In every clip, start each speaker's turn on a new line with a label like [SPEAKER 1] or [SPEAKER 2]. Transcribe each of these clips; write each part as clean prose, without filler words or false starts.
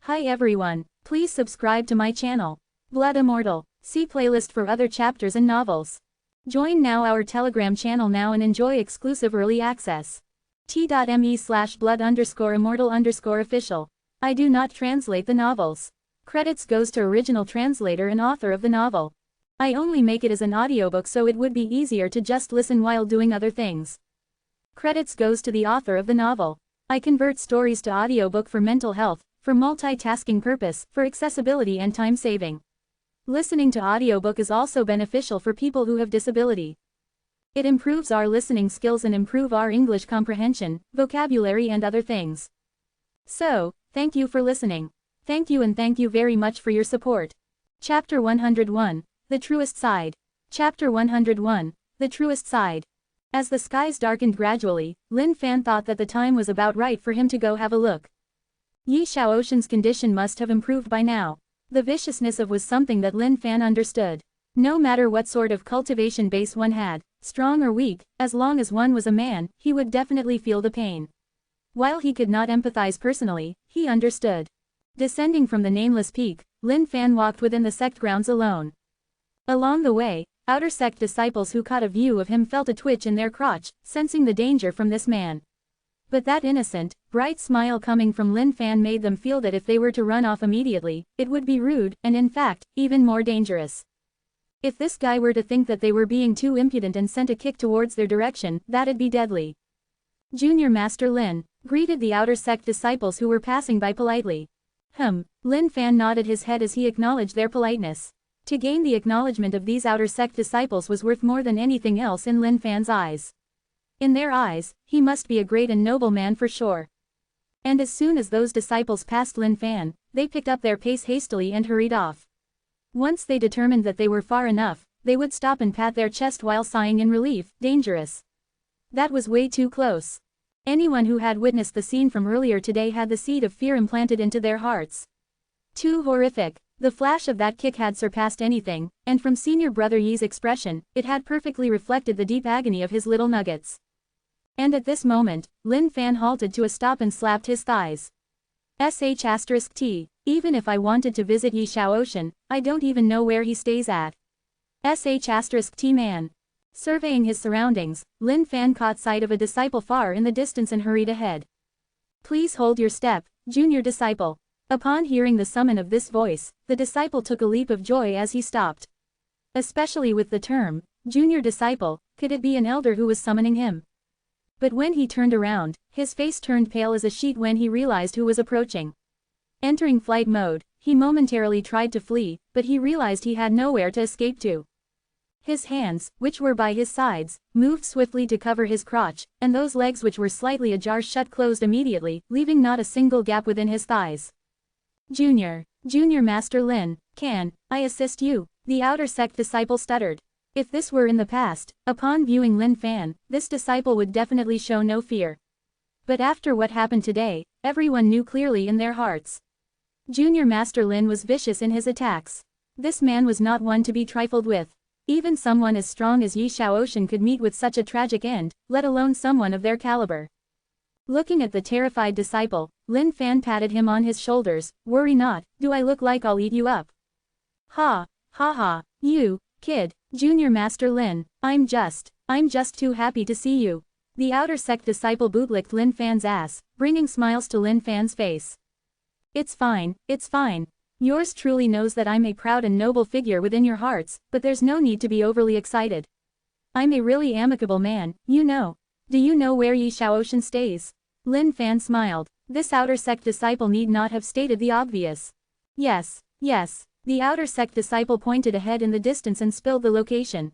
[SPEAKER 1] Hi everyone, please subscribe to my channel. Blood Immortal. See playlist for other chapters and novels. Join now our Telegram channel now and enjoy exclusive early access. t.me/blood_immortal_official. I do not translate the novels. Credits goes to original translator and author of the novel. I only make it as an audiobook so it would be easier to just listen while doing other things. Credits goes to the author of the novel. I convert stories to audiobook for mental health, for multitasking purpose, for accessibility and time saving. Listening to audiobook is also beneficial for people who have disability. It improves our listening skills and improve our English comprehension, vocabulary and other things. So, thank you for listening. Thank you and thank you very much for your support. Chapter 101, The Truest Side. Chapter 101, The Truest Side. As the skies darkened gradually, Lin Fan thought that the time was about right for him to go have a look. Yi Xiaoshen's condition must have improved by now. The viciousness of was something that Lin Fan understood. No matter what sort of cultivation base one had, strong or weak, as long as one was a man, he would definitely feel the pain. While he could not empathize personally, he understood. Descending from the nameless peak, Lin Fan walked within the sect grounds alone. Along the way, outer sect disciples who caught a view of him felt a twitch in their crotch, sensing the danger from this man. But that innocent, bright smile coming from Lin Fan made them feel that if they were to run off immediately, it would be rude, and in fact, even more dangerous. If this guy were to think that they were being too impudent and sent a kick towards their direction, that'd be deadly. Junior Master Lin greeted the outer sect disciples who were passing by politely. Lin Fan nodded his head as he acknowledged their politeness. To gain the acknowledgement of these outer sect disciples was worth more than anything else in Lin Fan's eyes. In their eyes, he must be a great and noble man for sure. And as soon as those disciples passed Lin Fan, they picked up their pace hastily and hurried off. Once they determined that they were far enough, they would stop and pat their chest while sighing in relief. Dangerous. That was way too close. Anyone who had witnessed the scene from earlier today had the seed of fear implanted into their hearts. Too horrific. The flash of that kick had surpassed anything, and from Senior Brother Yi's expression, it had perfectly reflected the deep agony of his little nuggets. And at this moment, Lin Fan halted to a stop and slapped his thighs. *T. Even if I wanted to visit Yi Xiaoshen, I don't even know where he stays at. *T man. Surveying his surroundings, Lin Fan caught sight of a disciple far in the distance and hurried ahead. Please hold your step, junior disciple. Upon hearing the summon of this voice, the disciple took a leap of joy as he stopped. Especially with the term, junior disciple, could it be an elder who was summoning him? But when he turned around, his face turned pale as a sheet when he realized who was approaching. Entering flight mode, he momentarily tried to flee, but he realized he had nowhere to escape to. His hands, which were by his sides, moved swiftly to cover his crotch, and those legs which were slightly ajar shut closed immediately, leaving not a single gap within his thighs. Junior Master Lin, can I assist you? The outer sect disciple stuttered. If this were in the past, upon viewing Lin Fan, this disciple would definitely show no fear. But after what happened today, everyone knew clearly in their hearts. Junior Master Lin was vicious in his attacks. This man was not one to be trifled with. Even someone as strong as Yi Xiaoshen could meet with such a tragic end, let alone someone of their caliber. Looking at the terrified disciple, Lin Fan patted him on his shoulders. Worry not, do I look like I'll eat you up? Ha, you, kid, Junior Master Lin, I'm just too happy to see you. The outer sect disciple bootlicked Lin Fan's ass, bringing smiles to Lin Fan's face. It's fine. Yours truly knows that I'm a proud and noble figure within your hearts, but there's no need to be overly excited. I'm a really amicable man, you know. Do you know where Yi Xiaoshen stays? Lin Fan smiled. This outer sect disciple need not have stated the obvious. Yes. The outer sect disciple pointed ahead in the distance and spilled the location.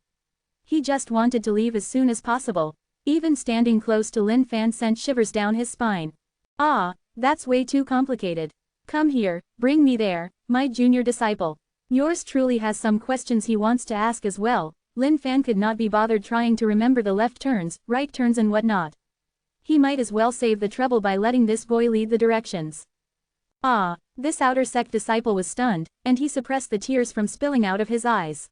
[SPEAKER 1] He just wanted to leave as soon as possible. Even standing close to Lin Fan sent shivers down his spine. Ah, that's way too complicated. Come here, bring me there, my junior disciple. Yours truly has some questions he wants to ask as well. Lin Fan could not be bothered trying to remember the left turns, right turns and whatnot. He might as well save the trouble by letting this boy lead the directions. This outer sect disciple was stunned, and he suppressed the tears from spilling out of his eyes.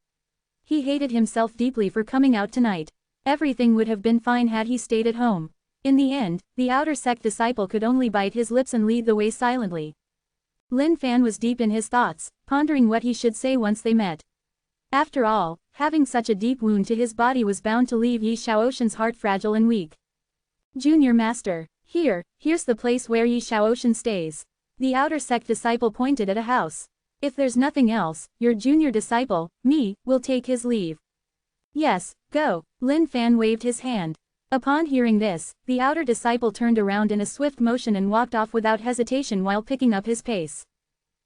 [SPEAKER 1] He hated himself deeply for coming out tonight. Everything would have been fine had he stayed at home. In the end, the outer sect disciple could only bite his lips and lead the way silently. Lin Fan was deep in his thoughts, pondering what he should say once they met. After all, having such a deep wound to his body was bound to leave Yi Xiaoshan's heart fragile and weak. Junior Master, here's the place where Yi Xiaoshan stays. The outer sect disciple pointed at a house. If there's nothing else, your junior disciple, me, will take his leave. Yes, go. Lin Fan waved his hand. Upon hearing this, the outer disciple turned around in a swift motion and walked off without hesitation while picking up his pace.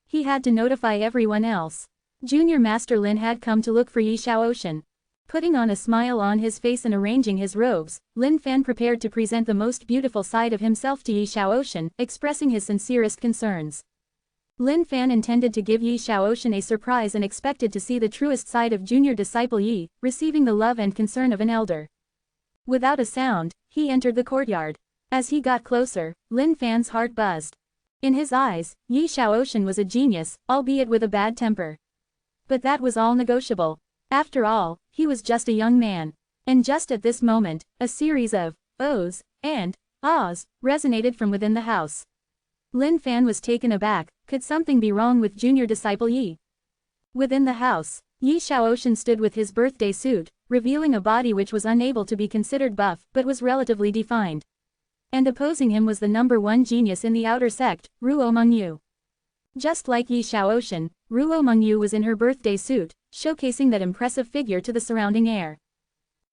[SPEAKER 1] He had to notify everyone else. Junior Master Lin had come to look for Yi Xiaoshan. Putting on a smile on his face and arranging his robes, Lin Fan prepared to present the most beautiful side of himself to Yi Xiaoshan, expressing his sincerest concerns. Lin Fan intended to give Yi Xiaoshan a surprise and expected to see the truest side of junior disciple Yi, receiving the love and concern of an elder. Without a sound, he entered the courtyard. As he got closer, Lin Fan's heart buzzed. In his eyes, Yi Xiaoshan was a genius, albeit with a bad temper. But that was all negotiable. After all, he was just a young man. And just at this moment, a series of ohs and ahs resonated from within the house. Lin Fan was taken aback. Could something be wrong with junior disciple Yi? Within the house, Yi Xiaoshan stood with his birthday suit, revealing a body which was unable to be considered buff but was relatively defined. And opposing him was the #1 genius in the outer sect, Ruo Mengyu. Just like Yi Xiaoshan, Ruo Mengyu was in her birthday suit, showcasing that impressive figure to the surrounding air.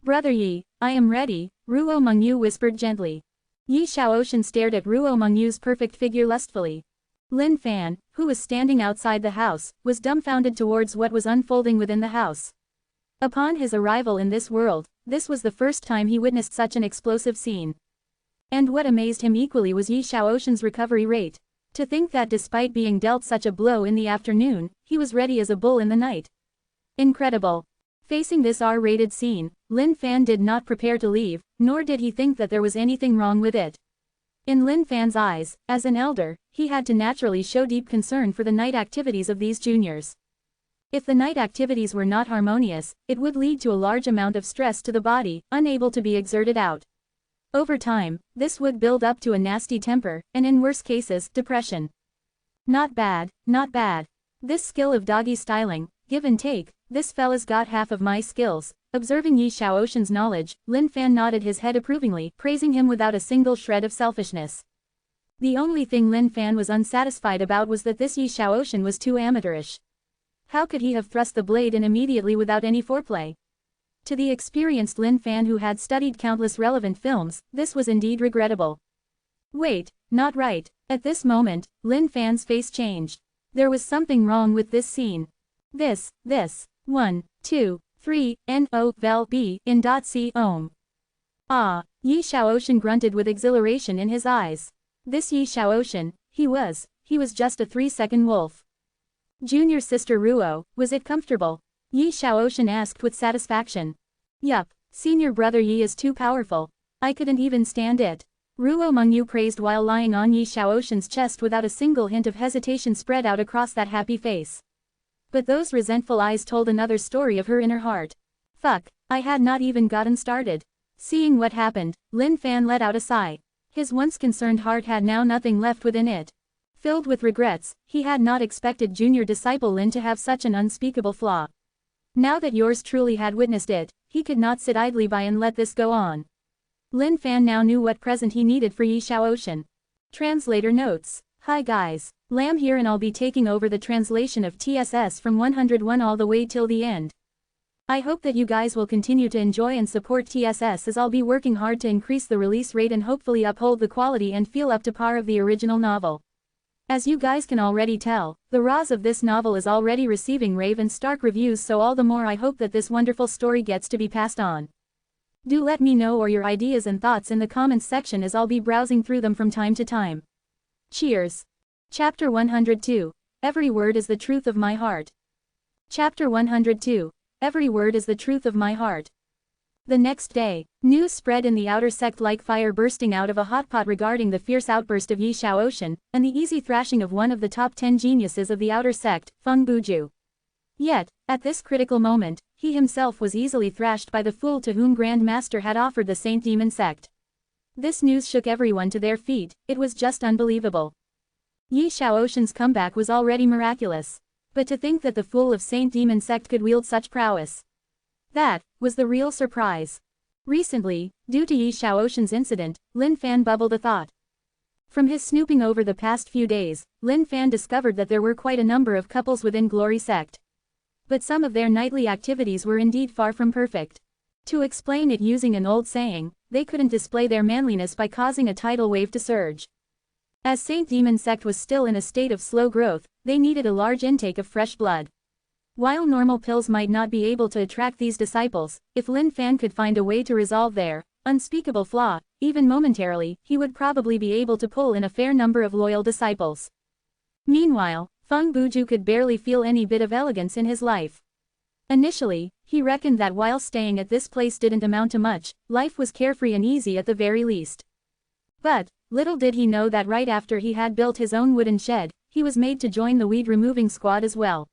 [SPEAKER 1] Brother Yi, I am ready, Ruo Mengyu whispered gently. Yi Xiaoshan stared at Ruo Mengyu's perfect figure lustfully. Lin Fan, who was standing outside the house, was dumbfounded towards what was unfolding within the house. Upon his arrival in this world, this was the first time he witnessed such an explosive scene. And what amazed him equally was Yi Xiaoshan's recovery rate. To think that despite being dealt such a blow in the afternoon, he was ready as a bull in the night. Incredible. Facing this R-rated scene, Lin Fan did not prepare to leave, nor did he think that there was anything wrong with it. In Lin Fan's eyes, as an elder, he had to naturally show deep concern for the night activities of these juniors. If the night activities were not harmonious, it would lead to a large amount of stress to the body, unable to be exerted out. Over time, this would build up to a nasty temper, and in worse cases, depression. Not bad, not bad. This skill of doggy styling, give and take, this fella's got half of my skills. Observing Yi Xiaoshan's knowledge, Lin Fan nodded his head approvingly, praising him without a single shred of selfishness. The only thing Lin Fan was unsatisfied about was that this Yi Xiaoshan was too amateurish. How could he have thrust the blade in immediately without any foreplay? To the experienced Lin Fan who had studied countless relevant films, this was indeed regrettable. Wait, not right. At this moment, Lin Fan's face changed. There was something wrong with this scene. This, 1, 2, 3, N-O, vel, B, in dot C, ohm. Ah, Yi Xiaoshan grunted with exhilaration in his eyes. This Yi Xiaoshan, he was just a 3-second wolf. Junior sister Ruo, was it comfortable? Yi Xiaoshan asked with satisfaction. Yup, senior brother Yi is too powerful. I couldn't even stand it. Ruo Mengyu praised while lying on Yi Xiaoshan's chest without a single hint of hesitation spread out across that happy face. But those resentful eyes told another story of her inner heart. Fuck, I had not even gotten started. Seeing what happened, Lin Fan let out a sigh. His once concerned heart had now nothing left within it. Filled with regrets, he had not expected junior disciple Lin to have such an unspeakable flaw. Now that yours truly had witnessed it, he could not sit idly by and let this go on. Lin Fan now knew what present he needed for Yi Xiaoshan. Translator notes. Hi guys, Lam here and I'll be taking over the translation of TSS from 101 all the way till the end. I hope that you guys will continue to enjoy and support TSS as I'll be working hard to increase the release rate and hopefully uphold the quality and feel up to par of the original novel. As you guys can already tell, the Raws of this novel is already receiving rave and stark reviews, so all the more I hope that this wonderful story gets to be passed on. Do let me know your ideas and thoughts in the comments section as I'll be browsing through them from time to time. Cheers. Chapter 102. Every word is the truth of my heart. Chapter 102. Every word is the truth of my heart. The next day, news spread in the outer sect like fire bursting out of a hot pot regarding the fierce outburst of Yi Xiaoshan, and the easy thrashing of one of the top 10 geniuses of the outer sect, Feng Buju. Yet, at this critical moment, he himself was easily thrashed by the fool to whom Grand Master had offered the Saint Demon sect. This news shook everyone to their feet, it was just unbelievable. Yi Shaoxin's comeback was already miraculous. But to think that the fool of Saint Demon sect could wield such prowess. That was the real surprise. Recently, due to Yi Shaoxin's incident, Lin Fan bubbled a thought. From his snooping over the past few days, Lin Fan discovered that there were quite a number of couples within Glory sect. But some of their nightly activities were indeed far from perfect. To explain it using an old saying, they couldn't display their manliness by causing a tidal wave to surge. As Saint Demon sect was still in a state of slow growth, they needed a large intake of fresh blood. While normal pills might not be able to attract these disciples, if Lin Fan could find a way to resolve their unspeakable flaw, even momentarily, he would probably be able to pull in a fair number of loyal disciples. Meanwhile, Feng Buju could barely feel any bit of elegance in his life. Initially, he reckoned that while staying at this place didn't amount to much, life was carefree and easy at the very least. But, little did he know that right after he had built his own wooden shed, he was made to join the weed-removing squad as well.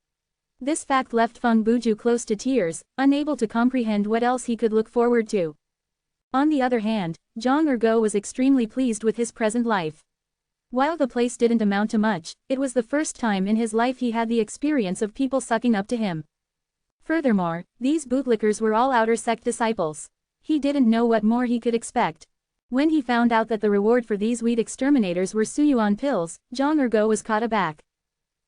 [SPEAKER 1] This fact left Feng Buju close to tears, unable to comprehend what else he could look forward to. On the other hand, Zhang Ergo was extremely pleased with his present life. While the place didn't amount to much, it was the first time in his life he had the experience of people sucking up to him. Furthermore, these bootlickers were all outer sect disciples. He didn't know what more he could expect. When he found out that the reward for these weed exterminators were Suyuan pills, Zhang Ergo was caught aback.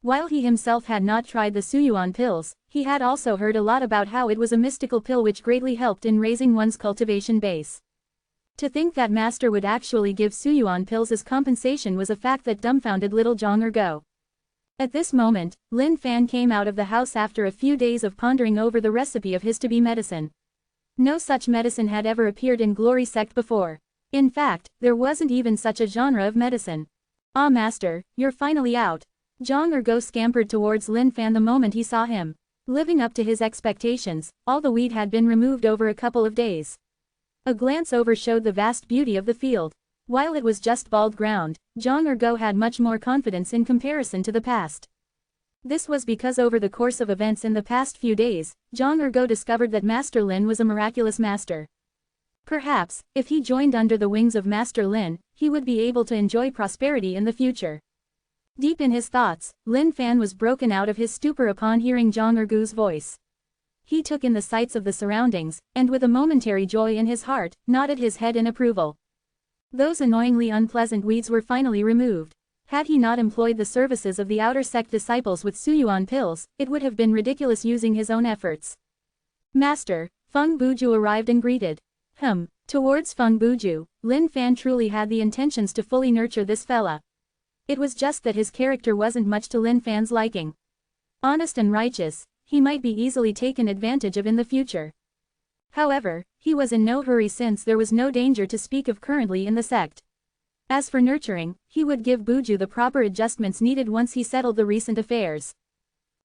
[SPEAKER 1] While he himself had not tried the Suyuan pills, he had also heard a lot about how it was a mystical pill which greatly helped in raising one's cultivation base. To think that Master would actually give Suyuan pills as compensation was a fact that dumbfounded little Zhang Ergo. At this moment, Lin Fan came out of the house after a few days of pondering over the recipe of his to-be medicine. No such medicine had ever appeared in Glory sect before. In fact, there wasn't even such a genre of medicine. Ah Master, you're finally out. Zhang Ergo scampered towards Lin Fan the moment he saw him. Living up to his expectations, all the weed had been removed over a couple of days. A glance over showed the vast beauty of the field. While it was just bald ground, Zhang Ergo had much more confidence in comparison to the past. This was because over the course of events in the past few days, Zhang Ergo discovered that Master Lin was a miraculous master. Perhaps, if he joined under the wings of Master Lin, he would be able to enjoy prosperity in the future. Deep in his thoughts, Lin Fan was broken out of his stupor upon hearing Zhang Ergo's voice. He took in the sights of the surroundings, and with a momentary joy in his heart, nodded his head in approval. Those annoyingly unpleasant weeds were finally removed. Had he not employed the services of the outer sect disciples with Suyuan pills, it would have been ridiculous using his own efforts. Master, Feng Buju arrived and greeted. Towards Feng Buju, Lin Fan truly had the intentions to fully nurture this fella. It was just that his character wasn't much to Lin Fan's liking. Honest and righteous, he might be easily taken advantage of in the future. However, he was in no hurry since there was no danger to speak of currently in the sect. As for nurturing, he would give Buju the proper adjustments needed once he settled the recent affairs.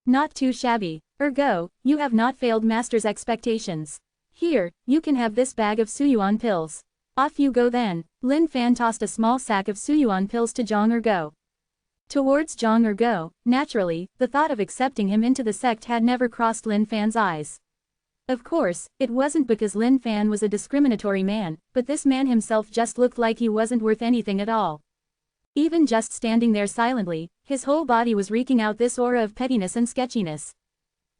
[SPEAKER 1] Not too shabby. Ergo, you have not failed Master's expectations. Here, you can have this bag of Suyuan pills. Off you go then. Lin Fan tossed a small sack of Suyuan pills to Zhang Ergo. Towards Zhang Ergo, naturally, the thought of accepting him into the sect had never crossed Lin Fan's eyes. Of course, it wasn't because Lin Fan was a discriminatory man, but this man himself just looked like he wasn't worth anything at all. Even just standing there silently, his whole body was reeking out this aura of pettiness and sketchiness.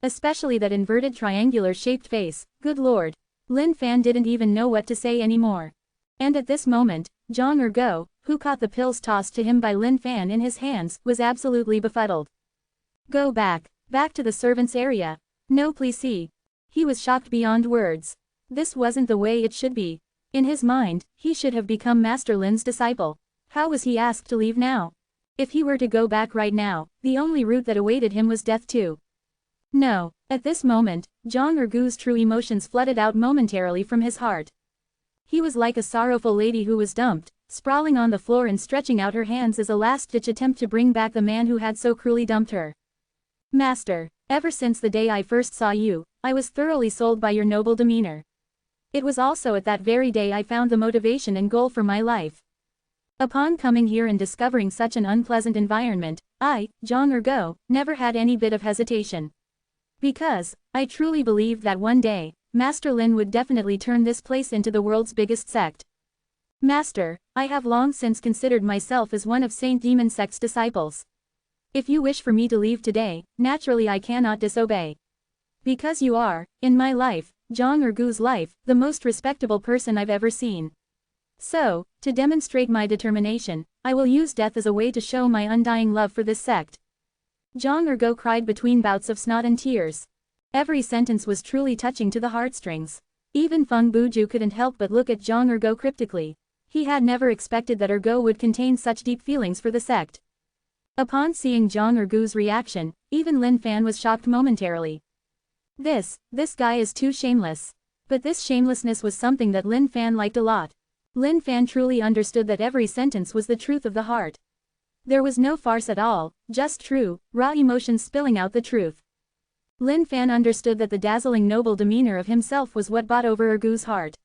[SPEAKER 1] Especially that inverted triangular-shaped face, good lord. Lin Fan didn't even know what to say anymore. And at this moment, Zhang Ergo, who caught the pills tossed to him by Lin Fan in his hands, was absolutely befuddled. Go back to the servants' area. No please see. He was shocked beyond words. This wasn't the way it should be. In his mind, he should have become Master Lin's disciple. How was he asked to leave now? If he were to go back right now, the only route that awaited him was death too. No, at this moment, Zhang Ergo's true emotions flooded out momentarily from his heart. He was like a sorrowful lady who was dumped, sprawling on the floor and stretching out her hands as a last-ditch attempt to bring back the man who had so cruelly dumped her. Master, ever since the day I first saw you, I was thoroughly sold by your noble demeanor. It was also at that very day I found the motivation and goal for my life. Upon coming here and discovering such an unpleasant environment, I, Zhang Ergo, never had any bit of hesitation. Because, I truly believed that one day, Master Lin would definitely turn this place into the world's biggest sect. Master, I have long since considered myself as one of Saint Demon Sect's disciples. If you wish for me to leave today, naturally I cannot disobey. Because you are, in my life, Zhang Ergu's life, the most respectable person I've ever seen. So, to demonstrate my determination, I will use death as a way to show my undying love for this sect. Zhang Ergu cried between bouts of snot and tears. Every sentence was truly touching to the heartstrings. Even Feng Buju couldn't help but look at Zhang Ergu cryptically. He had never expected that Ergu would contain such deep feelings for the sect. Upon seeing Zhang Ergu's reaction, even Lin Fan was shocked momentarily. This guy is too shameless. But this shamelessness was something that Lin Fan liked a lot. Lin Fan truly understood that every sentence was the truth of the heart. There was no farce at all, just true, raw emotions spilling out the truth. Lin Fan understood that the dazzling noble demeanor of himself was what bought over Ergu's heart.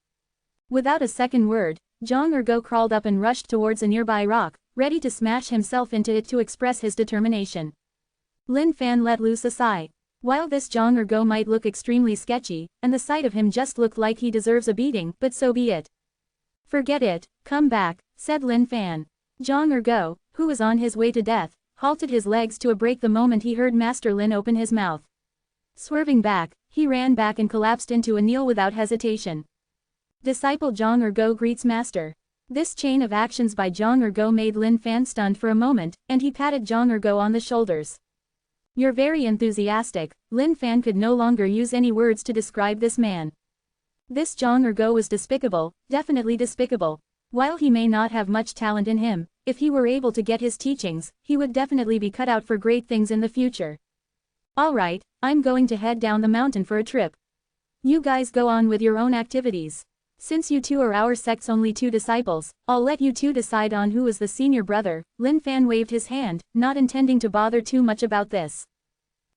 [SPEAKER 1] Without a second word, Zhang Ergu crawled up and rushed towards a nearby rock, ready to smash himself into it to express his determination. Lin Fan let loose a sigh. While this Zhang Ergu might look extremely sketchy, and the sight of him just looked like he deserves a beating, but so be it. Forget it, come back, said Lin Fan. Zhang Ergu, who was on his way to death, halted his legs to a break the moment he heard Master Lin open his mouth. Swerving back, he ran back and collapsed into a kneel without hesitation. Disciple Zhang Ergu greets Master. This chain of actions by Zhang Ergu made Lin Fan stunned for a moment, and he patted Zhang Ergu on the shoulders. You're very enthusiastic. Lin Fan could no longer use any words to describe this man. This Zhang Ergu was despicable, definitely despicable. While he may not have much talent in him, if he were able to get his teachings, he would definitely be cut out for great things in the future. Alright, I'm going to head down the mountain for a trip. You guys go on with your own activities. Since you two are our sect's only two disciples, I'll let you two decide on who is the senior brother. Lin Fan waved his hand, not intending to bother too much about this.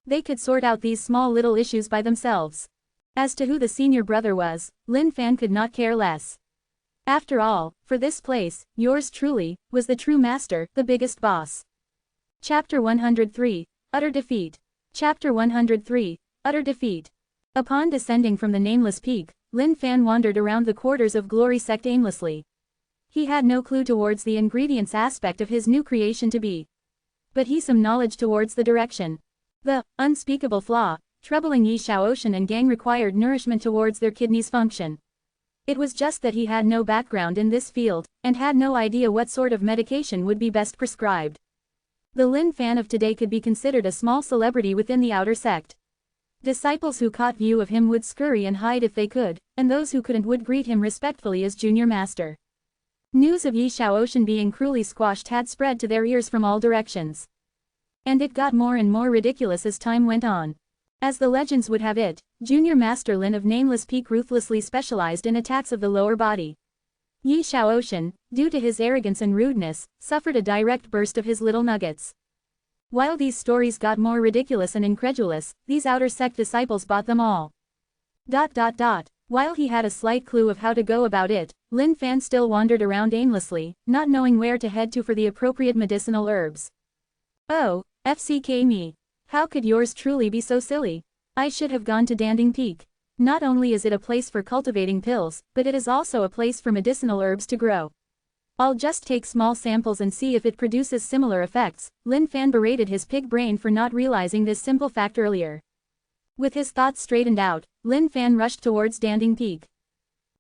[SPEAKER 1] They could sort out these small little issues by themselves. As to who the senior brother was, Lin Fan could not care less. After all, for this place, yours truly, was the true master, the biggest boss. Chapter 103, Utter Defeat. Chapter 103, Utter Defeat. Upon descending from the nameless peak, Lin Fan wandered around the quarters of Glory Sect aimlessly. He had no clue towards the ingredients aspect of his new creation to be. But he some knowledge towards the direction. The unspeakable flaw, troubling Yi Shaoshan and gang required nourishment towards their kidneys' function. It was just that he had no background in this field, and had no idea what sort of medication would be best prescribed. The Lin Fan of today could be considered a small celebrity within the outer sect. Disciples who caught view of him would scurry and hide if they could, and those who couldn't would greet him respectfully as junior master. News of Yi Shaoshan being cruelly squashed had spread to their ears from all directions. And it got more and more ridiculous as time went on. As the legends would have it, Junior Master Lin of Nameless Peak ruthlessly specialized in attacks of the lower body. Yi Shaoshan, due to his arrogance and rudeness, suffered a direct burst of his little nuggets. While these stories got more ridiculous and incredulous, these outer sect disciples bought them all. While he had a slight clue of how to go about it, Lin Fan still wandered around aimlessly, not knowing where to head to for the appropriate medicinal herbs. Oh, FCK me. How could yours truly be so silly? I should have gone to Danding Peak. Not only is it a place for cultivating pills, but it is also a place for medicinal herbs to grow. I'll just take small samples and see if it produces similar effects. Lin Fan berated his pig brain for not realizing this simple fact earlier. With his thoughts straightened out, Lin Fan rushed towards Danding Peak.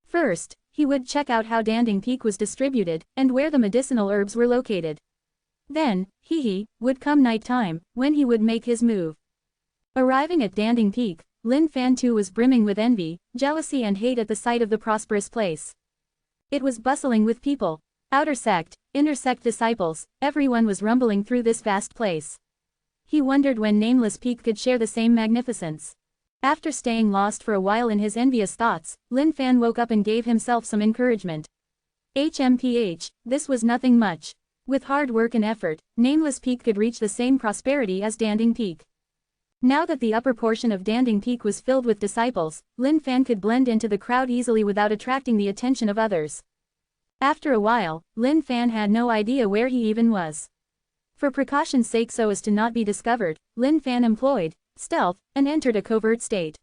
[SPEAKER 1] First, he would check out how Danding Peak was distributed, and where the medicinal herbs were located. Then, would come night time, when he would make his move. Arriving at Danding Peak, Lin Fan too was brimming with envy, jealousy and hate at the sight of the prosperous place. It was bustling with people. Outer sect, inner sect disciples, everyone was rumbling through this vast place. He wondered when Nameless Peak could share the same magnificence. After staying lost for a while in his envious thoughts, Lin Fan woke up and gave himself some encouragement. HMPH, this was nothing much. With hard work and effort, Nameless Peak could reach the same prosperity as Danding Peak. Now that the upper portion of Danding Peak was filled with disciples, Lin Fan could blend into the crowd easily without attracting the attention of others. After a while, Lin Fan had no idea where he even was. For precaution's sake so as to not be discovered, Lin Fan employed stealth and entered a covert state.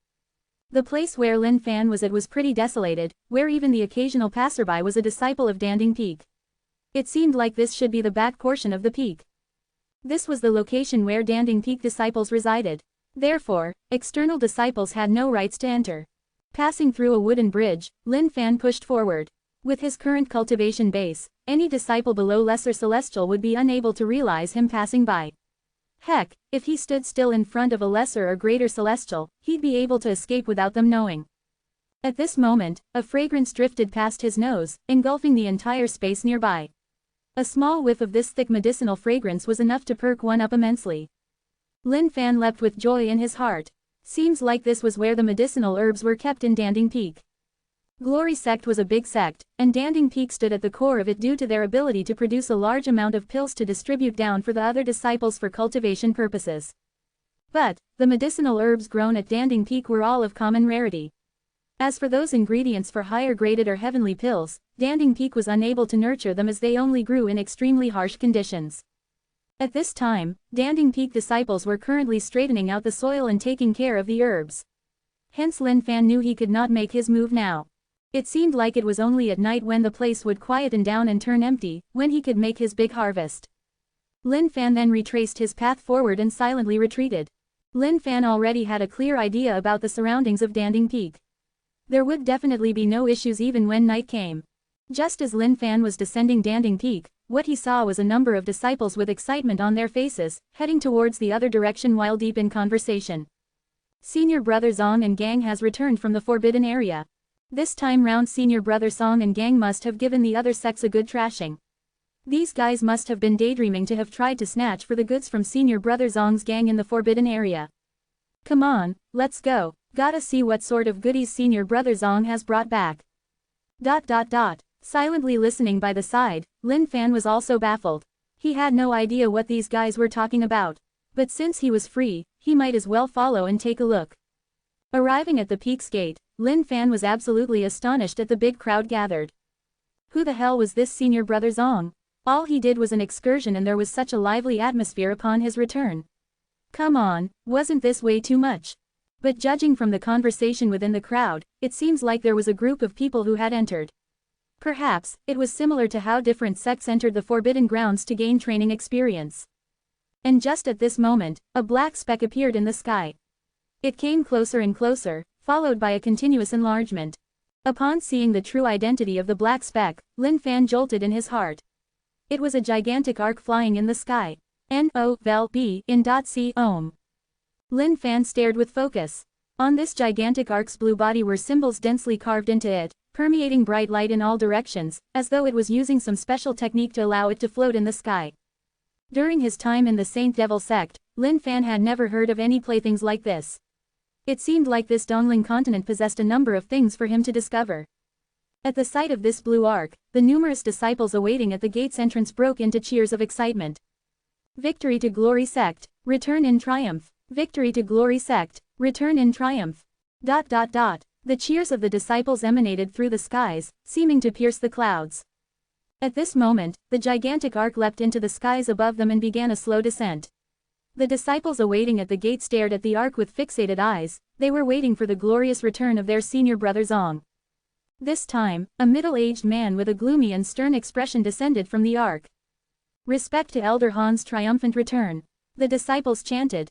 [SPEAKER 1] The place where Lin Fan was at was pretty desolated, where even the occasional passerby was a disciple of Danding Peak. It seemed like this should be the back portion of the peak. This was the location where Danding Peak disciples resided. Therefore, external disciples had no rights to enter. Passing through a wooden bridge, Lin Fan pushed forward. With his current cultivation base, any disciple below Lesser Celestial would be unable to realize him passing by. Heck, if he stood still in front of a Lesser or Greater Celestial, he'd be able to escape without them knowing. At this moment, a fragrance drifted past his nose, engulfing the entire space nearby. A small whiff of this thick medicinal fragrance was enough to perk one up immensely. Lin Fan leapt with joy in his heart. Seems like this was where the medicinal herbs were kept in Danding Peak. Glory Sect was a big sect, and Danding Peak stood at the core of it due to their ability to produce a large amount of pills to distribute down for the other disciples for cultivation purposes. But, the medicinal herbs grown at Danding Peak were all of common rarity. As for those ingredients for higher graded or heavenly pills, Danding Peak was unable to nurture them as they only grew in extremely harsh conditions. At this time, Danding Peak disciples were currently straightening out the soil and taking care of the herbs. Hence Lin Fan knew he could not make his move now. It seemed like it was only at night when the place would quieten down and turn empty, when he could make his big harvest. Lin Fan then retraced his path forward and silently retreated. Lin Fan already had a clear idea about the surroundings of Danding Peak. There would definitely be no issues even when night came. Just as Lin Fan was descending Danding Peak, what he saw was a number of disciples with excitement on their faces, heading towards the other direction while deep in conversation. Senior Brother Zong and gang has returned from the forbidden area. This time round Senior Brother Song and gang must have given the other sects a good trashing. These guys must have been daydreaming to have tried to snatch for the goods from Senior Brother Zong's gang in the forbidden area. Come on, let's go, gotta see what sort of goodies Senior Brother Zong has brought back. Silently listening by the side, Lin Fan was also baffled. He had no idea what these guys were talking about. But since he was free, he might as well follow and take a look. Arriving at the peak's gate, Lin Fan was absolutely astonished at the big crowd gathered. Who the hell was this Senior Brother Zong? All he did was an excursion and there was such a lively atmosphere upon his return. Come on, wasn't this way too much? But judging from the conversation within the crowd, it seems like there was a group of people who had entered. Perhaps, it was similar to how different sects entered the forbidden grounds to gain training experience. And just at this moment, a black speck appeared in the sky. It came closer and closer, followed by a continuous enlargement. Upon seeing the true identity of the black speck, Lin Fan jolted in his heart. It was a gigantic arc flying in the sky. N-O-V-E in .C Ohm. Lin Fan stared with focus. On this gigantic arc's blue body were symbols densely carved into it, permeating bright light in all directions, as though it was using some special technique to allow it to float in the sky. During his time in the Saint Devil sect, Lin Fan had never heard of any playthings like this. It seemed like this Dongling continent possessed a number of things for him to discover. At the sight of this blue arc, the numerous disciples awaiting at the gate's entrance broke into cheers of excitement. Victory to Glory Sect, return in triumph. Victory to Glory Sect, return in triumph. The cheers of the disciples emanated through the skies, seeming to pierce the clouds. At this moment, the gigantic arc leapt into the skies above them and began a slow descent. The disciples awaiting at the gate stared at the arc with fixated eyes. They were waiting for the glorious return of their Senior Brother Zong. This time, a middle-aged man with a gloomy and stern expression descended from the arc. Respect to Elder Han's triumphant return, the disciples chanted.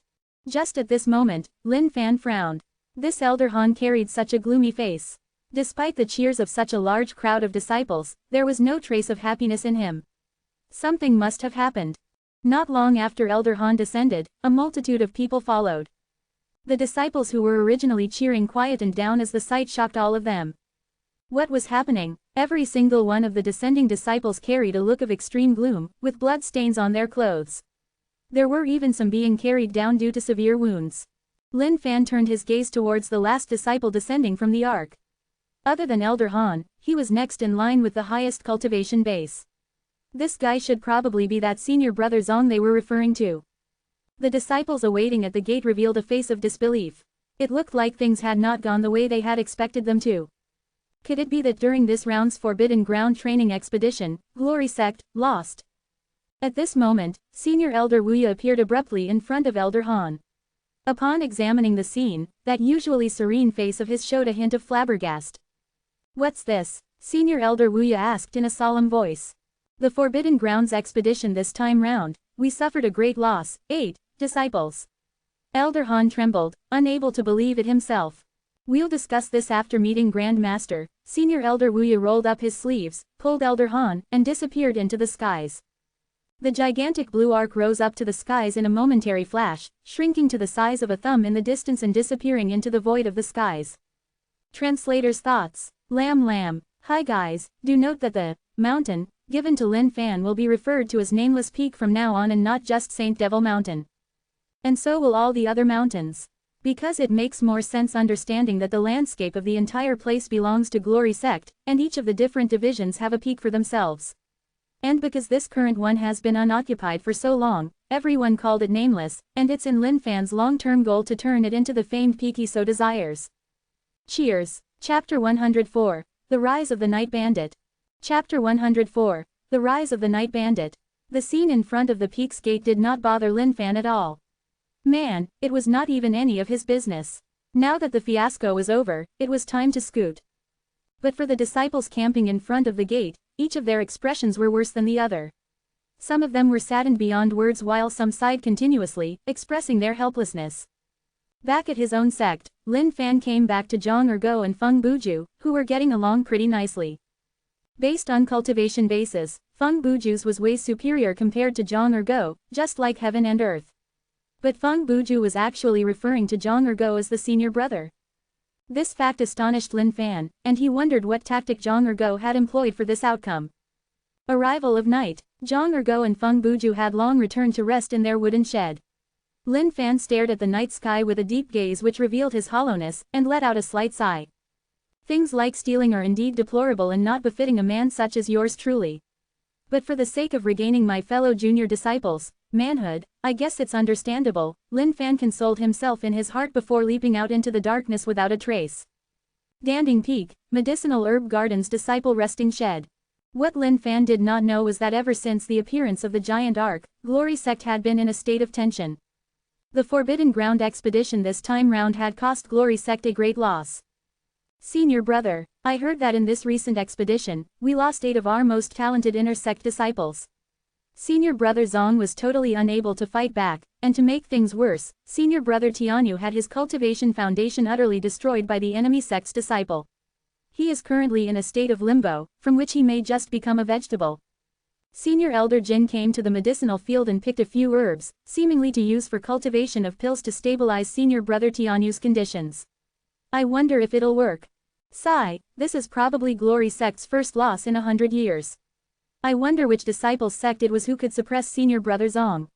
[SPEAKER 1] Just at this moment, Lin Fan frowned. This Elder Han carried such a gloomy face. Despite the cheers of such a large crowd of disciples, there was no trace of happiness in him. Something must have happened. Not long after Elder Han descended, a multitude of people followed. The disciples who were originally cheering quietened down as the sight shocked all of them. What was happening? Every single one of the descending disciples carried a look of extreme gloom, with blood stains on their clothes. There were even some being carried down due to severe wounds. Lin Fan turned his gaze towards the last disciple descending from the ark. Other than Elder Han, he was next in line with the highest cultivation base. This guy should probably be that Senior Brother Zong they were referring to. The disciples awaiting at the gate revealed a face of disbelief. It looked like things had not gone the way they had expected them to. Could it be that during this round's Forbidden Ground training expedition, Glory Sect lost? At this moment, Senior Elder Wuya appeared abruptly in front of Elder Han. Upon examining the scene, that usually serene face of his showed a hint of flabbergast. "What's this?" Senior Elder Wuya asked in a solemn voice. "The Forbidden Grounds expedition this time round, we suffered a great loss, 8 disciples." Elder Han trembled, unable to believe it himself. "We'll discuss this after meeting Grand Master." Senior Elder Wuya rolled up his sleeves, pulled Elder Han, and disappeared into the skies. The gigantic blue arc rose up to the skies in a momentary flash, shrinking to the size of a thumb in the distance and disappearing into the void of the skies. Translator's thoughts. Lam. Hi guys, do note that the mountain given to Lin Fan will be referred to as Nameless Peak from now on and not just Saint Devil Mountain. And so will all the other mountains. Because it makes more sense understanding that the landscape of the entire place belongs to Glory Sect, and each of the different divisions have a peak for themselves. And because this current one has been unoccupied for so long, everyone called it Nameless, and it's in Lin Fan's long-term goal to turn it into the famed peak he so desires. Cheers. Chapter 104. The Rise of the Night Bandit. Chapter 104. The Rise of the Night Bandit. The scene in front of the peak's gate did not bother Lin Fan at all. Man, it was not even any of his business. Now that the fiasco was over, it was time to scoot. But for the disciples camping in front of the gate, each of their expressions were worse than the other. Some of them were saddened beyond words while some sighed continuously, expressing their helplessness. Back at his own sect, Lin Fan came back to Zhang Ergo and Feng Buju, who were getting along pretty nicely. Based on cultivation basis, Feng Buju's was way superior compared to Zhang Ergo, just like heaven and earth. But Feng Buju was actually referring to Zhang Ergo as the senior brother. This fact astonished Lin Fan, and he wondered what tactic Zhang Ergo had employed for this outcome. Arrival of night, Zhang Ergo and Feng Buju had long returned to rest in their wooden shed. Lin Fan stared at the night sky with a deep gaze which revealed his hollowness, and let out a slight sigh. Things like stealing are indeed deplorable and not befitting a man such as yours truly. But for the sake of regaining my fellow junior disciples' manhood, I guess it's understandable, Lin Fan consoled himself in his heart before leaping out into the darkness without a trace. Danding Peak, Medicinal Herb Garden's disciple resting shed. What Lin Fan did not know was that ever since the appearance of the giant ark, Glory Sect had been in a state of tension. The Forbidden Ground expedition this time round had cost Glory Sect a great loss. Senior brother, I heard that in this recent expedition, we lost 8 of our most talented inner sect disciples. Senior brother Zong was totally unable to fight back, and to make things worse, senior brother Tianyu had his cultivation foundation utterly destroyed by the enemy sect's disciple. He is currently in a state of limbo, from which he may just become a vegetable. Senior Elder Jin came to the medicinal field and picked a few herbs, seemingly to use for cultivation of pills to stabilize senior brother Tianyu's conditions. I wonder if it'll work. Sigh, this is probably Glory Sect's first loss in 100 years. I wonder which disciple's sect it was who could suppress senior brother Zong.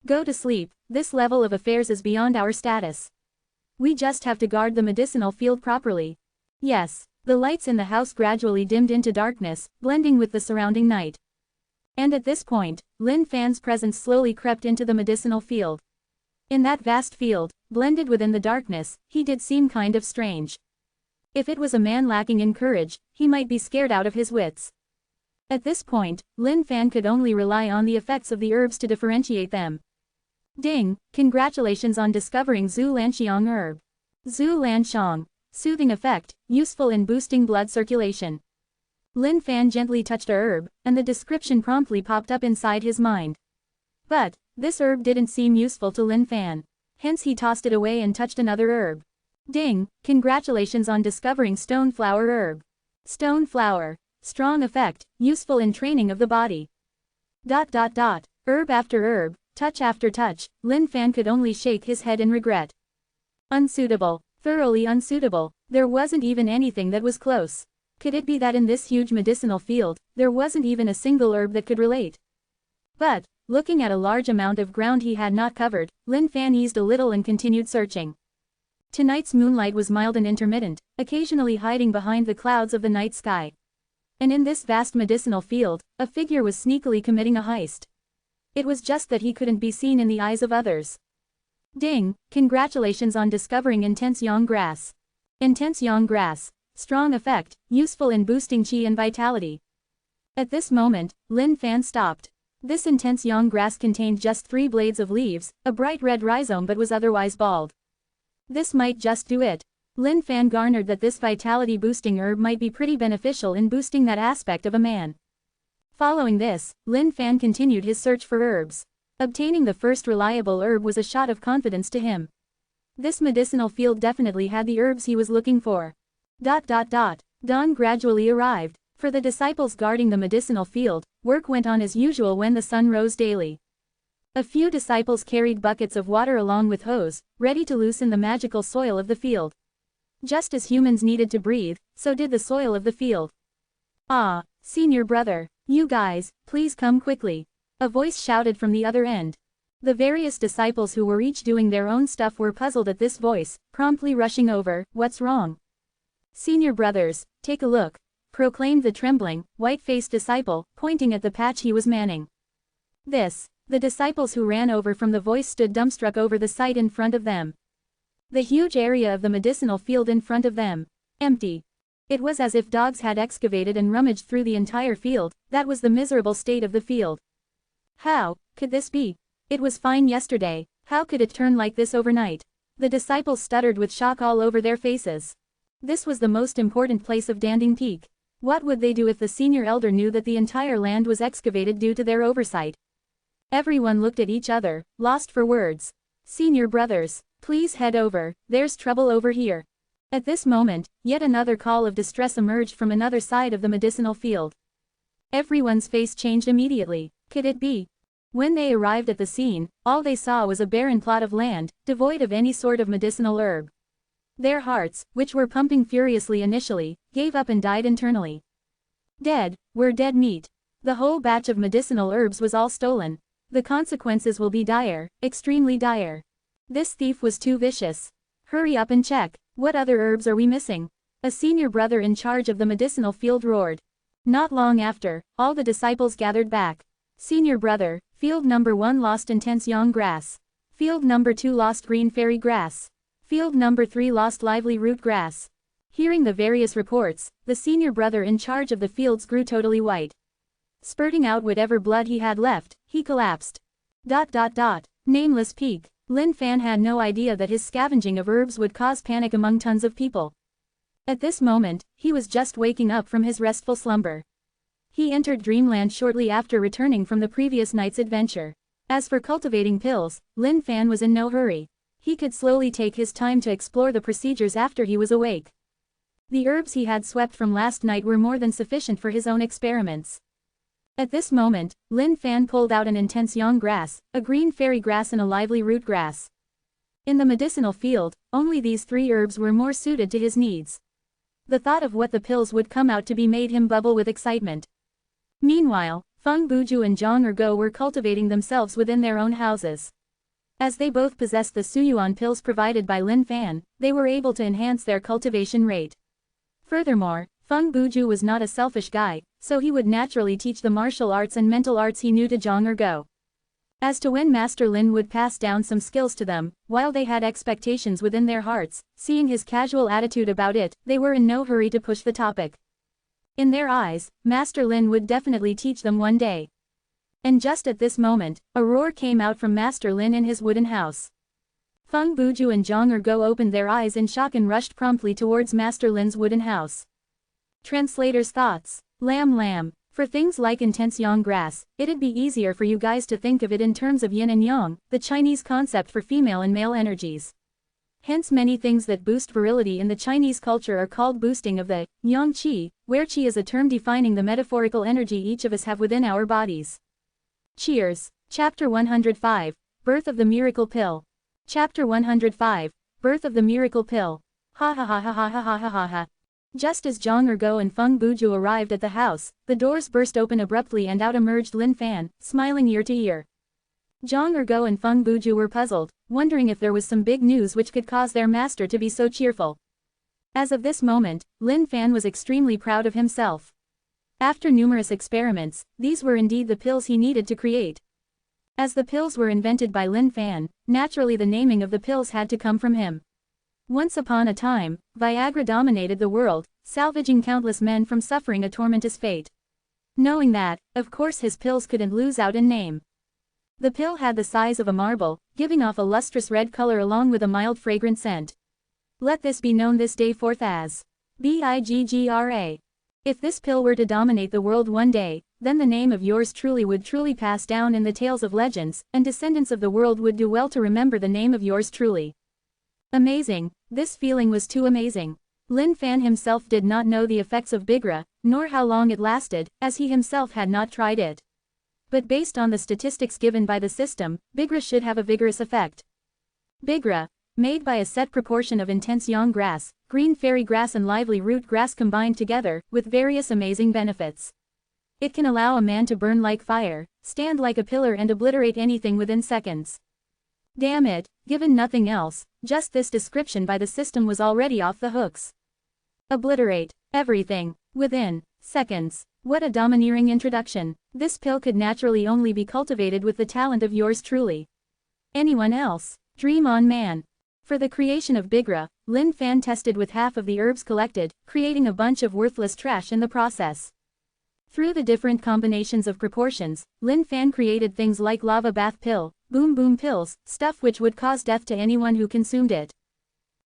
[SPEAKER 1] Go to sleep, this level of affairs is beyond our status. We just have to guard the medicinal field properly. Yes, the lights in the house gradually dimmed into darkness, blending with the surrounding night. And at this point, Lin Fan's presence slowly crept into the medicinal field. In that vast field, blended within the darkness, he did seem kind of strange. If it was a man lacking in courage, he might be scared out of his wits. At this point, Lin Fan could only rely on the effects of the herbs to differentiate them. Ding, congratulations on discovering Zhu Lanxiang herb. Zhu Lanxiang, soothing effect, useful in boosting blood circulation. Lin Fan gently touched a herb, and the description promptly popped up inside his mind. But, this herb didn't seem useful to Lin Fan. Hence he tossed it away and touched another herb. Ding, congratulations on discovering Stone Flower herb. Stone Flower, strong effect, useful in training of the body. Herb after herb, touch after touch, Lin Fan could only shake his head in regret. Unsuitable, thoroughly unsuitable, there wasn't even anything that was close. Could it be that in this huge medicinal field, there wasn't even a single herb that could relate? But, looking at a large amount of ground he had not covered, Lin Fan eased a little and continued searching. Tonight's moonlight was mild and intermittent, occasionally hiding behind the clouds of the night sky. And in this vast medicinal field, a figure was sneakily committing a heist. It was just that he couldn't be seen in the eyes of others. Ding, congratulations on discovering Intense Yang Grass. Intense Yang Grass. Strong effect, useful in boosting qi and vitality. At this moment, Lin Fan stopped. This intense yang grass contained just 3 blades of leaves, a bright red rhizome, but was otherwise bald. This might just do it. Lin Fan garnered that this vitality-boosting herb might be pretty beneficial in boosting that aspect of a man. Following this, Lin Fan continued his search for herbs. Obtaining the first reliable herb was a shot of confidence to him. This medicinal field definitely had the herbs he was looking for. Dawn gradually arrived. For the disciples guarding the medicinal field, work went on as usual when the sun rose daily. A few disciples carried buckets of water along with hose, ready to loosen the magical soil of the field. Just as humans needed to breathe, so did the soil of the field. "Ah, senior brother, you guys, please come quickly," a voice shouted from the other end. The various disciples who were each doing their own stuff were puzzled at this voice, promptly rushing over. "What's wrong?" "Senior brothers, take a look," proclaimed the trembling, white-faced disciple, pointing at the patch he was manning. The disciples who ran over from the voice stood dumbstruck over the sight in front of them. The huge area of the medicinal field in front of them. Empty. It was as if dogs had excavated and rummaged through the entire field. That was the miserable state of the field. How could this be? It was fine yesterday. How could it turn like this overnight? The disciples stuttered with shock all over their faces. This was the most important place of Danding Peak. What would they do if the senior elder knew that the entire land was excavated due to their oversight? Everyone looked at each other, lost for words. "Senior brothers, please head over, there's trouble over here." At this moment, yet another call of distress emerged from another side of the medicinal field. Everyone's face changed immediately. Could it be? When they arrived at the scene, all they saw was a barren plot of land, devoid of any sort of medicinal herb. Their hearts, which were pumping furiously initially, gave up and died internally. Dead, we're dead meat. The whole batch of medicinal herbs was all stolen. The consequences will be dire, extremely dire. This thief was too vicious. Hurry up and check. What other herbs are we missing? A senior brother in charge of the medicinal field roared. Not long after, all the disciples gathered back. "Senior brother, field number 1 lost intense yang grass. Field number 2 lost green fairy grass. Field number 3 lost lively root grass." Hearing the various reports, the senior brother in charge of the fields grew totally white. Spurting out whatever blood he had left, he collapsed. Nameless Peak. Lin Fan had no idea that his scavenging of herbs would cause panic among tons of people. At this moment, he was just waking up from his restful slumber. He entered dreamland shortly after returning from the previous night's adventure. As for cultivating pills, Lin Fan was in no hurry. He could slowly take his time to explore the procedures after he was awake. The herbs he had swept from last night were more than sufficient for his own experiments. At this moment, Lin Fan pulled out an intense yang grass, a green fairy grass and a lively root grass. In the medicinal field, only these 3 herbs were more suited to his needs. The thought of what the pills would come out to be made him bubble with excitement. Meanwhile, Feng Buju and Zhang Ergo were cultivating themselves within their own houses. As they both possessed the Suyuan pills provided by Lin Fan, they were able to enhance their cultivation rate. Furthermore, Feng Buju was not a selfish guy, so he would naturally teach the martial arts and mental arts he knew to Zhang Ergo. As to when Master Lin would pass down some skills to them, while they had expectations within their hearts, seeing his casual attitude about it, they were in no hurry to push the topic. In their eyes, Master Lin would definitely teach them one day. And just at this moment, a roar came out from Master Lin in his wooden house. Feng Buju and Zhang Ergo opened their eyes in shock and rushed promptly towards Master Lin's wooden house. Translator's thoughts. Lamb. For things like intense yang grass, it'd be easier for you guys to think of it in terms of yin and yang, the Chinese concept for female and male energies. Hence many things that boost virility in the Chinese culture are called boosting of the yang qi, where qi is a term defining the metaphorical energy each of us have within our bodies. Cheers. Chapter 105, Birth of the Miracle Pill. Chapter 105, Birth of the Miracle Pill. Ha ha ha ha ha ha ha ha ha ha. Just as Zhang Ergo and Feng Buju arrived at the house, the doors burst open abruptly and out emerged Lin Fan, smiling ear to ear. Zhang Ergo and Feng Buju were puzzled, wondering if there was some big news which could cause their master to be so cheerful. As of this moment, Lin Fan was extremely proud of himself. After numerous experiments, these were indeed the pills he needed to create. As the pills were invented by Lin Fan, naturally the naming of the pills had to come from him. Once upon a time, Viagra dominated the world, salvaging countless men from suffering a tormentous fate. Knowing that, of course his pills couldn't lose out in name. The pill had the size of a marble, giving off a lustrous red color along with a mild fragrant scent. Let this be known this day forth as Biggra. If this pill were to dominate the world one day, then the name of yours truly would truly pass down in the tales of legends, and descendants of the world would do well to remember the name of yours truly. Amazing, this feeling was too amazing. Lin Fan himself did not know the effects of Biggra, nor how long it lasted, as he himself had not tried it. But based on the statistics given by the system, Biggra should have a vigorous effect. Biggra, made by a set proportion of intense yang grass, green fairy grass and lively root grass combined together, with various amazing benefits. It can allow a man to burn like fire, stand like a pillar and obliterate anything within seconds. Damn it, given nothing else, just this description by the system was already off the hooks. Obliterate everything within seconds. What a domineering introduction. This pill could naturally only be cultivated with the talent of yours truly. Anyone else? Dream on, man. For the creation of Biggra, Lin Fan tested with half of the herbs collected, creating a bunch of worthless trash in the process. Through the different combinations of proportions, Lin Fan created things like lava bath pill, boom boom pills, stuff which would cause death to anyone who consumed it.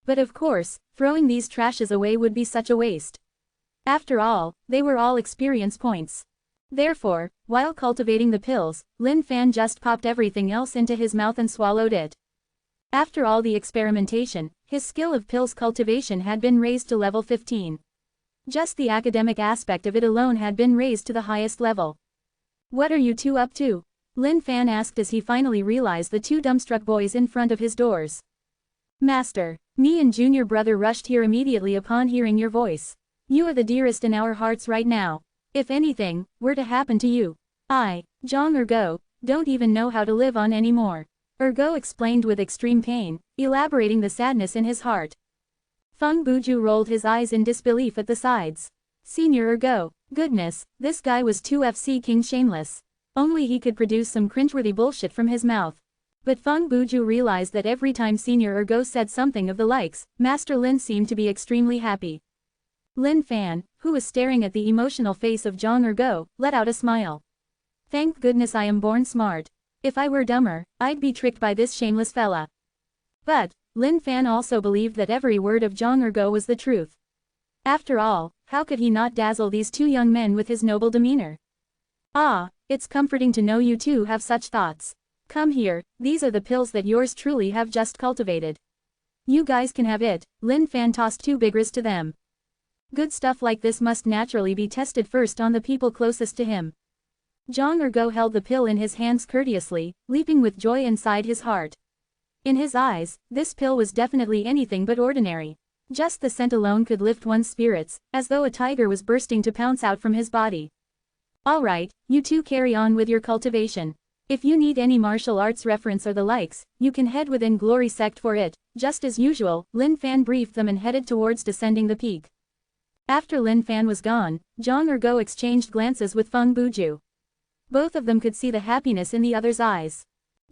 [SPEAKER 1] But of course, throwing these trashes away would be such a waste. After all, they were all experience points. Therefore, while cultivating the pills, Lin Fan just popped everything else into his mouth and swallowed it. After all the experimentation, his skill of pills cultivation had been raised to level 15. Just the academic aspect of it alone had been raised to the highest level. What are you two up to? Lin Fan asked as he finally realized the two dumbstruck boys in front of his doors. Master, me and junior brother rushed here immediately upon hearing your voice. You are the dearest in our hearts right now. If anything were to happen to you, I, Zhang Ergo, don't even know how to live on anymore. Ergo explained with extreme pain, elaborating the sadness in his heart. Feng Buju rolled his eyes in disbelief at the sides. Senior Ergo, goodness, this guy was too FC King shameless. Only he could produce some cringeworthy bullshit from his mouth. But Feng Buju realized that every time Senior Ergo said something of the likes, Master Lin seemed to be extremely happy. Lin Fan, who was staring at the emotional face of Zhang Ergo, let out a smile. Thank goodness I am born smart. If I were dumber, I'd be tricked by this shameless fella. But, Lin Fan also believed that every word of Zhang Ergo was the truth. After all, how could he not dazzle these two young men with his noble demeanor? Ah, it's comforting to know you two have such thoughts. Come here, these are the pills that yours truly have just cultivated. You guys can have it. Lin Fan tossed 2 Biggras to them. Good stuff like this must naturally be tested first on the people closest to him. Zhang Ergo held the pill in his hands courteously, leaping with joy inside his heart. In his eyes, this pill was definitely anything but ordinary. Just the scent alone could lift one's spirits, as though a tiger was bursting to pounce out from his body. Alright, you two carry on with your cultivation. If you need any martial arts reference or the likes, you can head within Glory Sect for it. Just as usual, Lin Fan briefed them and headed towards descending the peak. After Lin Fan was gone, Zhang Ergo exchanged glances with Feng Buju. Both of them could see the happiness in the other's eyes.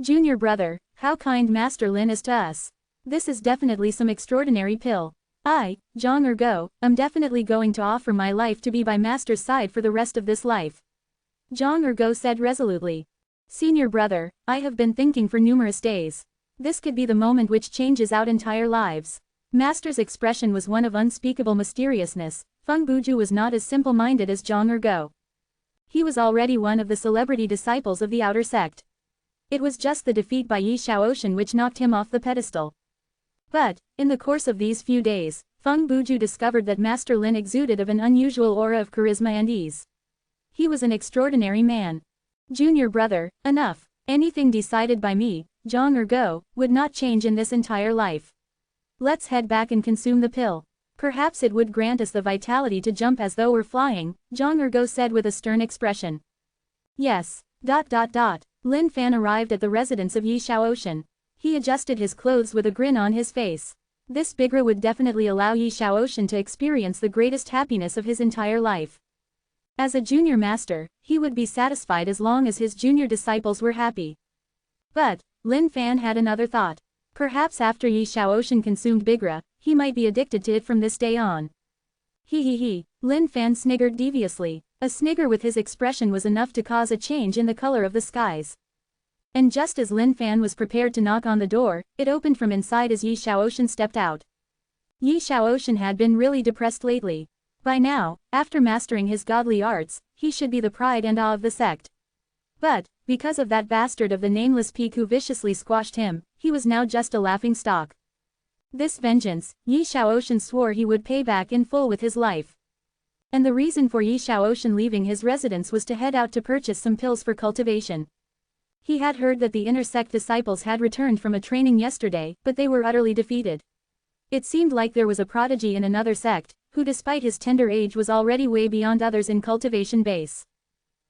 [SPEAKER 1] Junior brother, how kind Master Lin is to us. This is definitely some extraordinary pill. I, Zhang Ergo, am definitely going to offer my life to be by Master's side for the rest of this life. Zhang Ergo said resolutely. Senior brother, I have been thinking for numerous days. This could be the moment which changes our entire lives. Master's expression was one of unspeakable mysteriousness. Feng Buju was not as simple-minded as Zhang Ergo. He was already one of the celebrity disciples of the outer sect. It was just the defeat by Yi Shaoxin which knocked him off the pedestal. But, in the course of these few days, Feng Buju discovered that Master Lin exuded of an unusual aura of charisma and ease. He was an extraordinary man. Junior brother, enough. Anything decided by me, Zhang Ergo, would not change in this entire life. Let's head back and consume the pill. Perhaps it would grant us the vitality to jump as though we're flying, Zhang Ergo said with a stern expression. Yes. Lin Fan arrived at the residence of Yi Shaoxin. He adjusted his clothes with a grin on his face. This Biggra would definitely allow Yi Shaoxin to experience the greatest happiness of his entire life. As a junior master, he would be satisfied as long as his junior disciples were happy. But, Lin Fan had another thought. Perhaps after Yi Shaoxin consumed Biggra, he might be addicted to it from this day on. He. Lin Fan sniggered deviously. A snigger with his expression was enough to cause a change in the color of the skies. And just as Lin Fan was prepared to knock on the door, it opened from inside as Yi Xiaoshan stepped out. Yi Xiaoshan had been really depressed lately. By now, after mastering his godly arts, he should be the pride and awe of the sect. But, because of that bastard of the nameless peak who viciously squashed him, he was now just a laughing stock. This vengeance, Yi Xiaoshan swore he would pay back in full with his life. And the reason for Yi Xiaoshan leaving his residence was to head out to purchase some pills for cultivation. He had heard that the inner sect disciples had returned from a training yesterday, but they were utterly defeated. It seemed like there was a prodigy in another sect, who despite his tender age was already way beyond others in cultivation base.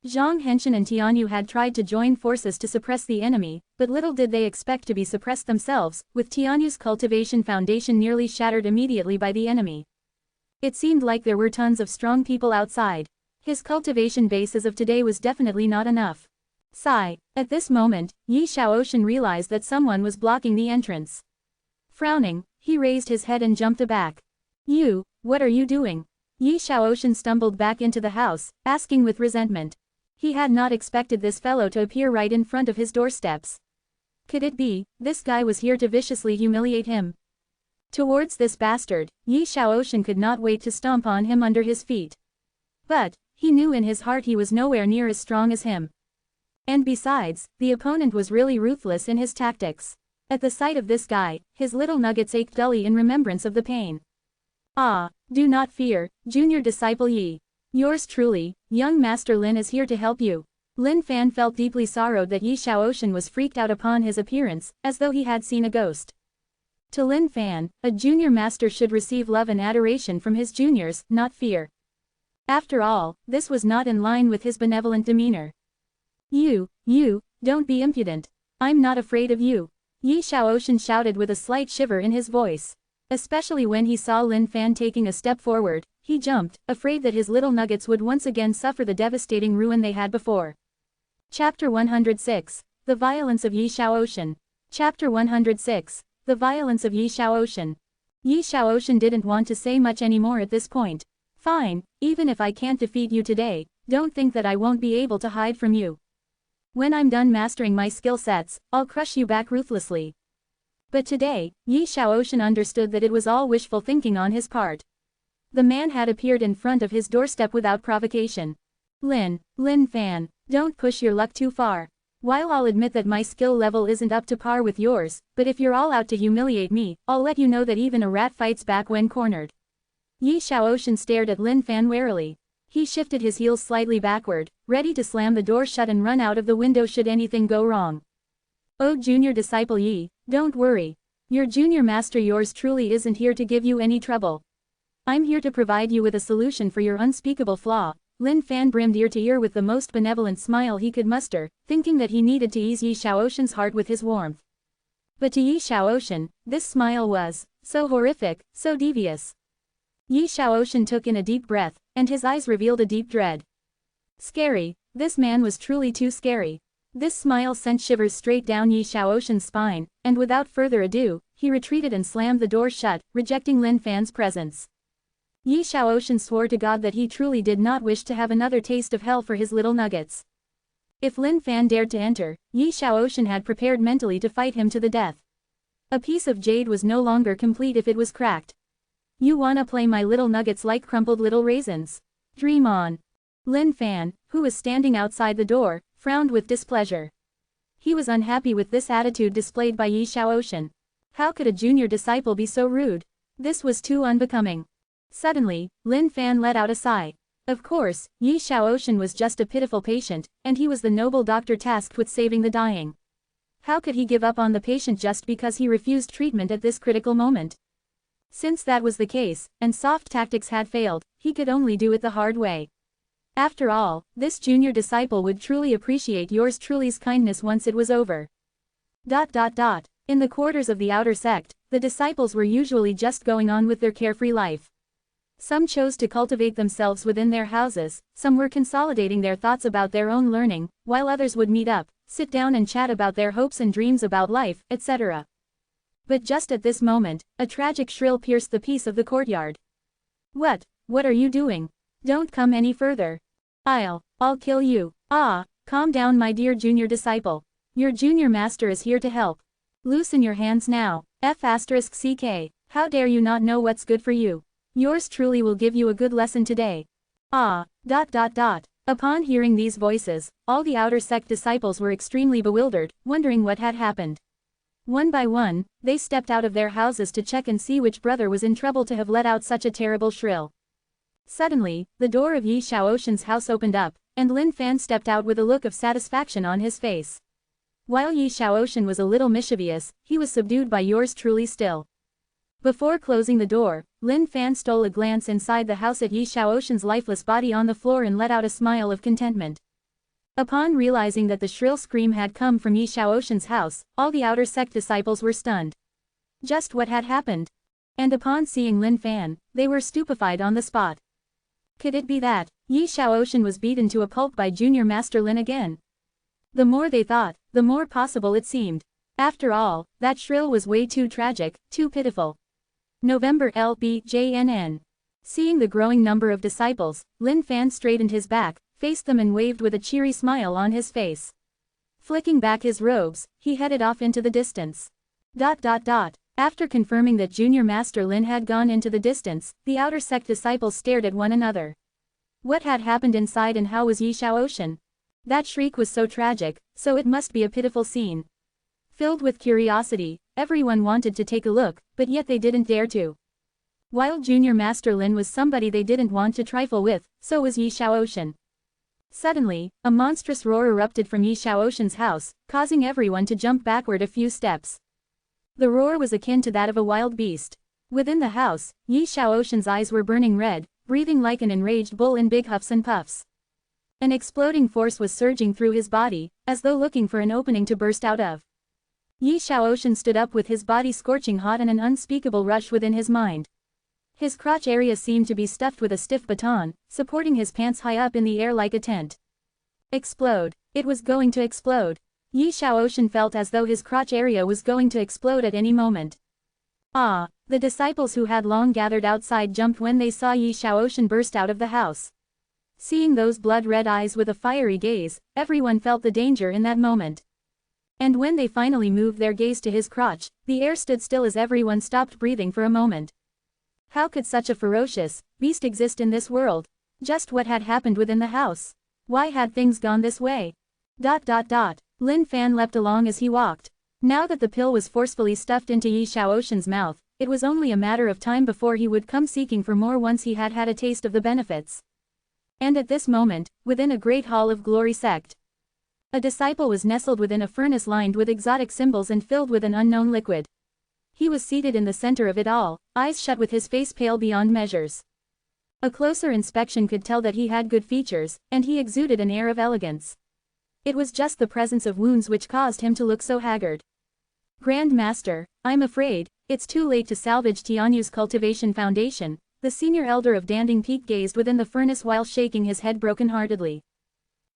[SPEAKER 1] Zhang Henshin and Tianyu had tried to join forces to suppress the enemy, but little did they expect to be suppressed themselves, with Tianyu's cultivation foundation nearly shattered immediately by the enemy. It seemed like there were tons of strong people outside. His cultivation base as of today was definitely not enough. Sigh. At this moment, Yi Xiaoshan realized that someone was blocking the entrance. Frowning, he raised his head and jumped aback. You, what are you doing? Yi Xiaoshan stumbled back into the house, asking with resentment. He had not expected this fellow to appear right in front of his doorsteps. Could it be, this guy was here to viciously humiliate him? Towards this bastard, Yi Xiaoshan could not wait to stomp on him under his feet. But, he knew in his heart he was nowhere near as strong as him. And besides, the opponent was really ruthless in his tactics. At the sight of this guy, his little nuggets ached dully in remembrance of the pain. Ah, do not fear, junior disciple Yi. Yours truly, young Master Lin is here to help you. Lin Fan felt deeply sorrowed that Yi Xiaoshan was freaked out upon his appearance, as though he had seen a ghost. To Lin Fan, a junior master should receive love and adoration from his juniors, not fear. After all, this was not in line with his benevolent demeanor. You, don't be impudent. I'm not afraid of you. Yi Xiaoshan shouted with a slight shiver in his voice. Especially when he saw Lin Fan taking a step forward, he jumped, afraid that his little nuggets would once again suffer the devastating ruin they had before. Chapter 106. The Violence of Yi Xiaoshan. Chapter 106. The Violence of Yi Xiaoshan. Yi Xiaoshan didn't want to say much anymore at this point. Fine, even if I can't defeat you today, don't think that I won't be able to hide from you. When I'm done mastering my skill sets, I'll crush you back ruthlessly. But today, Yi Xiaoshan understood that it was all wishful thinking on his part. The man had appeared in front of his doorstep without provocation. Lin Fan, don't push your luck too far. While I'll admit that my skill level isn't up to par with yours, but if you're all out to humiliate me, I'll let you know that even a rat fights back when cornered. Yi Xiaoshan stared at Lin Fan warily. He shifted his heels slightly backward, ready to slam the door shut and run out of the window should anything go wrong. Oh junior disciple Yi, don't worry. Your junior master yours truly isn't here to give you any trouble. I'm here to provide you with a solution for your unspeakable flaw. Lin Fan brimmed ear to ear with the most benevolent smile he could muster, thinking that he needed to ease Yi Xiaoshan's heart with his warmth. But to Yi Xiaoshan, this smile was so horrific, so devious. Yi Xiaoshan took in a deep breath, and his eyes revealed a deep dread. Scary, this man was truly too scary. This smile sent shivers straight down Yi Xiaoshan's spine, and without further ado, he retreated and slammed the door shut, rejecting Lin Fan's presence. Yi Xiaoshan swore to God that he truly did not wish to have another taste of hell for his little nuggets. If Lin Fan dared to enter, Yi Xiaoshan had prepared mentally to fight him to the death. A piece of jade was no longer complete if it was cracked. You wanna play my little nuggets like crumpled little raisins? Dream on. Lin Fan, who was standing outside the door, frowned with displeasure. He was unhappy with this attitude displayed by Yi Xiaoshan. How could a junior disciple be so rude? This was too unbecoming. Suddenly, Lin Fan let out a sigh. Of course, Yi Xiaoshan was just a pitiful patient, and he was the noble doctor tasked with saving the dying. How could he give up on the patient just because he refused treatment at this critical moment? Since that was the case, and soft tactics had failed, he could only do it the hard way. After all, this junior disciple would truly appreciate yours truly's kindness once it was over. In the quarters of the outer sect, the disciples were usually just going on with their carefree life. Some chose to cultivate themselves within their houses, some were consolidating their thoughts about their own learning, while others would meet up, sit down and chat about their hopes and dreams about life, etc. But just at this moment, a tragic shrill pierced the peace of the courtyard. What are you doing? Don't come any further. I'll kill you. Ah, calm down my dear junior disciple. Your junior master is here to help. Loosen your hands now. F***ck. How dare you not know what's good for you? Yours truly will give you a good lesson today. Upon hearing these voices, all the outer sect disciples were extremely bewildered, wondering what had happened. One by one, they stepped out of their houses to check and see which brother was in trouble to have let out such a terrible shrill. Suddenly, the door of Yi Xiaoshan's house opened up, and Lin Fan stepped out with a look of satisfaction on his face. While Yi Xiaoshan was a little mischievous, he was subdued by yours truly still. Before closing the door, Lin Fan stole a glance inside the house at Yi Xiaoshan's lifeless body on the floor and let out a smile of contentment. Upon realizing that the shrill scream had come from Yi Xiaoshan's house, all the outer sect disciples were stunned. Just what had happened? And upon seeing Lin Fan, they were stupefied on the spot. Could it be that Yi Xiaoshan was beaten to a pulp by Junior Master Lin again? The more they thought, the more possible it seemed. After all, that shrill was way too tragic, too pitiful. November LBJNN. Seeing the growing number of disciples, Lin Fan straightened his back, faced them and waved with a cheery smile on his face. Flicking back his robes, he headed off into the distance. After confirming that Junior Master Lin had gone into the distance, the outer sect disciples stared at one another. What had happened inside and how was Yi Xiaoshan? That shriek was so tragic, so it must be a pitiful scene. Filled with curiosity, everyone wanted to take a look, but yet they didn't dare to. While Junior Master Lin was somebody they didn't want to trifle with, so was Yi Xiaoshan. Suddenly, a monstrous roar erupted from Yi Xiaoshan's house, causing everyone to jump backward a few steps. The roar was akin to that of a wild beast. Within the house, Yi Xiaoshan's eyes were burning red, breathing like an enraged bull in big huffs and puffs. An exploding force was surging through his body, as though looking for an opening to burst out of. Yi Xiaoshan stood up with his body scorching hot and an unspeakable rush within his mind. His crotch area seemed to be stuffed with a stiff baton, supporting his pants high up in the air like a tent. Explode. It was going to explode. Yi Xiaoshan felt as though his crotch area was going to explode at any moment. The disciples who had long gathered outside jumped when they saw Yi Xiaoshan burst out of the house. Seeing those blood-red eyes with a fiery gaze, everyone felt the danger in that moment. And when they finally moved their gaze to his crotch, the air stood still as everyone stopped breathing for a moment. How could such a ferocious beast exist in this world? Just what had happened within the house? Why had things gone this way? Lin Fan leapt along as he walked. Now that the pill was forcefully stuffed into Yi Xiaoshan's mouth, it was only a matter of time before he would come seeking for more once he had had a taste of the benefits. And at this moment, within a great hall of glory sect, a disciple was nestled within a furnace lined with exotic symbols and filled with an unknown liquid. He was seated in the center of it all, eyes shut with his face pale beyond measures. A closer inspection could tell that he had good features, and he exuded an air of elegance. It was just the presence of wounds which caused him to look so haggard. Grand Master, I'm afraid, it's too late to salvage Tianyu's cultivation foundation. The senior elder of Danding Peak gazed within the furnace while shaking his head brokenheartedly.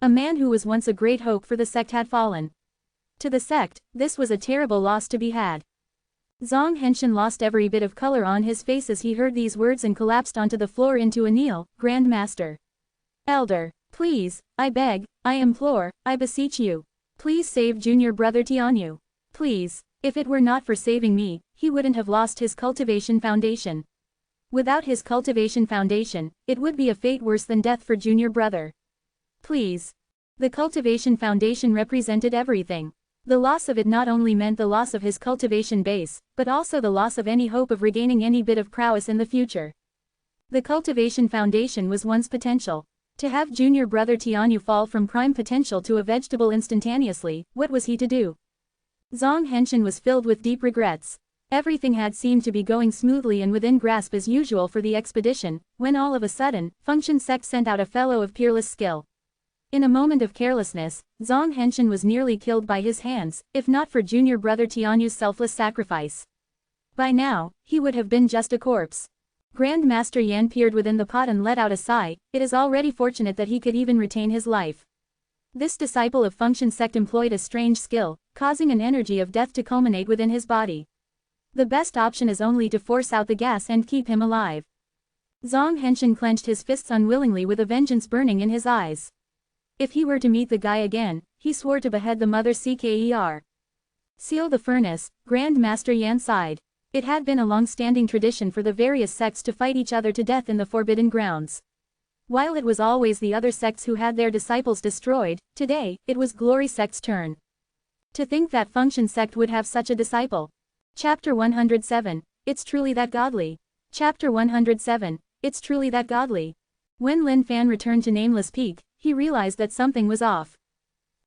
[SPEAKER 1] A man who was once a great hope for the sect had fallen. To the sect, this was a terrible loss to be had. Zhang Henshin lost every bit of color on his face as he heard these words and collapsed onto the floor into a kneel. Grand Master. Elder, please, I beg, I implore, I beseech you. Please save junior brother Tianyu. Please, if it were not for saving me, he wouldn't have lost his cultivation foundation. Without his cultivation foundation, it would be a fate worse than death for junior brother. Please. The cultivation foundation represented everything. The loss of it not only meant the loss of his cultivation base, but also the loss of any hope of regaining any bit of prowess in the future. The cultivation foundation was one's potential. To have junior brother Tianyu fall from prime potential to a vegetable instantaneously, what was he to do? Zhang Henshin was filled with deep regrets. Everything had seemed to be going smoothly and within grasp as usual for the expedition, when all of a sudden, Function Sect sent out a fellow of peerless skill. In a moment of carelessness, Zhang Henshin was nearly killed by his hands, if not for junior brother Tianyu's selfless sacrifice. By now, he would have been just a corpse. Grand Master Yan peered within the pot and let out a sigh. It is already fortunate that he could even retain his life. This disciple of Function Sect employed a strange skill, causing an energy of death to culminate within his body. The best option is only to force out the gas and keep him alive. Zhang Henshin clenched his fists unwillingly with a vengeance burning in his eyes. If he were to meet the guy again, he swore to behead the mother Cker. Seal the furnace, Grand Master Yan sighed. It had been a long-standing tradition for the various sects to fight each other to death in the Forbidden Grounds. While it was always the other sects who had their disciples destroyed, today, it was Glory Sect's turn. To think that Function Sect would have such a disciple. Chapter 107, It's Truly That Godly. Chapter 107, It's Truly That Godly. When Lin Fan returned to Nameless Peak, he realized that something was off.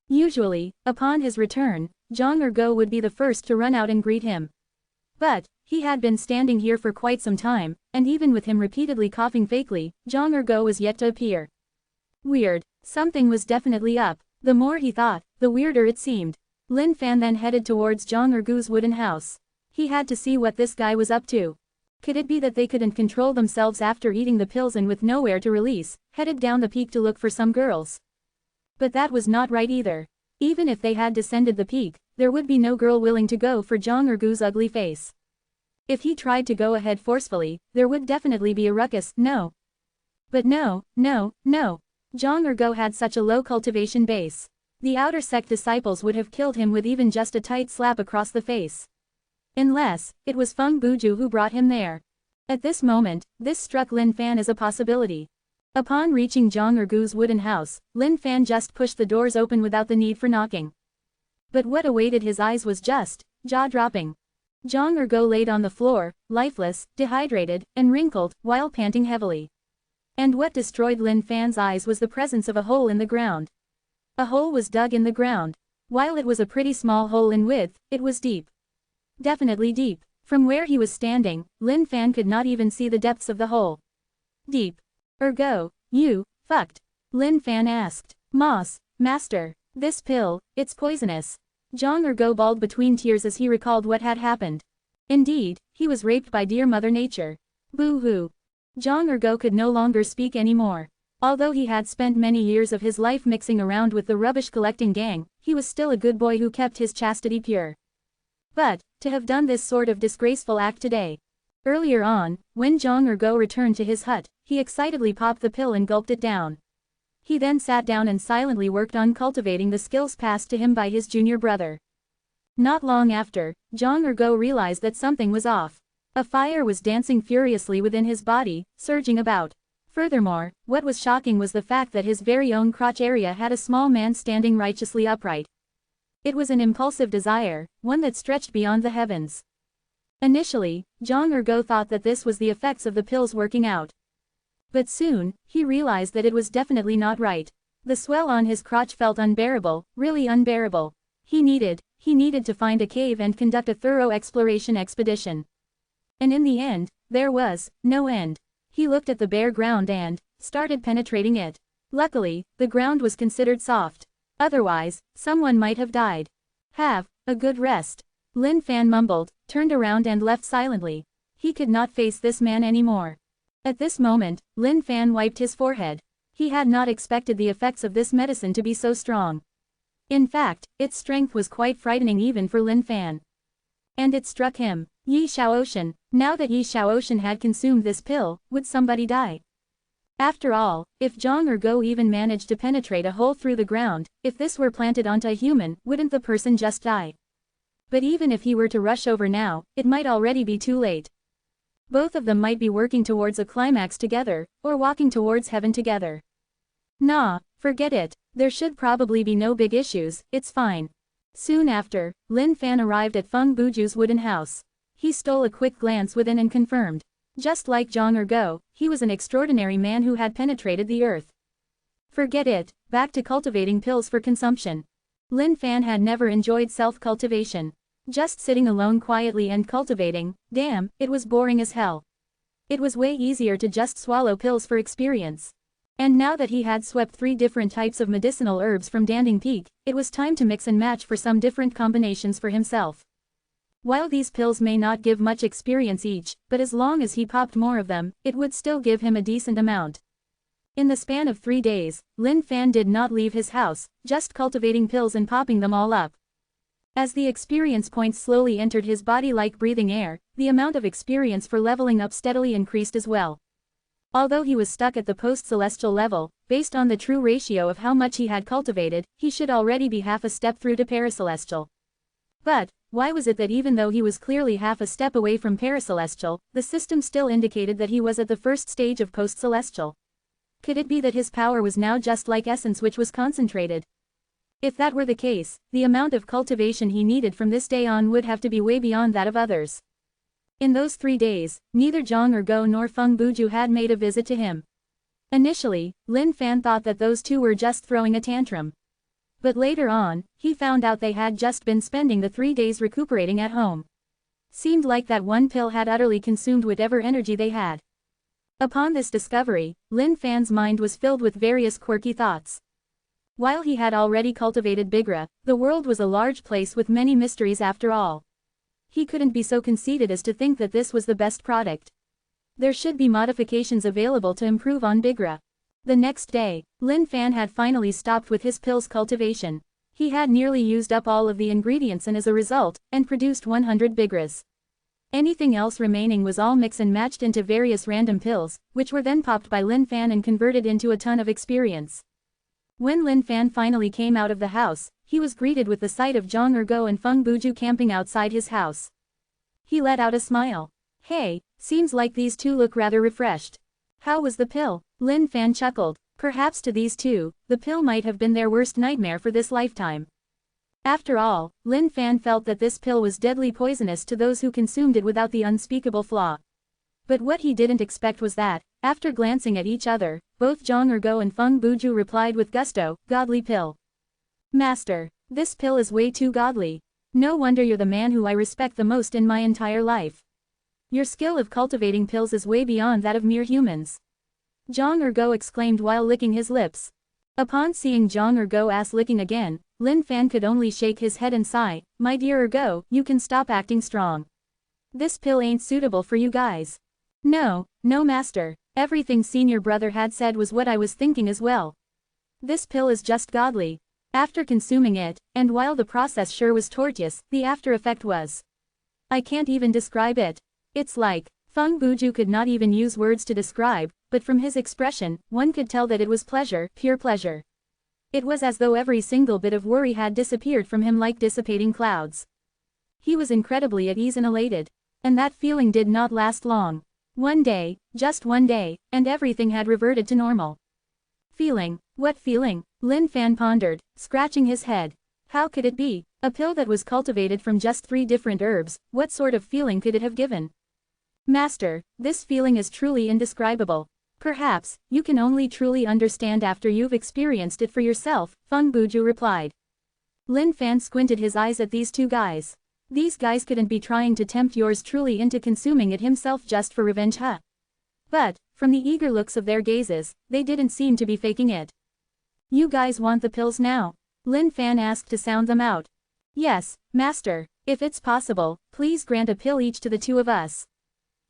[SPEAKER 1] Usually, upon his return, Zhang Ergo would be the first to run out and greet him. But, he had been standing here for quite some time, and even with him repeatedly coughing fakely, Zhang Ergo was yet to appear. Weird. Something was definitely up. The more he thought, the weirder it seemed. Lin Fan then headed towards Zhang Ergo's wooden house. He had to see what this guy was up to. Could it be that they couldn't control themselves after eating the pills and with nowhere to release, headed down the peak to look for some girls? But that was not right either. Even if they had descended the peak, there would be no girl willing to go for Zhang Ergo's ugly face. If he tried to go ahead forcefully, there would definitely be a ruckus, no. But no. Zhang Ergo had such a low cultivation base. The outer sect disciples would have killed him with even just a tight slap across the face. Unless, it was Feng Buju who brought him there. At this moment, this struck Lin Fan as a possibility. Upon reaching Zhang Ergo's wooden house, Lin Fan just pushed the doors open without the need for knocking. But what awaited his eyes was just, jaw-dropping. Zhang Ergo laid on the floor, lifeless, dehydrated, and wrinkled, while panting heavily. And what destroyed Lin Fan's eyes was the presence of a hole in the ground. A hole was dug in the ground. While it was a pretty small hole in width, it was deep. Definitely deep. From where he was standing, Lin Fan could not even see the depths of the hole. Deep. Ergo, you, fucked? Lin Fan asked. Master, this pill, it's poisonous. Zhang Ergo bawled between tears as he recalled what had happened. Indeed, he was raped by dear Mother Nature. Boo-hoo. Zhang Ergo could no longer speak anymore. Although he had spent many years of his life mixing around with the rubbish-collecting gang, he was still a good boy who kept his chastity pure. But, to have done this sort of disgraceful act today. Earlier on, when Zhang Ergo returned to his hut, he excitedly popped the pill and gulped it down. He then sat down and silently worked on cultivating the skills passed to him by his junior brother. Not long after, Zhang Ergo realized that something was off. A fire was dancing furiously within his body, surging about. Furthermore, what was shocking was the fact that his very own crotch area had a small man standing righteously upright. It was an impulsive desire, one that stretched beyond the heavens. Initially, Zhang Ergo thought that this was the effects of the pills working out. But soon, he realized that it was definitely not right. The swell on his crotch felt unbearable, really unbearable. He needed to find a cave and conduct a thorough exploration expedition. And in the end, there was no end. He looked at the bare ground and started penetrating it. Luckily, the ground was considered soft. Otherwise, someone might have died. Have a good rest. Lin Fan mumbled, turned around and left silently. He could not face this man anymore. At this moment, Lin Fan wiped his forehead. He had not expected the effects of this medicine to be so strong. In fact, its strength was quite frightening even for Lin Fan. And it struck him. Yi Shaotian, now that Yi Shaotian had consumed this pill, would somebody die? After all, if Zhang Ergo even managed to penetrate a hole through the ground, if this were planted onto a human, wouldn't the person just die? But even if he were to rush over now, it might already be too late. Both of them might be working towards a climax together, or walking towards heaven together. Nah, forget it. There should probably be no big issues, it's fine. Soon after, Lin Fan arrived at Feng Buju's wooden house. He stole a quick glance within and confirmed. Just like Zhang Ergo, he was an extraordinary man who had penetrated the earth. Forget it, back to cultivating pills for consumption. Lin Fan had never enjoyed self-cultivation. Just sitting alone quietly and cultivating, damn, it was boring as hell. It was way easier to just swallow pills for experience. And now that he had swept 3 different types of medicinal herbs from Danding Peak, it was time to mix and match for some different combinations for himself. While these pills may not give much experience each, but as long as he popped more of them, it would still give him a decent amount. In the span of 3 days, Lin Fan did not leave his house, just cultivating pills and popping them all up. As the experience points slowly entered his body like breathing air, the amount of experience for leveling up steadily increased as well. Although he was stuck at the post-celestial level, based on the true ratio of how much he had cultivated, he should already be half a step through to paracelestial. But, why was it that even though he was clearly half a step away from paracelestial, the system still indicated that he was at the first stage of post-celestial? Could it be that his power was now just like essence which was concentrated? If that were the case, the amount of cultivation he needed from this day on would have to be way beyond that of others. In those 3 days, neither Zhang Ergo nor Feng Buju had made a visit to him. Initially, Lin Fan thought that those two were just throwing a tantrum. But later on, he found out they had just been spending the 3 days recuperating at home. Seemed like that one pill had utterly consumed whatever energy they had. Upon this discovery, Lin Fan's mind was filled with various quirky thoughts. While he had already cultivated Bigra, the world was a large place with many mysteries after all. He couldn't be so conceited as to think that this was the best product. There should be modifications available to improve on Bigra. The next day, Lin Fan had finally stopped with his pills cultivation. He had nearly used up all of the ingredients and as a result, and produced 100 Bigras. Anything else remaining was all mixed and matched into various random pills, which were then popped by Lin Fan and converted into a ton of experience. When Lin Fan finally came out of the house, he was greeted with the sight of Zhang Ergo and Feng Buju camping outside his house. He let out a smile. Hey, seems like these two look rather refreshed. How was the pill? Lin Fan chuckled. Perhaps to these two, the pill might have been their worst nightmare for this lifetime. After all, Lin Fan felt that this pill was deadly poisonous to those who consumed it without the unspeakable flaw. But what he didn't expect was that, after glancing at each other, both Zhang Ergo and Feng Buju replied with gusto, "Godly pill. Master, this pill is way too godly. No wonder you're the man who I respect the most in my entire life. Your skill of cultivating pills is way beyond that of mere humans." Zhang Ergo exclaimed while licking his lips. Upon seeing Zhang Ergo ass licking again, Lin Fan could only shake his head and sigh, "My dear Ergo, you can stop acting strong. This pill ain't suitable for you guys." No, master, everything senior brother had said was what I was thinking as well. This pill is just godly. After consuming it, and while the process sure was tortuous, the after effect was. I can't even describe it. It's like, Feng Buju could not even use words to describe, but from his expression, one could tell that it was pleasure, pure pleasure. It was as though every single bit of worry had disappeared from him like dissipating clouds. He was incredibly at ease and elated. And that feeling did not last long. One day, just one day, and everything had reverted to normal. Feeling? What feeling? Lin Fan pondered, scratching his head. How could it be? A pill that was cultivated from just 3 different herbs, what sort of feeling could it have given? Master, this feeling is truly indescribable. Perhaps, you can only truly understand after you've experienced it for yourself, Feng Buju replied. Lin Fan squinted his eyes at these two guys. These guys couldn't be trying to tempt yours truly into consuming it himself just for revenge, huh? But, from the eager looks of their gazes, they didn't seem to be faking it. You guys want the pills now? Lin Fan asked to sound them out. Yes, master, if it's possible, please grant a pill each to the two of us.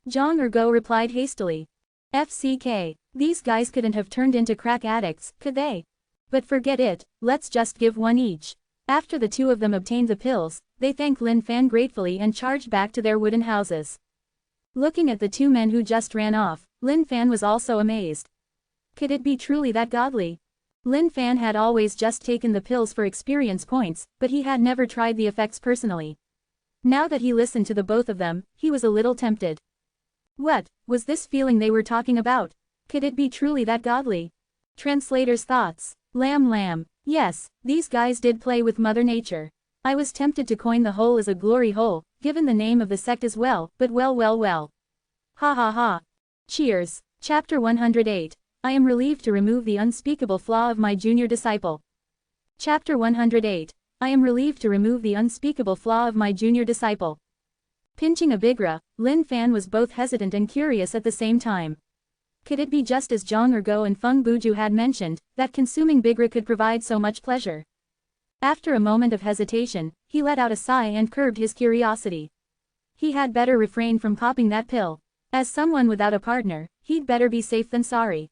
[SPEAKER 1] Zhang Ergo replied hastily. FCK, these guys couldn't have turned into crack addicts, could they? But forget it, let's just give one each. After the two of them obtained the pills, they thanked Lin Fan gratefully and charged back to their wooden houses. Looking at the two men who just ran off, Lin Fan was also amazed. Could it be truly that godly? Lin Fan had always just taken the pills for experience points, but he had never tried the effects personally. Now that he listened to the both of them, he was a little tempted. What was this feeling they were talking about? Could it be truly that godly? Translator's thoughts. Lamb. Yes, these guys did play with Mother Nature. I was tempted to coin the hole as a glory hole, given the name of the sect as well, but well. Ha ha ha. Cheers. Chapter 108. I am relieved to remove the unspeakable flaw of my junior disciple. Chapter 108. I am relieved to remove the unspeakable flaw of my junior disciple. Pinching a Bigra, Lin Fan was both hesitant and curious at the same time. Could it be just as Zhang Ergo and Feng Buju had mentioned, that consuming Bigra could provide so much pleasure? After a moment of hesitation, he let out a sigh and curbed his curiosity. He had better refrain from popping that pill. As someone without a partner, he'd better be safe than sorry.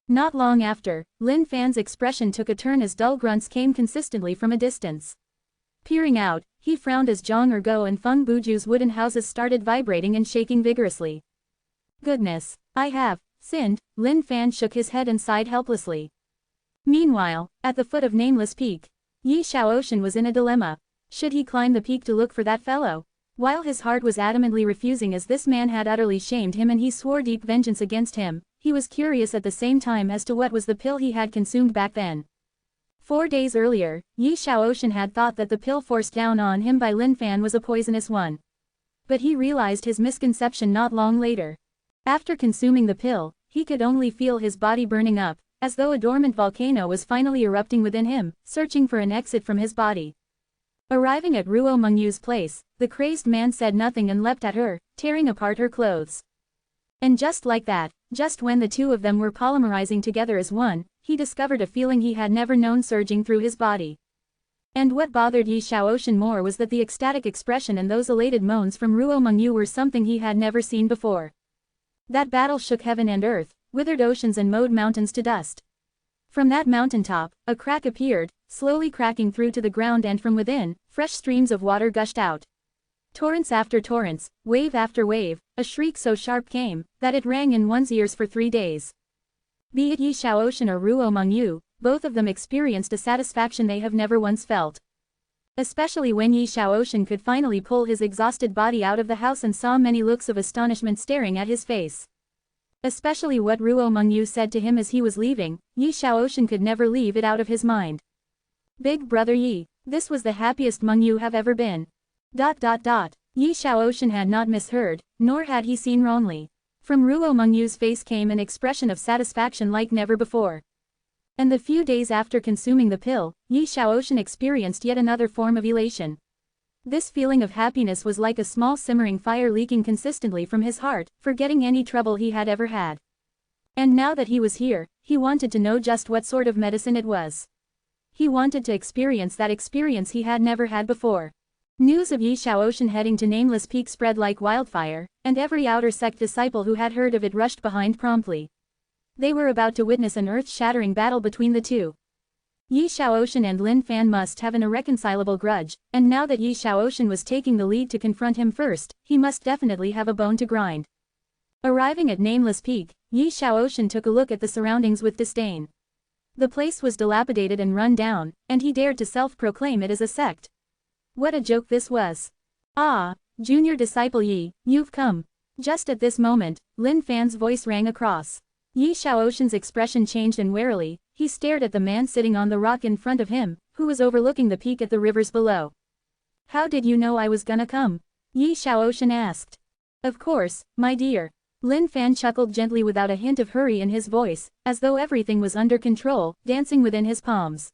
[SPEAKER 1] Not long after, Lin Fan's expression took a turn as dull grunts came consistently from a distance. Peering out, he frowned as Zhang Ergo and Feng Buju's wooden houses started vibrating and shaking vigorously. Goodness, I have sinned, Lin Fan shook his head and sighed helplessly. Meanwhile, at the foot of Nameless Peak, Yi Shaoshan was in a dilemma. Should he climb the peak to look for that fellow? While his heart was adamantly refusing as this man had utterly shamed him and he swore deep vengeance against him, he was curious at the same time as to what was the pill he had consumed back then. 4 days earlier, Yi Shaoshan had thought that the pill forced down on him by Lin Fan was a poisonous one. But he realized his misconception not long later. After consuming the pill, he could only feel his body burning up, as though a dormant volcano was finally erupting within him, searching for an exit from his body. Arriving at Ruo Mengyu's place, the crazed man said nothing and leapt at her, tearing apart her clothes. And just like that, just when the two of them were polymerizing together as one, he discovered a feeling he had never known surging through his body. And what bothered Yi Shaoshan more was that the ecstatic expression and those elated moans from Ruo Mengyu were something he had never seen before. That battle shook heaven and earth, withered oceans and mowed mountains to dust. From that mountaintop, a crack appeared, slowly cracking through to the ground, and from within, fresh streams of water gushed out. Torrents after torrents, wave after wave, a shriek so sharp came, that it rang in one's ears for 3 days. Be it Yi Shaoshan or Ruo Mengyu, both of them experienced a satisfaction they have never once felt. Especially when Yi Shaoshan could finally pull his exhausted body out of the house and saw many looks of astonishment staring at his face. Especially what Ruo Mengyu said to him as he was leaving, Yi Shaoshan could never leave it out of his mind. Big brother Yi, this was the happiest Mengyu have ever been. ... Yi Shaoshan had not misheard, nor had he seen wrongly. From Ruo Mengyu's face came an expression of satisfaction like never before. And the few days after consuming the pill, Yi Shaoshan experienced yet another form of elation. This feeling of happiness was like a small simmering fire leaking consistently from his heart, forgetting any trouble he had ever had. And now that he was here, he wanted to know just what sort of medicine it was. He wanted to experience that experience he had never had before. News of Yi Shaoshan heading to Nameless Peak spread like wildfire, and every outer sect disciple who had heard of it rushed behind promptly. They were about to witness an earth-shattering battle between the two. Yi Shaoshan and Lin Fan must have an irreconcilable grudge, and now that Yi Shaoshan was taking the lead to confront him first, he must definitely have a bone to grind. Arriving at Nameless Peak, Yi Shaoshan took a look at the surroundings with disdain. The place was dilapidated and run down, and he dared to self-proclaim it as a sect. What a joke this was. Ah, junior disciple Yi, you've come. Just at this moment, Lin Fan's voice rang across. Yi Shaoshan's expression changed and warily, he stared at the man sitting on the rock in front of him, who was overlooking the peak at the rivers below. How did you know I was gonna come? Yi Shaoshan asked. Of course, my dear. Lin Fan chuckled gently without a hint of hurry in his voice, as though everything was under control, dancing within his palms.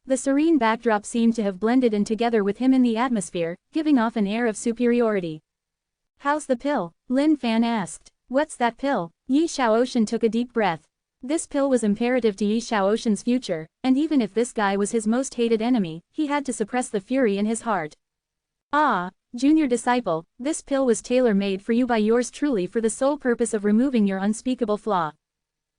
[SPEAKER 1] The serene backdrop seemed to have blended in together with him in the atmosphere, giving off an air of superiority. How's the pill? Lin Fan asked. What's that pill? Yi Shaoshan took a deep breath. This pill was imperative to Yi Shaoshan's future, and even if this guy was his most hated enemy, he had to suppress the fury in his heart. Ah, junior disciple, this pill was tailor-made for you by yours truly for the sole purpose of removing your unspeakable flaw.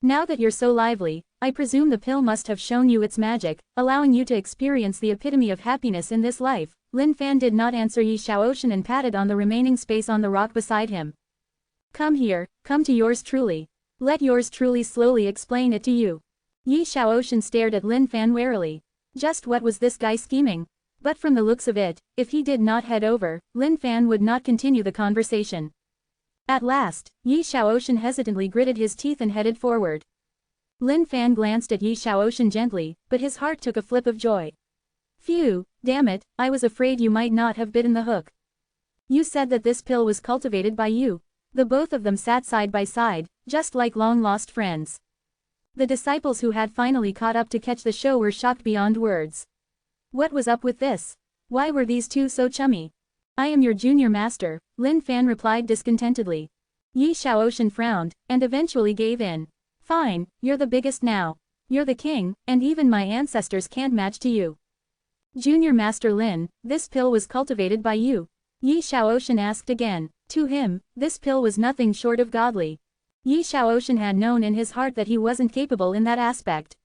[SPEAKER 1] Now that you're so lively, I presume the pill must have shown you its magic, allowing you to experience the epitome of happiness in this life. Lin Fan did not answer Yi Shaoshan and patted on the remaining space on the rock beside him. Come here, come to yours truly. Let yours truly slowly explain it to you. Yi Shaoshan stared at Lin Fan warily. Just what was this guy scheming? But from the looks of it, if he did not head over, Lin Fan would not continue the conversation. At last, Yi Shaoshan hesitantly gritted his teeth and headed forward. Lin Fan glanced at Yi Shaoshan gently, but his heart took a flip of joy. Phew, damn it, I was afraid you might not have bitten the hook. You said that this pill was cultivated by you. The both of them sat side by side, just like long-lost friends. The disciples who had finally caught up to catch the show were shocked beyond words. What was up with this? Why were these two so chummy? I am your junior master, Lin Fan replied discontentedly. Yi Shaoshan frowned, and eventually gave in. Fine, you're the biggest now. You're the king, and even my ancestors can't match to you. Junior Master Lin, this pill was cultivated by you? Yi Shaoshan asked again. To him, this pill was nothing short of godly. Yi Shaoshan had known in his heart that he wasn't capable in that aspect.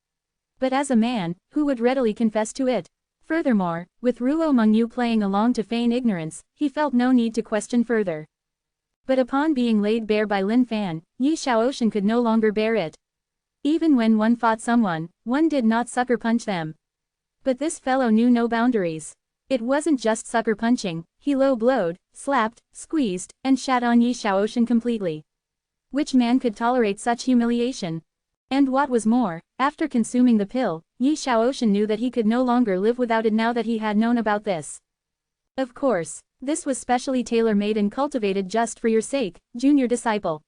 [SPEAKER 1] But as a man, who would readily confess to it? Furthermore, with Ruo Mengyu playing along to feign ignorance, he felt no need to question further. But upon being laid bare by Lin Fan, Yi Shaoshan could no longer bear it. Even when one fought someone, one did not sucker punch them. But this fellow knew no boundaries. It wasn't just sucker punching, he low-blowed, slapped, squeezed, and shat on Yi Shaoshan completely. Which man could tolerate such humiliation? And what was more, after consuming the pill, Yi Shaoshan knew that he could no longer live without it now that he had known about this. Of course, this was specially tailor-made and cultivated just for your sake, junior disciple.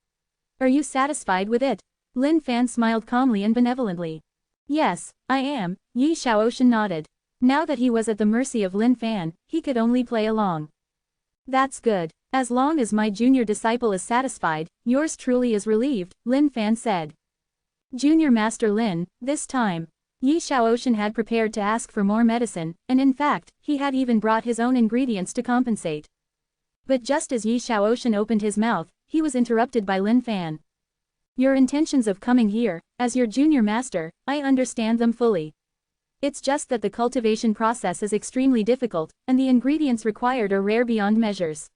[SPEAKER 1] Are you satisfied with it? Lin Fan smiled calmly and benevolently. Yes, I am, Yi Shaoshan nodded. Now that he was at the mercy of Lin Fan, he could only play along. That's good. As long as my junior disciple is satisfied, yours truly is relieved, Lin Fan said. Junior Master Lin, this time. Yi Shaoshan had prepared to ask for more medicine, and in fact, he had even brought his own ingredients to compensate. But just as Yi Shaoshan opened his mouth, he was interrupted by Lin Fan. Your intentions of coming here, as your junior master, I understand them fully. It's just that the cultivation process is extremely difficult, and the ingredients required are rare beyond measures.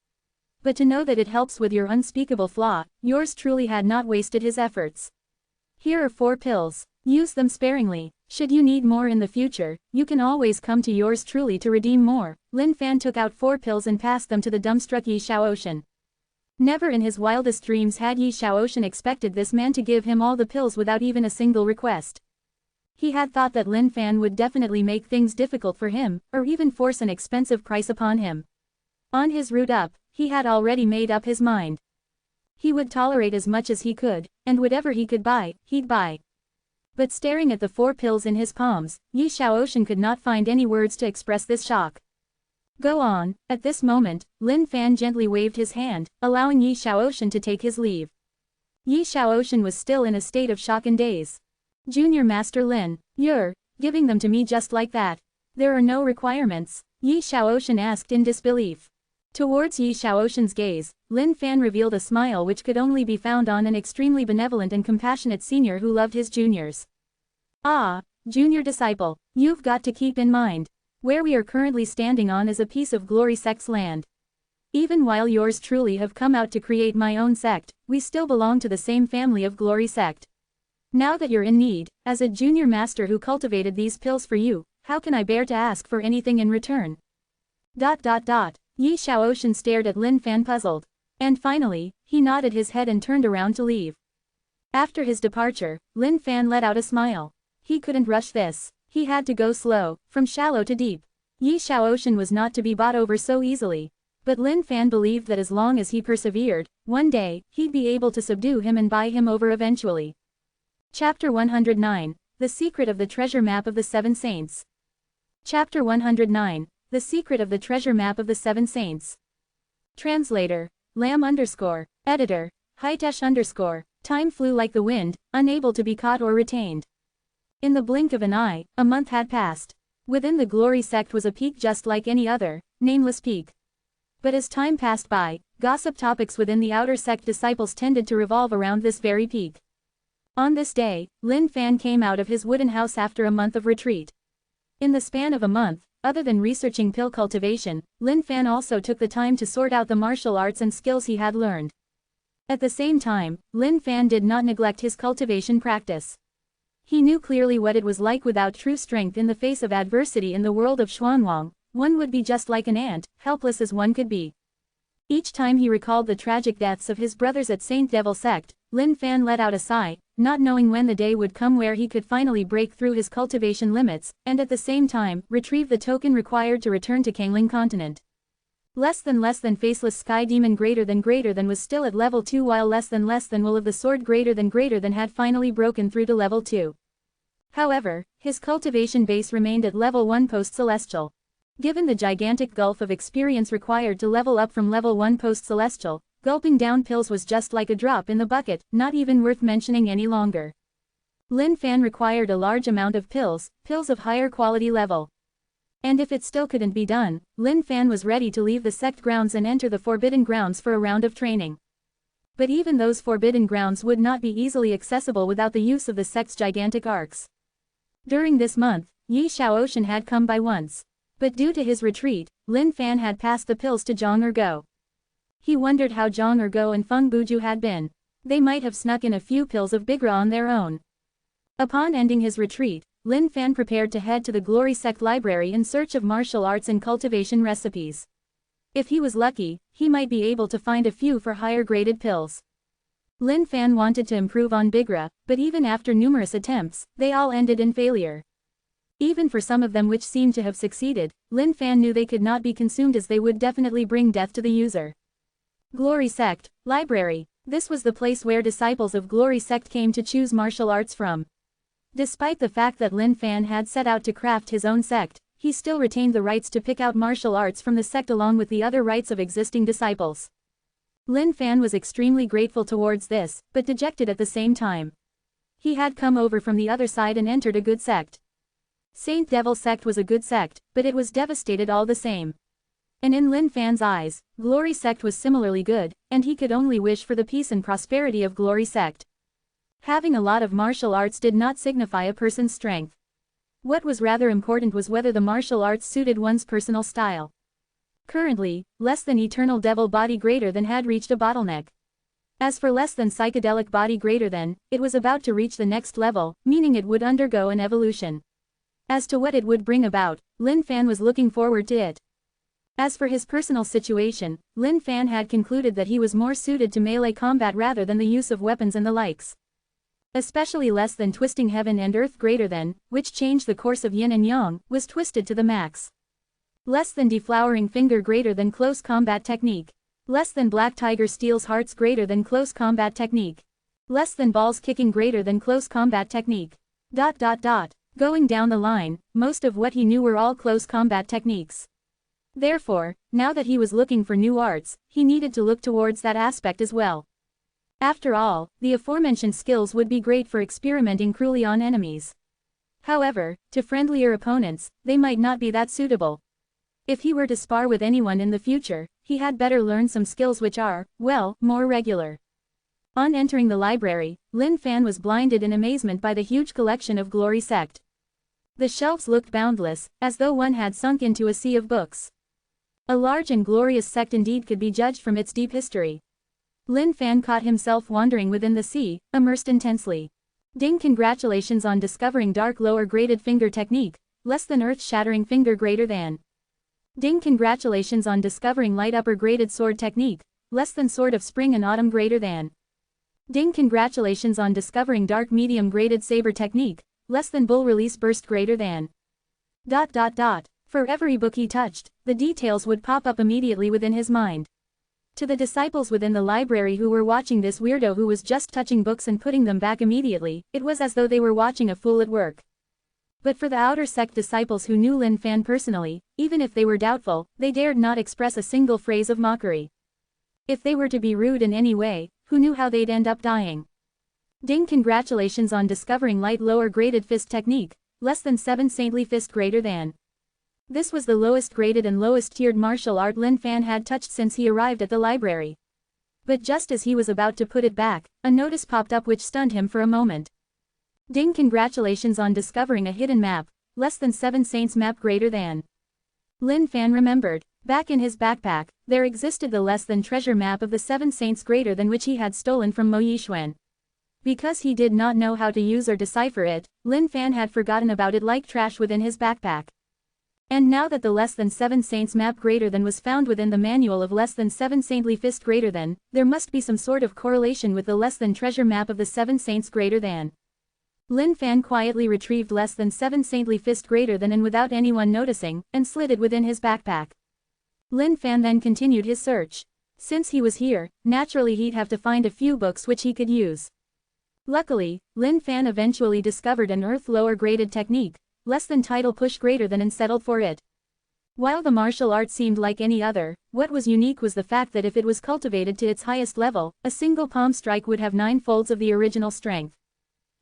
[SPEAKER 1] But to know that it helps with your unspeakable flaw, yours truly had not wasted his efforts. Here are 4 pills. Use them sparingly. Should you need more in the future, you can always come to yours truly to redeem more. Lin Fan took out 4 pills and passed them to the dumbstruck Yi Shaoshan. Never in his wildest dreams had Yi Shaoshan expected this man to give him all the pills without even a single request. He had thought that Lin Fan would definitely make things difficult for him, or even force an expensive price upon him. On his route up, he had already made up his mind. He would tolerate as much as he could, and whatever he could buy, he'd buy. But staring at the 4 pills in his palms, Yi Shaoshan could not find any words to express this shock. Go on. At this moment, Lin Fan gently waved his hand, allowing Yi Shaoshan to take his leave. Yi Shaoshan was still in a state of shock and daze. Junior Master Lin, you're giving them to me just like that. There are no requirements, Yi Shaoshan asked in disbelief. Towards Yi Shaoshan's gaze, Lin Fan revealed a smile which could only be found on an extremely benevolent and compassionate senior who loved his juniors. Ah, junior disciple, you've got to keep in mind. Where we are currently standing on is a piece of glory sect's land. Even while yours truly have come out to create my own sect, we still belong to the same family of glory sect. Now that you're in need, as a junior master who cultivated these pills for you, how can I bear to ask for anything in return? Yi Shaoshan stared at Lin Fan puzzled. And finally, he nodded his head and turned around to leave. After his departure, Lin Fan let out a smile. He couldn't rush this. He had to go slow, from shallow to deep. Yi Shaoshan was not to be bought over so easily. But Lin Fan believed that as long as he persevered, one day, he'd be able to subdue him and buy him over eventually. Chapter 109, The Secret of the Treasure Map of the 7 Saints. Chapter 109, The Secret of the Treasure Map of the 7 Saints. Translator, Lam_, Editor, Hitesh_. Time flew like the wind, unable to be caught or retained. In the blink of an eye, a month had passed. Within the glory sect was a peak just like any other, nameless peak. But as time passed by, gossip topics within the outer sect disciples tended to revolve around this very peak. On this day, Lin Fan came out of his wooden house after a month of retreat. In the span of a month, other than researching pill cultivation, Lin Fan also took the time to sort out the martial arts and skills he had learned. At the same time, Lin Fan did not neglect his cultivation practice. He knew clearly what it was like without true strength in the face of adversity in the world of Xuanwang. One would be just like an ant, helpless as one could be. Each time he recalled the tragic deaths of his brothers at Saint Devil Sect, Lin Fan let out a sigh, not knowing when the day would come where he could finally break through his cultivation limits, and at the same time, retrieve the token required to return to Kangling Continent. Less than Faceless Sky Demon greater than was still at level 2, while less than Will of the Sword greater than had finally broken through to level 2. However, his cultivation base remained at level 1 post-celestial. Given the gigantic gulf of experience required to level up from level 1 post-celestial, gulping down pills was just like a drop in the bucket, not even worth mentioning any longer. Lin Fan required a large amount of pills of higher quality level. And if it still couldn't be done, Lin Fan was ready to leave the sect grounds and enter the Forbidden Grounds for a round of training. But even those Forbidden Grounds would not be easily accessible without the use of the sect's gigantic arcs. During this month, Yi Shaoshan had come by once. But due to his retreat, Lin Fan had passed the pills to Zhang Ergo. He wondered how Zhang Ergo and Feng Buju had been. They might have snuck in a few pills of Bigra on their own. Upon ending his retreat, Lin Fan prepared to head to the Glory Sect library in search of martial arts and cultivation recipes. If he was lucky, he might be able to find a few for higher-graded pills. Lin Fan wanted to improve on Bigra, but even after numerous attempts, they all ended in failure. Even for some of them which seemed to have succeeded, Lin Fan knew they could not be consumed as they would definitely bring death to the user. Glory Sect, Library. This was the place where disciples of Glory Sect came to choose martial arts from. Despite the fact that Lin Fan had set out to craft his own sect, he still retained the rights to pick out martial arts from the sect along with the other rights of existing disciples. Lin Fan was extremely grateful towards this, but dejected at the same time. He had come over from the other side and entered a good sect. Saint Devil Sect was a good sect, but it was devastated all the same. And in Lin Fan's eyes, Glory Sect was similarly good, and he could only wish for the peace and prosperity of Glory Sect. Having a lot of martial arts did not signify a person's strength. What was rather important was whether the martial arts suited one's personal style. Currently, less than eternal devil body greater than had reached a bottleneck. As for less than psychedelic body greater than, it was about to reach the next level, meaning it would undergo an evolution. As to what it would bring about, Lin Fan was looking forward to it. As for his personal situation, Lin Fan had concluded that he was more suited to melee combat rather than the use of weapons and the likes. Especially less than twisting heaven and earth greater than, which changed the course of yin and yang, was twisted to the max. Less than deflowering finger greater than close combat technique. Less than black tiger steals hearts greater than close combat technique. Less than balls kicking greater than close combat technique. Going down the line, most of what he knew were all close combat techniques. Therefore, now that he was looking for new arts, he needed to look towards that aspect as well. After all, the aforementioned skills would be great for experimenting cruelly on enemies. However, to friendlier opponents, they might not be that suitable. If he were to spar with anyone in the future, he had better learn some skills which are, well, more regular. On entering the library, Lin Fan was blinded in amazement by the huge collection of Glory Sect. The shelves looked boundless, as though one had sunk into a sea of books. A large and glorious sect indeed could be judged from its deep history. Lin Fan caught himself wandering within the sea, immersed intensely. Ding! Congratulations on discovering dark lower graded finger technique, less than earth-shattering finger greater than. Ding! Congratulations on discovering light upper graded sword technique, less than sword of spring and autumn greater than. Ding! Congratulations on discovering dark medium graded saber technique, less than bull release burst greater than. For every book he touched, the details would pop up immediately within his mind. To the disciples within the library who were watching this weirdo who was just touching books and putting them back immediately, it was as though they were watching a fool at work. But for the outer sect disciples who knew Lin Fan personally, even if they were doubtful, they dared not express a single phrase of mockery. If they were to be rude in any way, who knew how they'd end up dying? Ding! Congratulations on discovering light lower graded fist technique, less than 7 saintly fist greater than. This was the lowest graded and lowest tiered martial art Lin Fan had touched since he arrived at the library. But just as he was about to put it back, a notice popped up which stunned him for a moment. Ding! Congratulations on discovering a hidden map, less than 7 saints map greater than. Lin Fan remembered, back in his backpack, there existed the less than treasure map of the 7 saints greater than which he had stolen from Mo Yixuan. Because he did not know how to use or decipher it, Lin Fan had forgotten about it like trash within his backpack. And now that the less than 7 saints map greater than was found within the manual of less than 7 saintly fist greater than, there must be some sort of correlation with the less than treasure map of the 7 saints greater than. Lin Fan quietly retrieved less than 7 saintly fist greater than and without anyone noticing, and slid it within his backpack. Lin Fan then continued his search. Since he was here, naturally he'd have to find a few books which he could use. Luckily, Lin Fan eventually discovered an earth lower graded technique, less than title push greater than and settled for it. While the martial art seemed like any other, what was unique was the fact that if it was cultivated to its highest level, a single palm strike would have 9 folds of the original strength.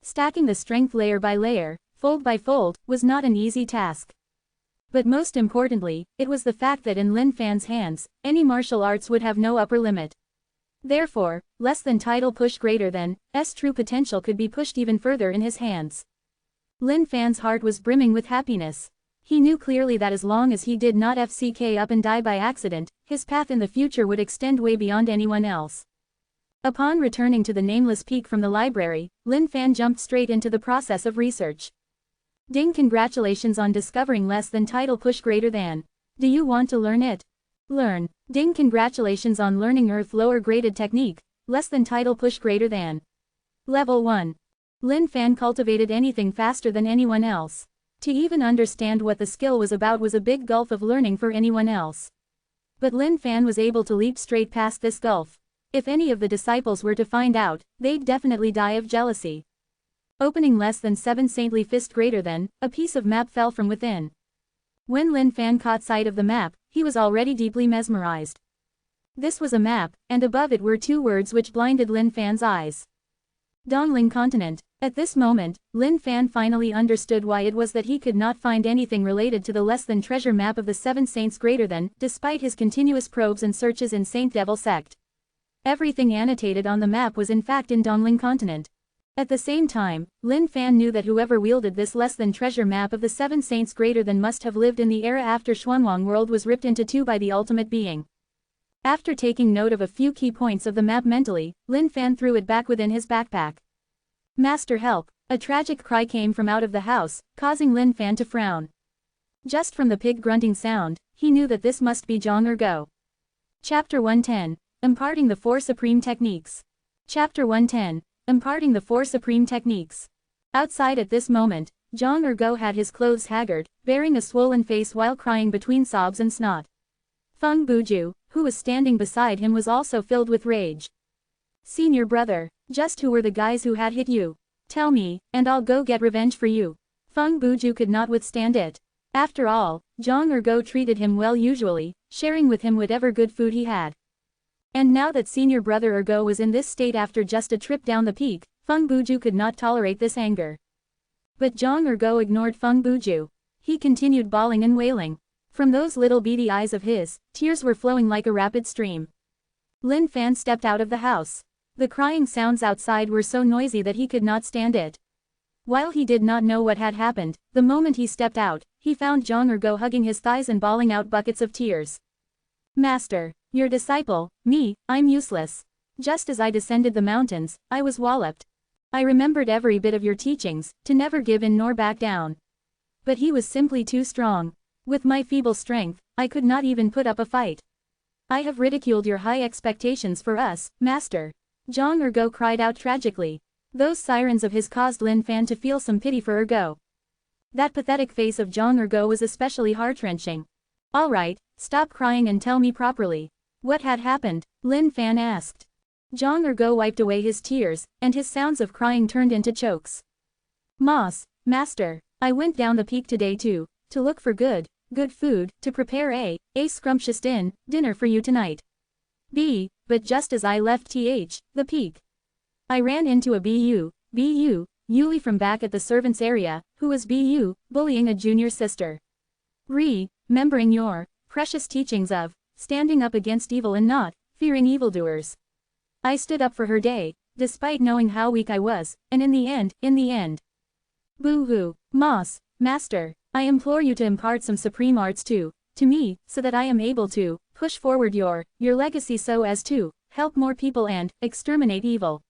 [SPEAKER 1] Stacking the strength layer by layer, fold by fold, was not an easy task. But most importantly, it was the fact that in Lin Fan's hands, any martial arts would have no upper limit. Therefore, less than title push greater than, true potential could be pushed even further in his hands. Lin Fan's heart was brimming with happiness. He knew clearly that as long as he did not FCK up and die by accident, his path in the future would extend way beyond anyone else. Upon returning to the nameless peak from the library, Lin Fan jumped straight into the process of research. Ding, congratulations on discovering less than title push greater than. Do you want to learn it? Learn. Ding, congratulations on learning Earth lower graded technique, less than title push greater than. Level 1. Lin Fan cultivated anything faster than anyone else. To even understand what the skill was about was a big gulf of learning for anyone else. But Lin Fan was able to leap straight past this gulf. If any of the disciples were to find out, they'd definitely die of jealousy. Opening less than 7 saintly fist greater than, a piece of map fell from within. When Lin Fan caught sight of the map, he was already deeply mesmerized. This was a map, and above it were 2 words which blinded Lin Fan's eyes. Dongling Continent. At this moment, Lin Fan finally understood why it was that he could not find anything related to the less than treasure map of the 7 saints greater than, despite his continuous probes and searches in Saint Devil sect. Everything annotated on the map was in fact in Dongling Continent. At the same time, Lin Fan knew that whoever wielded this less than treasure map of the 7 saints greater than must have lived in the era after Xuanwang world was ripped into 2 by the ultimate being. After taking note of a few key points of the map mentally, Lin Fan threw it back within his backpack. Master, help! A tragic cry came from out of the house, causing Lin Fan to frown. Just from the pig grunting sound, he knew that this must be Zhang Ergo. Chapter 110. Imparting the 4 Supreme Techniques. Chapter 110. Imparting the 4 Supreme Techniques. Outside at this moment, Zhang Ergo had his clothes haggard, bearing a swollen face while crying between sobs and snot. Feng Buju, who was standing beside him, was also filled with rage. Senior brother, just who were the guys who had hit you? Tell me, and I'll go get revenge for you. Feng Buju could not withstand it. After all, Zhang Ergo treated him well usually, sharing with him whatever good food he had. And now that senior brother Ergo was in this state after just a trip down the peak, Feng Buju could not tolerate this anger. But Zhang Ergo ignored Feng Buju. He continued bawling and wailing. From those little beady eyes of his, tears were flowing like a rapid stream. Lin Fan stepped out of the house. The crying sounds outside were so noisy that he could not stand it. While he did not know what had happened, the moment he stepped out, he found Zhang Ergo hugging his thighs and bawling out buckets of tears. Master, your disciple, me, I'm useless. Just as I descended the mountains, I was walloped. I remembered every bit of your teachings, to never give in nor back down. But he was simply too strong. With my feeble strength, I could not even put up a fight. I have ridiculed your high expectations for us, Master. Zhang Ergo cried out tragically. Those sirens of his caused Lin Fan to feel some pity for Ergo. That pathetic face of Zhang Ergo was especially heart-wrenching. All right, stop crying and tell me properly. What had happened? Lin Fan asked. Zhang Ergo wiped away his tears, and his sounds of crying turned into chokes. Master, I went down the peak today to look for good food, to prepare a scrumptious dinner for you tonight. But just as I left the peak, I ran into a Yuli from back at the servants area, who was bullying a junior sister. Remembering your precious teachings of standing up against evil and not fearing evildoers, I stood up for her despite knowing how weak I was, and in the end. Boo-hoo, Master, I implore you to impart some supreme arts to me, so that I am able to push forward your legacy so as to help more people and exterminate evil.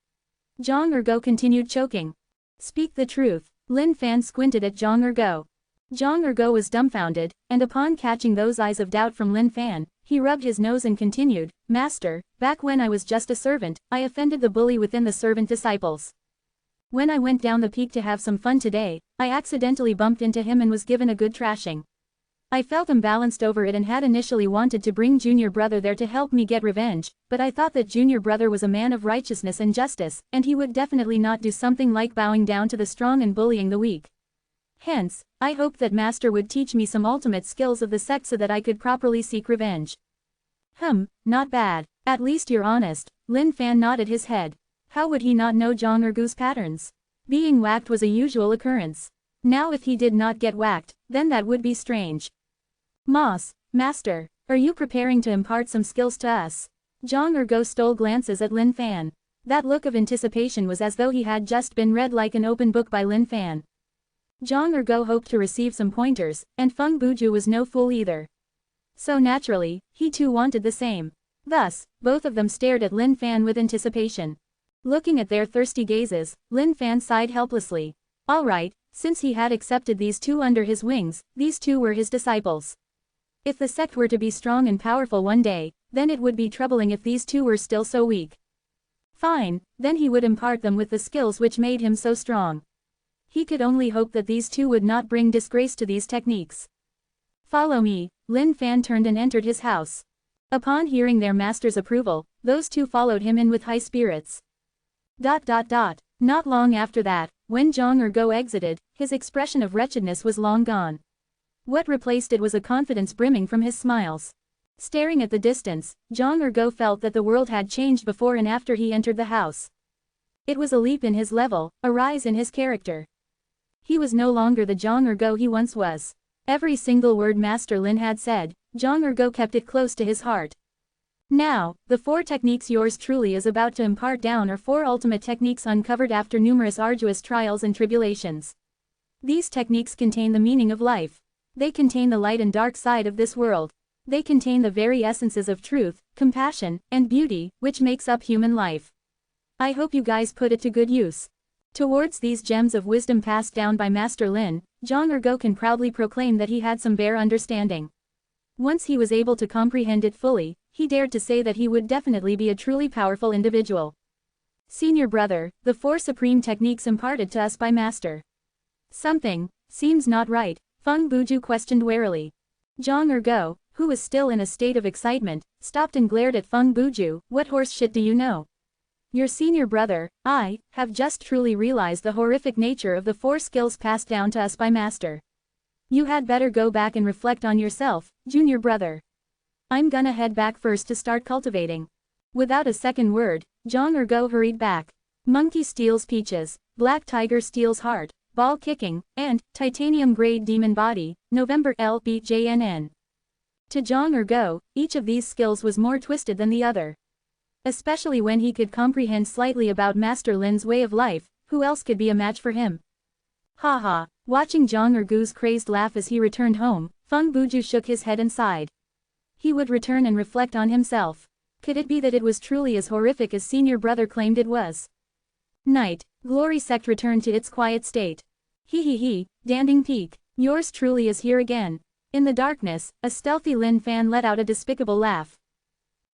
[SPEAKER 1] Zhang Ergo continued choking. Speak the truth. Lin Fan squinted at Zhang Ergo. Zhang Ergo was dumbfounded, and upon catching those eyes of doubt from Lin Fan, he rubbed his nose and continued, Master, back when I was just a servant, I offended the bully within the servant disciples. When I went down the peak to have some fun today, I accidentally bumped into him and was given a good trashing. I felt imbalanced over it and had initially wanted to bring Junior Brother there to help me get revenge, but I thought that Junior Brother was a man of righteousness and justice, and he would definitely not do something like bowing down to the strong and bullying the weak. Hence, I hoped that Master would teach me some ultimate skills of the sect so that I could properly seek revenge. Not bad. At least you're honest. Lin Fan nodded his head. How would he not know Zhang Ergo's patterns? Being whacked was a usual occurrence. Now if he did not get whacked, then that would be strange. Master, are you preparing to impart some skills to us? Zhang Ergo stole glances at Lin Fan. That look of anticipation was as though he had just been read like an open book by Lin Fan. Zhang Ergo hoped to receive some pointers, and Feng Buju was no fool either. So naturally, he too wanted the same. Thus, both of them stared at Lin Fan with anticipation. Looking at their thirsty gazes, Lin Fan sighed helplessly. Alright, since he had accepted these two under his wings, these two were his disciples. If the sect were to be strong and powerful one day, then it would be troubling if these two were still so weak. Fine, then he would impart them with the skills which made him so strong. He could only hope that these two would not bring disgrace to these techniques. Follow me, Lin Fan turned and entered his house. Upon hearing their master's approval, those two followed him in with high spirits. Not long after that, when Zhang Ergo exited, his expression of wretchedness was long gone. What replaced it was a confidence brimming from his smiles. Staring at the distance, Zhang Ergo felt that the world had changed before and after he entered the house. It was a leap in his level, a rise in his character. He was no longer the Zhang Ergo he once was. Every single word Master Lin had said, Zhang Ergo kept it close to his heart. Now, the 4 techniques yours truly is about to impart down are 4 ultimate techniques uncovered after numerous arduous trials and tribulations. These techniques contain the meaning of life. They contain the light and dark side of this world. They contain the very essences of truth, compassion, and beauty, which makes up human life. I hope you guys put it to good use. Towards these gems of wisdom passed down by Master Lin, Zhang Ergo can proudly proclaim that he had some bare understanding. Once he was able to comprehend it fully, he dared to say that he would definitely be a truly powerful individual. Senior brother, the 4 supreme techniques imparted to us by Master. Something seems not right, Feng Buju questioned warily. Zhang Ergo, who was still in a state of excitement, stopped and glared at Feng Buju. What horse shit do you know? Your senior brother, I, have just truly realized the horrific nature of the 4 skills passed down to us by Master. You had better go back and reflect on yourself, junior brother. I'm gonna head back first to start cultivating. Without a second word, Zhang Ergo hurried back. Monkey steals peaches, black tiger steals heart, ball kicking, and titanium grade demon body, November LBJNN. To Zhang Ergo, each of these skills was more twisted than the other. Especially when he could comprehend slightly about Master Lin's way of life, who else could be a match for him? Haha, watching Zhang Ergo's crazed laugh as he returned home, Feng Buju shook his head and sighed. He would return and reflect on himself. Could it be that it was truly as horrific as senior brother claimed it was? Night, Glory Sect returned to its quiet state. He, Danding Peak, yours truly is here again. In the darkness, a stealthy Lin Fan let out a despicable laugh.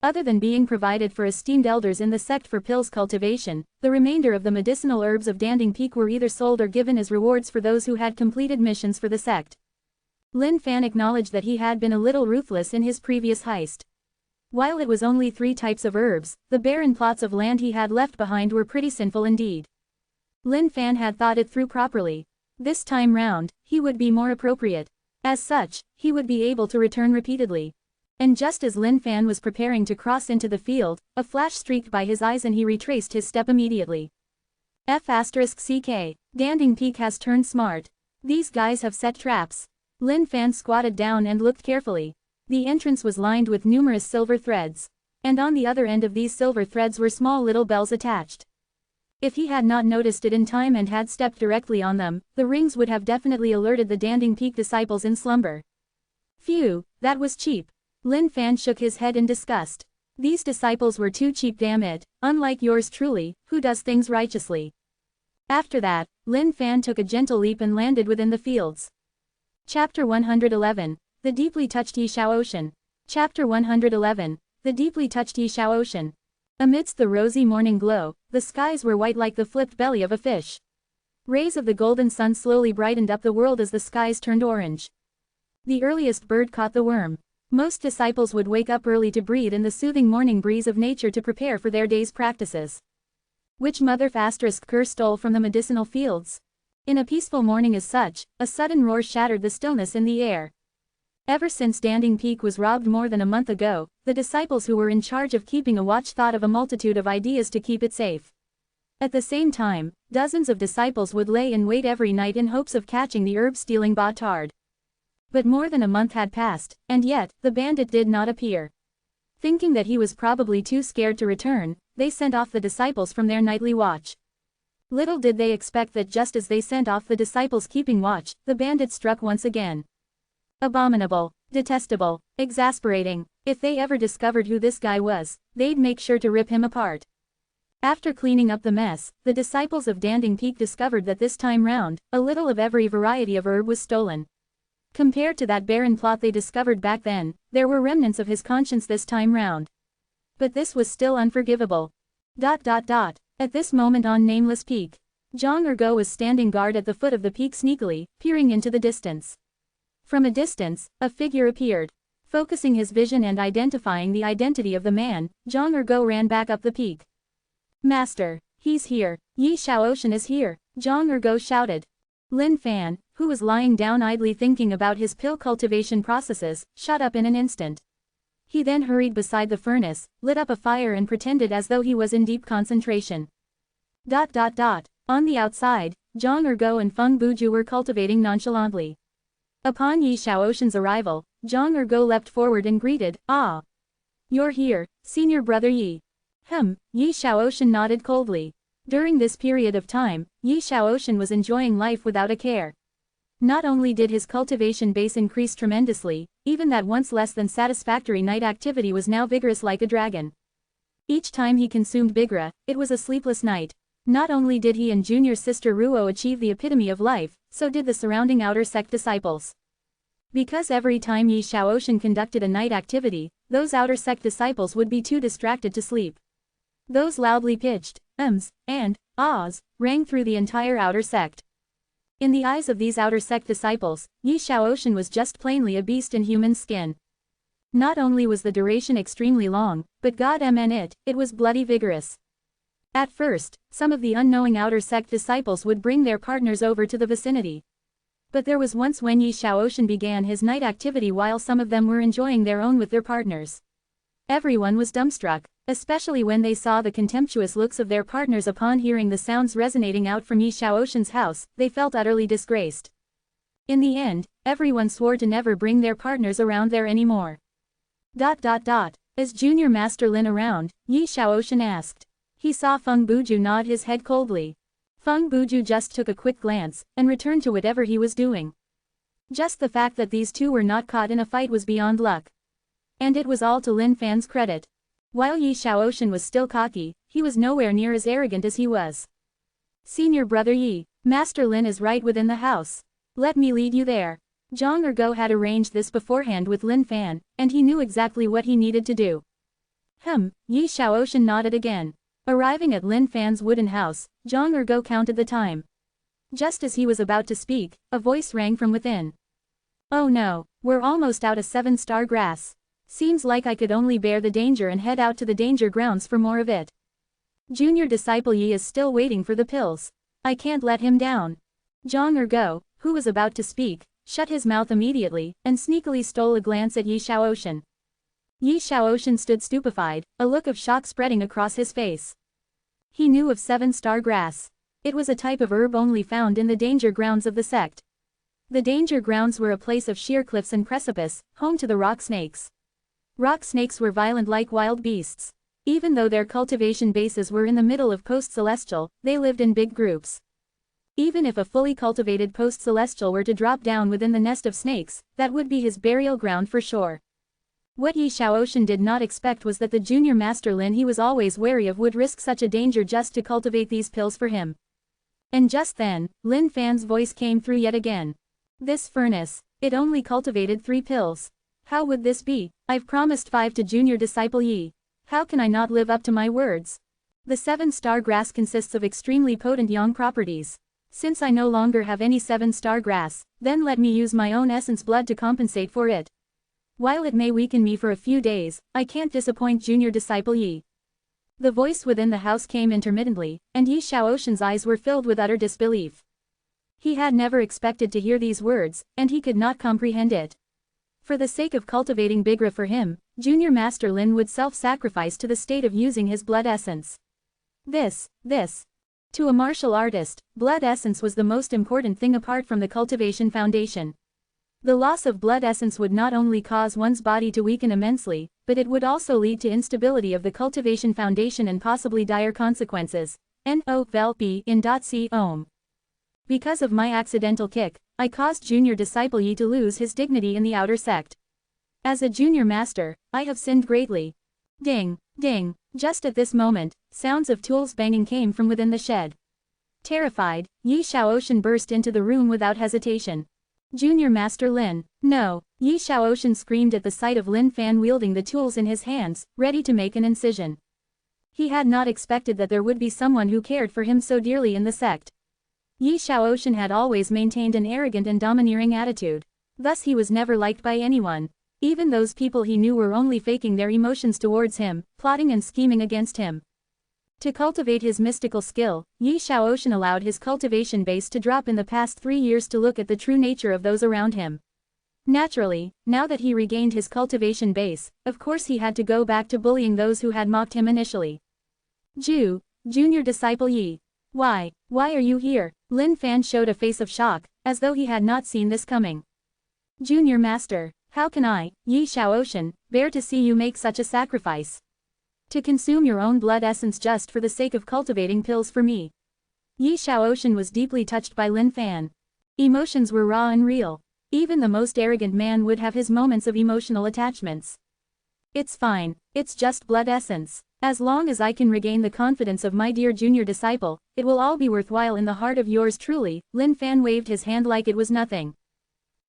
[SPEAKER 1] Other than being provided for esteemed elders in the sect for pills cultivation, the remainder of the medicinal herbs of Danding Peak were either sold or given as rewards for those who had completed missions for the sect. Lin Fan acknowledged that he had been a little ruthless in his previous heist. While it was only 3 types of herbs, the barren plots of land he had left behind were pretty sinful indeed. Lin Fan had thought it through properly. This time round, he would be more appropriate. As such, he would be able to return repeatedly. And just as Lin Fan was preparing to cross into the field, a flash streaked by his eyes and he retraced his step immediately. F***CK, Danding Peak has turned smart. These guys have set traps. Lin Fan squatted down and looked carefully. The entrance was lined with numerous silver threads. And on the other end of these silver threads were small little bells attached. If he had not noticed it in time and had stepped directly on them, the rings would have definitely alerted the Danding Peak disciples in slumber. Phew, that was cheap. Lin Fan shook his head in disgust. These disciples were too cheap, damn it, unlike yours truly, who does things righteously. After that, Lin Fan took a gentle leap and landed within the fields. Chapter 111, The Deeply Touched Yishao Ocean. Chapter 111, The Deeply Touched Yishao Ocean. Amidst the rosy morning glow, the skies were white like the flipped belly of a fish. Rays of the golden sun slowly brightened up the world as the skies turned orange. The earliest bird caught the worm. Most disciples would wake up early to breathe in the soothing morning breeze of nature to prepare for their day's practices. Which mother ***cur stole from the medicinal fields? In a peaceful morning as such, a sudden roar shattered the stillness in the air. Ever since Danding Peak was robbed more than a month ago, the disciples who were in charge of keeping a watch thought of a multitude of ideas to keep it safe. At the same time, dozens of disciples would lay in wait every night in hopes of catching the herb-stealing Batard. But more than a month had passed, and yet, the bandit did not appear. Thinking that he was probably too scared to return, they sent off the disciples from their nightly watch. Little did they expect that just as they sent off the disciples keeping watch, the bandit struck once again. Abominable, detestable, exasperating. If they ever discovered who this guy was, they'd make sure to rip him apart. After cleaning up the mess, the disciples of Danding Peak discovered that this time round, a little of every variety of herb was stolen. Compared to that barren plot they discovered back then, there were remnants of his conscience this time round. But this was still unforgivable. At this moment on Nameless Peak, Zhang Ergo was standing guard at the foot of the peak sneakily, peering into the distance. From a distance, a figure appeared. Focusing his vision and identifying the identity of the man, Zhang Ergo ran back up the peak. Master, he's here. Yi Shaoshan is here, Zhang Ergo shouted. Lin Fan, who was lying down idly thinking about his pill cultivation processes, shot up in an instant. He then hurried beside the furnace, lit up a fire and pretended as though he was in deep concentration. On the outside, Zhang Ergo and Feng Buju were cultivating nonchalantly. Upon Yi Shaoshan's arrival, Zhang Ergo leapt forward and greeted, "Ah! You're here, senior brother Yi." Yi Shaoshan nodded coldly. During this period of time, Yi Shaoshan was enjoying life without a care. Not only did his cultivation base increase tremendously, even that once less than satisfactory night activity was now vigorous like a dragon. Each time he consumed Bigra, it was a sleepless night. Not only did he and junior sister Ruo achieve the epitome of life, so did the surrounding outer sect disciples. Because every time Yi Shaoshan conducted a night activity, those outer sect disciples would be too distracted to sleep. Those loudly pitched ums and ahs rang through the entire outer sect. In the eyes of these outer sect disciples, Yi Shaoshan was just plainly a beast in human skin. Not only was the duration extremely long, but it was bloody vigorous. At first, some of the unknowing outer sect disciples would bring their partners over to the vicinity. But there was once when Yi Shaoshan began his night activity while some of them were enjoying their own with their partners. Everyone was dumbstruck, especially when they saw the contemptuous looks of their partners upon hearing the sounds resonating out from Yi Shaoshan's house. They felt utterly disgraced. In the end, everyone swore to never bring their partners around there anymore. As Junior Master Lin around, Yi Shaoshan asked. He saw Feng Buju nod his head coldly. Feng Buju just took a quick glance, and returned to whatever he was doing. Just the fact that these two were not caught in a fight was beyond luck. And it was all to Lin Fan's credit. While Yi Shaoshan was still cocky, he was nowhere near as arrogant as he was. Senior brother Yi, Master Lin is right within the house. Let me lead you there. Zhang Ergo had arranged this beforehand with Lin Fan, and he knew exactly what he needed to do. Yi Shaoshan nodded again. Arriving at Lin Fan's wooden house, Zhang Ergo counted the time. Just as he was about to speak, a voice rang from within. Oh no, we're almost out of 7-star grass. Seems like I could only bear the danger and head out to the danger grounds for more of it. Junior disciple Yi is still waiting for the pills. I can't let him down. Zhang Ergo, who was about to speak, shut his mouth immediately, and sneakily stole a glance at Yi Shaoshan. Yi Shaoshan stood stupefied, a look of shock spreading across his face. He knew of 7-star grass. It was a type of herb only found in the danger grounds of the sect. The danger grounds were a place of sheer cliffs and precipice, home to the rock snakes. Rock snakes were violent like wild beasts. Even though their cultivation bases were in the middle of post-celestial, they lived in big groups. Even if a fully cultivated post-celestial were to drop down within the nest of snakes, that would be his burial ground for sure. What Yi Shaoshan did not expect was that the junior master Lin he was always wary of would risk such a danger just to cultivate these pills for him. And just then, Lin Fan's voice came through yet again. This furnace, it only cultivated 3 pills. How would this be? I've promised 5 to junior disciple Yi. How can I not live up to my words? The 7-star grass consists of extremely potent yang properties. Since I no longer have any 7-star grass, then let me use my own essence blood to compensate for it. While it may weaken me for a few days, I can't disappoint junior disciple Yi. The voice within the house came intermittently, and Yi Shaoshan's eyes were filled with utter disbelief. He had never expected to hear these words, and he could not comprehend it. For the sake of cultivating Bigra for him, Junior Master Lin would self-sacrifice to the state of using his blood essence. This. To a martial artist, blood essence was the most important thing apart from the cultivation foundation. The loss of blood essence would not only cause one's body to weaken immensely, but it would also lead to instability of the cultivation foundation and possibly dire consequences. No Velpi in .c ohm. Because of my accidental kick, I caused junior disciple Yi to lose his dignity in the outer sect. As a junior master, I have sinned greatly. Ding, ding, just at this moment, sounds of tools banging came from within the shed. Terrified, Yi Shaoxin burst into the room without hesitation. Junior Master Lin. No, Yi Shaoxin screamed at the sight of Lin Fan wielding the tools in his hands, ready to make an incision. He had not expected that there would be someone who cared for him so dearly in the sect. Yi Shaoxin had always maintained an arrogant and domineering attitude. Thus he was never liked by anyone. Even those people he knew were only faking their emotions towards him, plotting and scheming against him. To cultivate his mystical skill, Yi Shaoxin allowed his cultivation base to drop in the past 3 years to look at the true nature of those around him. Naturally, now that he regained his cultivation base, of course he had to go back to bullying those who had mocked him initially. Junior disciple Yi. Why are you here? Lin Fan showed a face of shock, as though he had not seen this coming. Junior Master, how can I, Yi Shaoxin, bear to see you make such a sacrifice? To consume your own blood essence just for the sake of cultivating pills for me. Yi Shaoxin was deeply touched by Lin Fan. Emotions were raw and real. Even the most arrogant man would have his moments of emotional attachments. It's fine, it's just blood essence. As long as I can regain the confidence of my dear junior disciple, it will all be worthwhile in the heart of yours truly. Lin Fan waved his hand like it was nothing.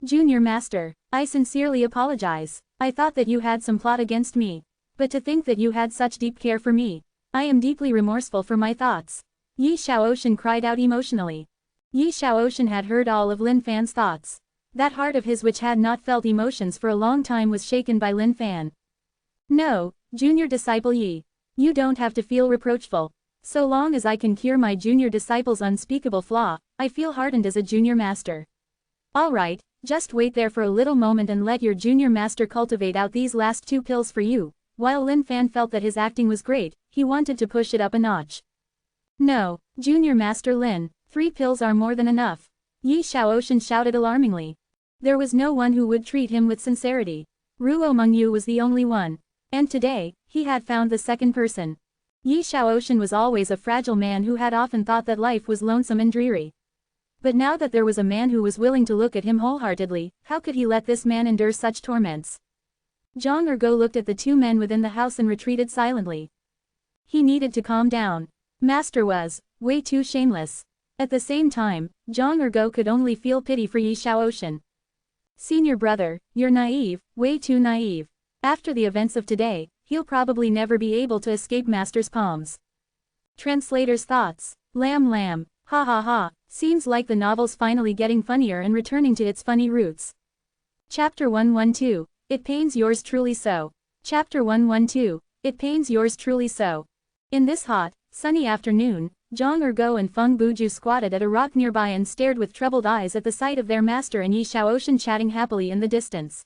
[SPEAKER 1] Junior Master, I sincerely apologize. I thought that you had some plot against me. But to think that you had such deep care for me. I am deeply remorseful for my thoughts. Yi Shaoxin cried out emotionally. Yi Shaoxin had heard all of Lin Fan's thoughts. That heart of his which had not felt emotions for a long time was shaken by Lin Fan. No, junior disciple Yi. You don't have to feel reproachful. So long as I can cure my junior disciple's unspeakable flaw, I feel hardened as a junior master. Alright, just wait there for a little moment and let your junior master cultivate out these last 2 pills for you. While Lin Fan felt that his acting was great, he wanted to push it up a notch. No, Junior Master Lin, 3 pills are more than enough. Yi Shaoxin shouted alarmingly. There was no one who would treat him with sincerity. Ruo Mengyu was the only one. And today, he had found the second person. Yi Shaoxin was always a fragile man who had often thought that life was lonesome and dreary. But now that there was a man who was willing to look at him wholeheartedly, how could he let this man endure such torments? Zhang Ergo looked at the 2 men within the house and retreated silently. He needed to calm down. Master was way too shameless. At the same time, Zhang Ergo could only feel pity for Yi Shaoxin. Senior brother, you're naive, way too naive. After the events of today, he'll probably never be able to escape Master's palms. Translator's thoughts. Lam. Ha ha ha, seems like the novel's finally getting funnier and returning to its funny roots. Chapter 112. It pains yours truly so. Chapter 112. It pains yours truly so. In this hot, sunny afternoon, Zhang Ergo and Feng Buju squatted at a rock nearby and stared with troubled eyes at the sight of their master and Yi Shaoxin chatting happily in the distance.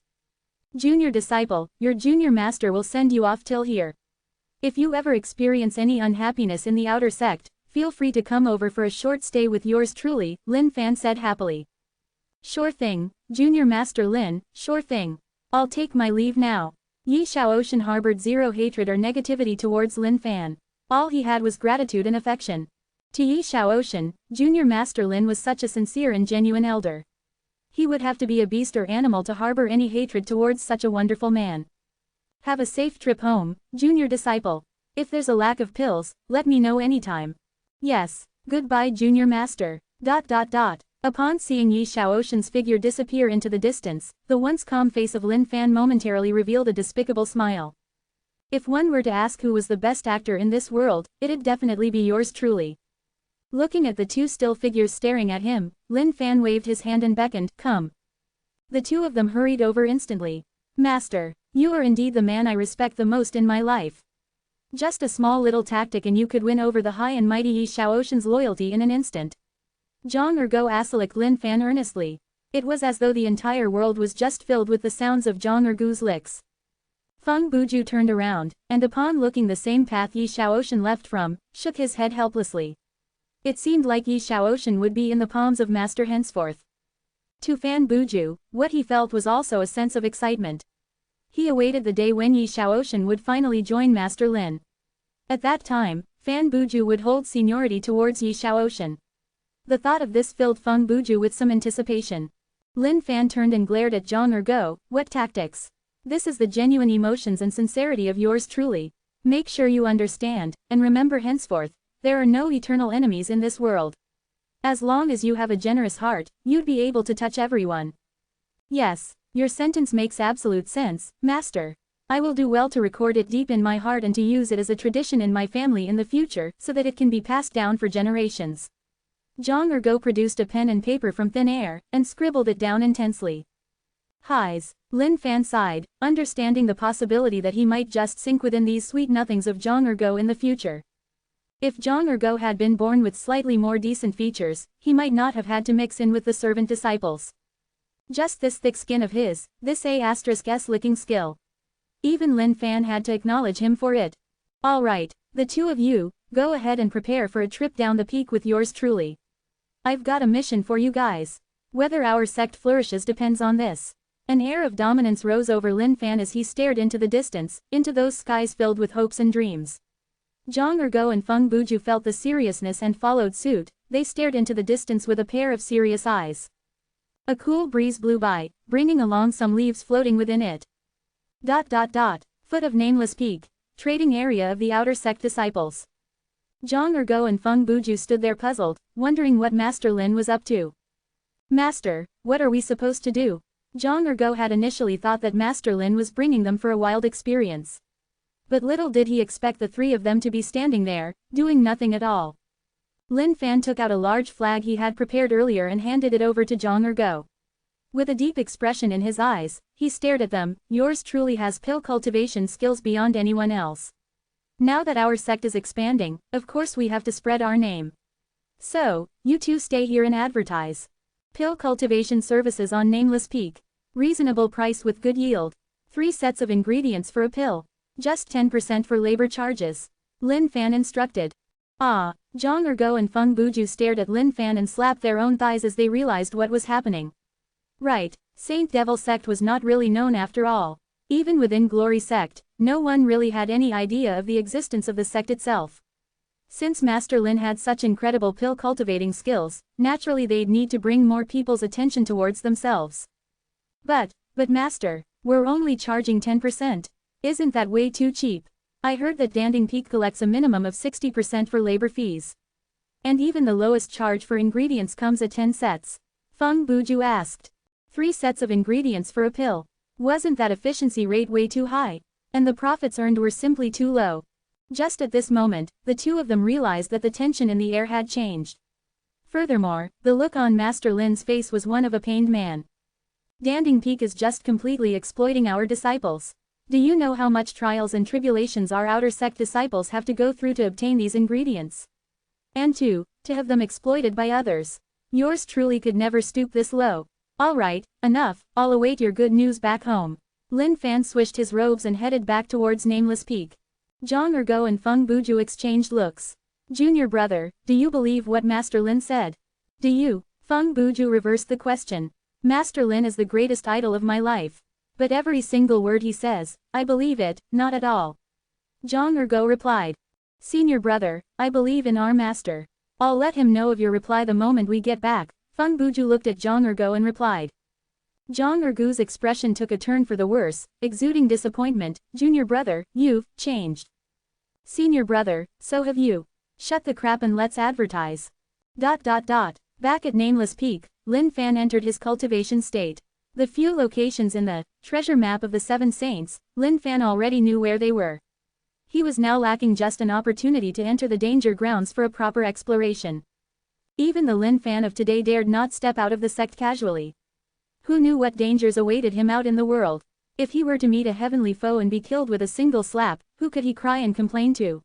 [SPEAKER 1] Junior disciple, your junior master will send you off till here. If you ever experience any unhappiness in the outer sect, feel free to come over for a short stay with yours truly, Lin Fan said happily. Sure thing, Junior Master Lin, sure thing. I'll take my leave now. Yi Shaoxin harbored zero hatred or negativity towards Lin Fan. All he had was gratitude and affection. To Yi Shaoxin, Junior Master Lin was such a sincere and genuine elder. He would have to be a beast or animal to harbor any hatred towards such a wonderful man. Have a safe trip home, junior disciple. If there's a lack of pills, let me know anytime. Yes, goodbye junior master. ... Upon seeing Yi Shaoxin's figure disappear into the distance, the once calm face of Lin Fan momentarily revealed a despicable smile. If one were to ask who was the best actor in this world, it'd definitely be yours truly. Looking at the 2 still figures staring at him, Lin Fan waved his hand and beckoned, come. The 2 of them hurried over instantly. Master, you are indeed the man I respect the most in my life. Just a small little tactic and you could win over the high and mighty Yi Shaoxin's loyalty in an instant. Zhang Ergo asked Lin Fan earnestly. It was as though the entire world was just filled with the sounds of Zhang Ergo's licks. Feng Buju turned around, and upon looking the same path Yi Shaoxin left from, shook his head helplessly. It seemed like Yi Shaoxin would be in the palms of Master henceforth. To Fan Buju, what he felt was also a sense of excitement. He awaited the day when Yi Shaoxin would finally join Master Lin. At that time, Fan Buju would hold seniority towards Yi Shaotian. The thought of this filled Feng Buju with some anticipation. Lin Fan turned and glared at Zhang Ergo. What tactics? This is the genuine emotions and sincerity of yours truly. Make sure you understand, and remember henceforth, there are no eternal enemies in this world. As long as you have a generous heart, you'd be able to touch everyone. Yes, your sentence makes absolute sense, Master. I will do well to record it deep in my heart and to use it as a tradition in my family in the future so that it can be passed down for generations. Zhang Ergo produced a pen and paper from thin air, and scribbled it down intensely. Highs. Lin Fan sighed, understanding the possibility that he might just sink within these sweet nothings of Zhang Ergo in the future. If Zhang Ergo had been born with slightly more decent features, he might not have had to mix in with the servant disciples. Just this thick skin of his, this A**s licking skill. Even Lin Fan had to acknowledge him for it. Alright, the two of you, go ahead and prepare for a trip down the peak with yours truly. I've got a mission for you guys. Whether our sect flourishes depends on this. An air of dominance rose over Lin Fan as he stared into the distance, into those skies filled with hopes and dreams. Zhang Ergo and Feng Buju felt the seriousness and followed suit. They stared into the distance with a pair of serious eyes. A cool breeze blew by, bringing along some leaves floating within it. Foot of nameless peak, trading area of the outer sect disciples. Zhang Ergo and Feng Buju stood there puzzled, wondering what Master Lin was up to. Master, what are we supposed to do? Zhang Ergo had initially thought that Master Lin was bringing them for a wild experience. But little did he expect the three of them to be standing there, doing nothing at all. Lin Fan took out a large flag he had prepared earlier and handed it over to Zhang Ergo. With a deep expression in his eyes, he stared at them. Yours truly has pill cultivation skills beyond anyone else. Now that our sect is expanding, of course we have to spread our name. So, you two stay here and advertise. Pill cultivation services on Nameless Peak. Reasonable price with good yield. 3 sets of ingredients for a pill. Just 10% for labor charges. Lin Fan instructed. Zhang Ergo and Feng Buju stared at Lin Fan and slapped their own thighs as they realized what was happening. Right, Saint Devil sect was not really known after all. Even within Glory sect, no one really had any idea of the existence of the sect itself. Since Master Lin had such incredible pill cultivating skills, naturally they'd need to bring more people's attention towards themselves. But Master, we're only charging 10%. Isn't that way too cheap? I heard that Danding Peak collects a minimum of 60% for labor fees. And even the lowest charge for ingredients comes at 10 sets. Feng Buju asked. 3 sets of ingredients for a pill. Wasn't that efficiency rate way too high? And the profits earned were simply too low. Just at this moment, the two of them realized that the tension in the air had changed. Furthermore, the look on Master Lin's face was one of a pained man. Danding Peak is just completely exploiting our disciples. Do you know how much trials and tribulations our outer sect disciples have to go through to obtain these ingredients? And to have them exploited by others. Yours truly could never stoop this low. Alright, enough, I'll await your good news back home. Lin Fan swished his robes and headed back towards Nameless Peak. Zhang Ergo and Feng Buju exchanged looks. Junior brother, do you believe what Master Lin said? Do you? Feng Buju reversed the question. Master Lin is the greatest idol of my life. But every single word he says, I believe it, not at all. Zhang Ergo replied. Senior brother, I believe in our master. I'll let him know of your reply the moment we get back. Feng Buju looked at Zhang Ergo and replied. Zhang Ergo's expression took a turn for the worse, exuding disappointment. Junior brother, you've changed. Senior brother, so have you. Shut the crap and let's advertise. Back at Nameless Peak, Lin Fan entered his cultivation state. The few locations in the treasure map of the 7 saints, Lin Fan already knew where they were. He was now lacking just an opportunity to enter the danger grounds for a proper exploration. Even the Lin Fan of today dared not step out of the sect casually. Who knew what dangers awaited him out in the world? If he were to meet a heavenly foe and be killed with a single slap, who could he cry and complain to?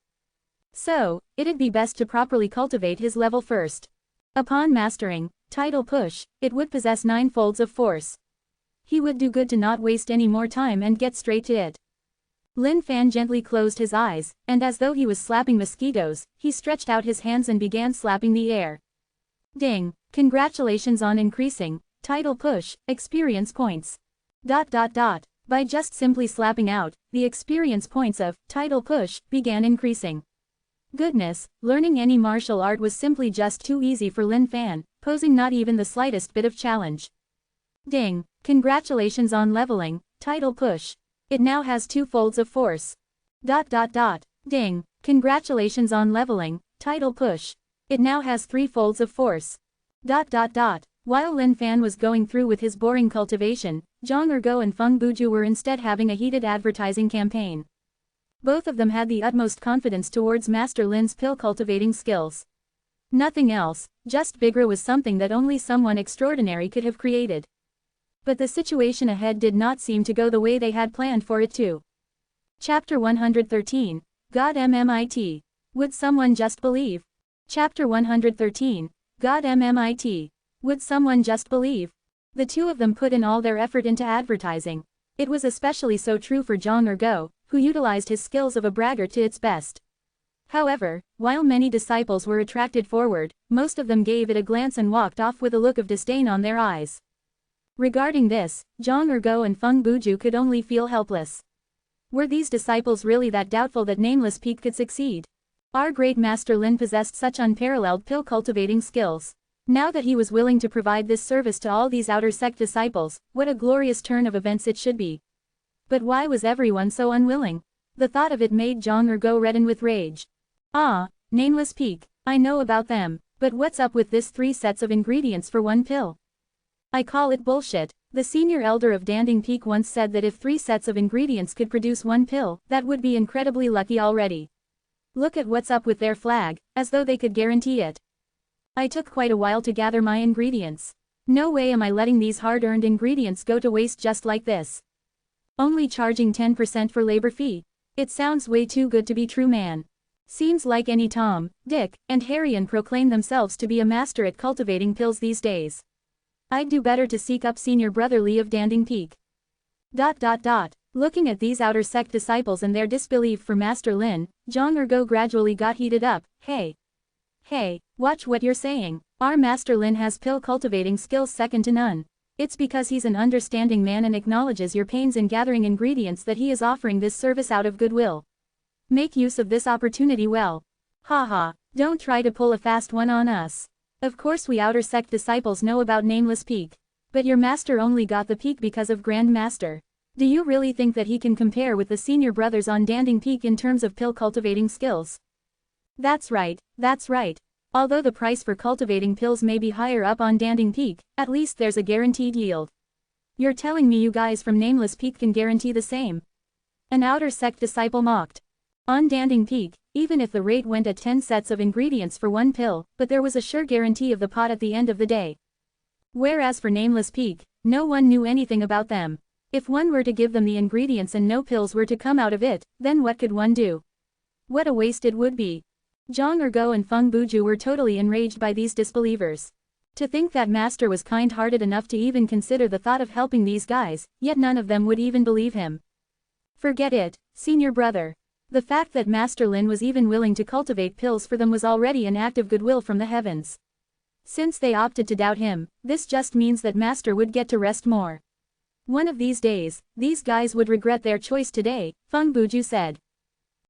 [SPEAKER 1] So, it'd be best to properly cultivate his level first. Upon mastering Tidal Push, it would possess 9 folds of force. He would do good to not waste any more time and get straight to it. Lin Fan gently closed his eyes, and as though he was slapping mosquitoes, he stretched out his hands and began slapping the air. Ding! Congratulations on increasing Tidal Push experience points. By just simply slapping out, the experience points of Tidal Push began increasing. Goodness, learning any martial art was simply just too easy for Lin Fan, posing not even the slightest bit of challenge. Ding, congratulations on leveling, title push. It now has 2 folds of force. Ding, congratulations on leveling, title push. It now has 3 folds of force. While Lin Fan was going through with his boring cultivation, Zhang Ergo and Feng Buju were instead having a heated advertising campaign. Both of them had the utmost confidence towards Master Lin's pill cultivating skills. Nothing else, just Bigra was something that only someone extraordinary could have created. But the situation ahead did not seem to go the way they had planned for it to. Chapter 113, God MMIT. Would someone just believe? Chapter 113, God MMIT. Would someone just believe? The two of them put in all their effort into advertising. It was especially so true for Zhang Ergo, who utilized his skills of a braggart to its best. However, while many disciples were attracted forward, most of them gave it a glance and walked off with a look of disdain on their eyes. Regarding this, Zhang Ergo and Feng Buju could only feel helpless. Were these disciples really that doubtful that Nameless Peak could succeed? Our great Master Lin possessed such unparalleled pill cultivating skills. Now that he was willing to provide this service to all these outer sect disciples, what a glorious turn of events it should be. But why was everyone so unwilling? The thought of it made Zhang Ergo redden with rage. Ah, Nameless Peak, I know about them, but what's up with this 3 sets of ingredients for 1 pill? I call it bullshit. The senior elder of Danding Peak once said that if 3 sets of ingredients could produce 1 pill, that would be incredibly lucky already. Look at what's up with their flag, as though they could guarantee it. I took quite a while to gather my ingredients. No way am I letting these hard-earned ingredients go to waste just like this. Only charging 10% for labor fee. It sounds way too good to be true, man. Seems like any Tom, Dick, and Harry proclaim themselves to be a master at cultivating pills these days. I'd do better to seek up Senior Brother Lee of Danding Peak. Looking at these outer sect disciples and their disbelief for Master Lin, Zhang Ergo gradually got heated up. Hey, watch what you're saying. Our Master Lin has pill cultivating skills second to none. It's because he's an understanding man and acknowledges your pains in gathering ingredients that he is offering this service out of goodwill. Make use of this opportunity well. Haha, don't try to pull a fast one on us. Of course we outer sect disciples know about Nameless Peak. But your master only got the peak because of Grand Master. Do you really think that he can compare with the senior brothers on Danding Peak in terms of pill cultivating skills? That's right. Although the price for cultivating pills may be higher up on Danding Peak, at least there's a guaranteed yield. You're telling me you guys from Nameless Peak can guarantee the same? An outer sect disciple mocked. On Danding Peak, even if the rate went at 10 sets of ingredients for 1 pill, but there was a sure guarantee of the pot at the end of the day. Whereas for Nameless Peak, no one knew anything about them. If one were to give them the ingredients and no pills were to come out of it, then what could one do? What a waste it would be. Zhang Ergo and Feng Buju were totally enraged by these disbelievers. To think that Master was kind-hearted enough to even consider the thought of helping these guys, yet none of them would even believe him. Forget it, Senior Brother. The fact that Master Lin was even willing to cultivate pills for them was already an act of goodwill from the heavens. Since they opted to doubt him, this just means that Master would get to rest more. One of these days, these guys would regret their choice today, Feng Buju said.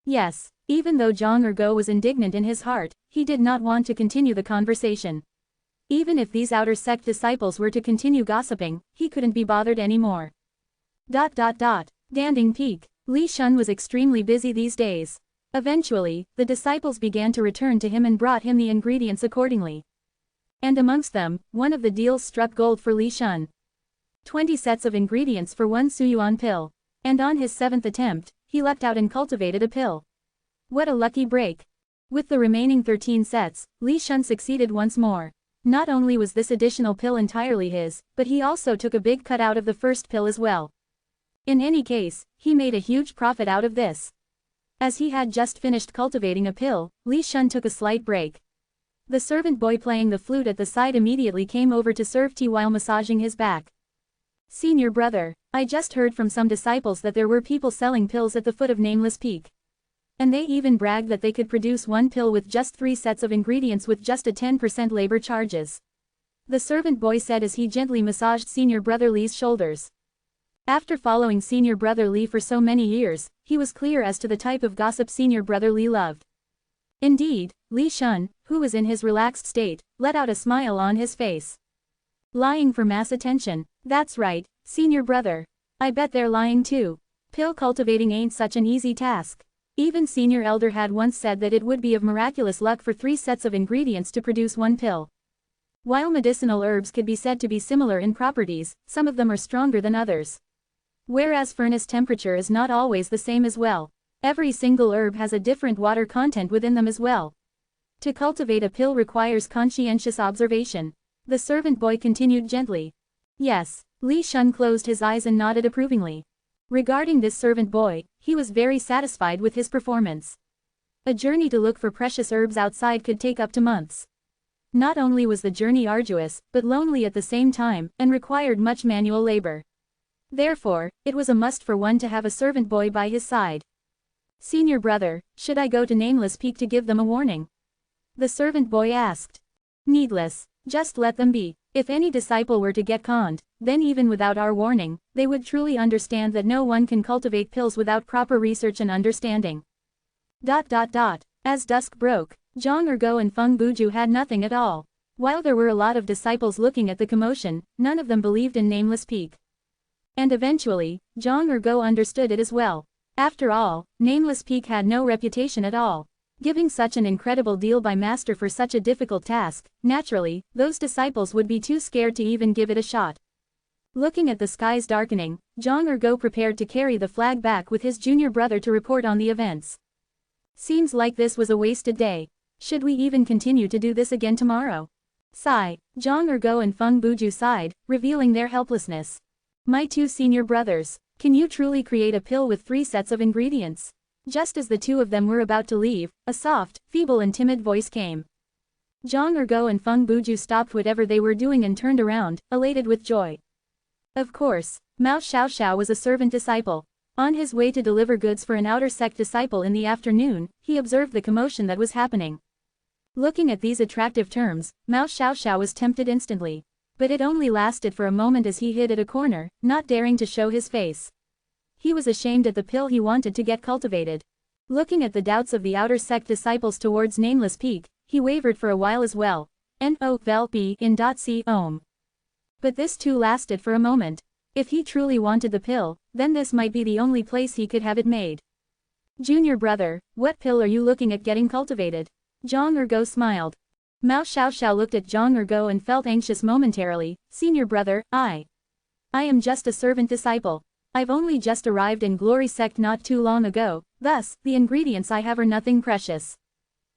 [SPEAKER 1] Yes, even though Zhang Ergo was indignant in his heart, he did not want to continue the conversation. Even if these outer sect disciples were to continue gossiping, he couldn't be bothered anymore. Danding Peak. Li Shun was extremely busy these days. Eventually, the disciples began to return to him and brought him the ingredients accordingly. And amongst them, one of the deals struck gold for Li Shun. 20 sets of ingredients for 1 Suyuan pill. And on his 7th attempt, he lucked out and cultivated a pill. What a lucky break. With the remaining 13 sets, Li Shun succeeded once more. Not only was this additional pill entirely his, but he also took a big cut out of the first pill as well. In any case, he made a huge profit out of this. As he had just finished cultivating a pill, Li Shun took a slight break. The servant boy playing the flute at the side immediately came over to serve tea while massaging his back. Senior Brother, I just heard from some disciples that there were people selling pills at the foot of Nameless Peak. And they even bragged that they could produce 1 pill with just 3 sets of ingredients with just a 10% labor charges. The servant boy said as he gently massaged Senior Brother Lee's shoulders. After following Senior Brother Lee for so many years, he was clear as to the type of gossip Senior Brother Lee loved. Indeed, Li Shun, who was in his relaxed state, let out a smile on his face. Lying for mass attention. That's right, senior brother. I bet they're lying too. Pill cultivating ain't such an easy task. Even senior elder had once said that it would be of miraculous luck for 3 sets of ingredients to produce one pill. While medicinal herbs could be said to be similar in properties, some of them are stronger than others. Whereas furnace temperature is not always the same as well. Every single herb has a different water content within them as well. To cultivate a pill requires conscientious observation. The servant boy continued gently. Yes, Li Shun closed his eyes and nodded approvingly. Regarding this servant boy, he was very satisfied with his performance. A journey to look for precious herbs outside could take up to months. Not only was the journey arduous, but lonely at the same time, and required much manual labor. Therefore, it was a must for one to have a servant boy by his side. Senior brother, should I go to Nameless Peak to give them a warning? The servant boy asked. Needless, just let them be. If any disciple were to get conned, then even without our warning, they would truly understand that no one can cultivate pills without proper research and understanding. As dusk broke, Zhang Ergo and Feng Buju had nothing at all. While there were a lot of disciples looking at the commotion, none of them believed in Nameless Peak. And eventually, Zhang Ergo understood it as well. After all, Nameless Peak had no reputation at all. Giving such an incredible deal by master for such a difficult task, naturally, those disciples would be too scared to even give it a shot. Looking at the skies darkening, Zhang Ergo prepared to carry the flag back with his junior brother to report on the events. Seems like this was a wasted day. Should we even continue to do this again tomorrow? Sigh. Zhang Ergo and Feng Buju sighed, revealing their helplessness. My 2 senior brothers, can you truly create a pill with 3 sets of ingredients? Just as the 2 of them were about to leave, a soft, feeble and timid voice came. Zhang Ergo and Feng Buju stopped whatever they were doing and turned around, elated with joy. Of course, Mao Xiaoxiao was a servant disciple. On his way to deliver goods for an outer sect disciple in the afternoon, he observed the commotion that was happening. Looking at these attractive terms, Mao Xiaoxiao was tempted instantly. But it only lasted for a moment as he hid at a corner, not daring to show his face. He was ashamed at the pill he wanted to get cultivated. Looking at the doubts of the outer sect disciples towards Nameless Peak, he wavered for a while as well. N-O-V-E-N.C-Om. But this too lasted for a moment. If he truly wanted the pill, then this might be the only place he could have it made. Junior brother, what pill are you looking at getting cultivated? Zhang Ergo smiled. Mao Xiaoxiao looked at Zhang Ergo and felt anxious momentarily. Senior brother, I am just a servant disciple. I've only just arrived in Glory Sect not too long ago, thus, the ingredients I have are nothing precious.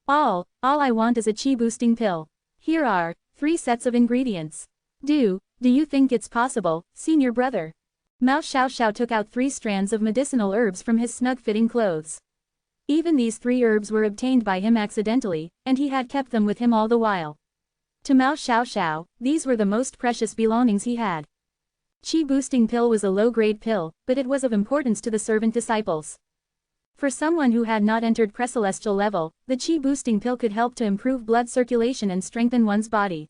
[SPEAKER 1] All I want is a chi-boosting pill. Here are 3 sets of ingredients. Do you think it's possible, senior brother? Mao Xiaoxiao took out 3 strands of medicinal herbs from his snug-fitting clothes. Even these 3 herbs were obtained by him accidentally, and he had kept them with him all the while. To Mao Xiaoxiao, these were the most precious belongings he had. Chi-boosting pill was a low-grade pill, but it was of importance to the servant disciples. For someone who had not entered pre-celestial level, the chi-boosting pill could help to improve blood circulation and strengthen one's body.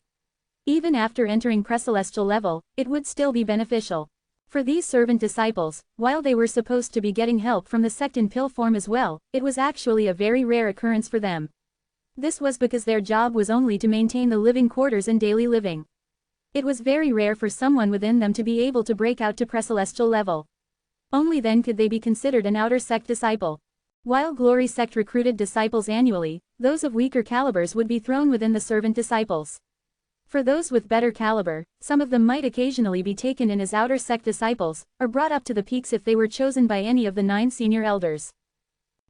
[SPEAKER 1] Even after entering pre-celestial level, it would still be beneficial. For these servant disciples, while they were supposed to be getting help from the sect in pill form as well, it was actually a very rare occurrence for them. This was because their job was only to maintain the living quarters and daily living. It was very rare for someone within them to be able to break out to pre-celestial level. Only then could they be considered an outer sect disciple. While Glory Sect recruited disciples annually, those of weaker calibers would be thrown within the servant disciples. For those with better caliber, some of them might occasionally be taken in as outer sect disciples, or brought up to the peaks if they were chosen by any of the 9 senior elders.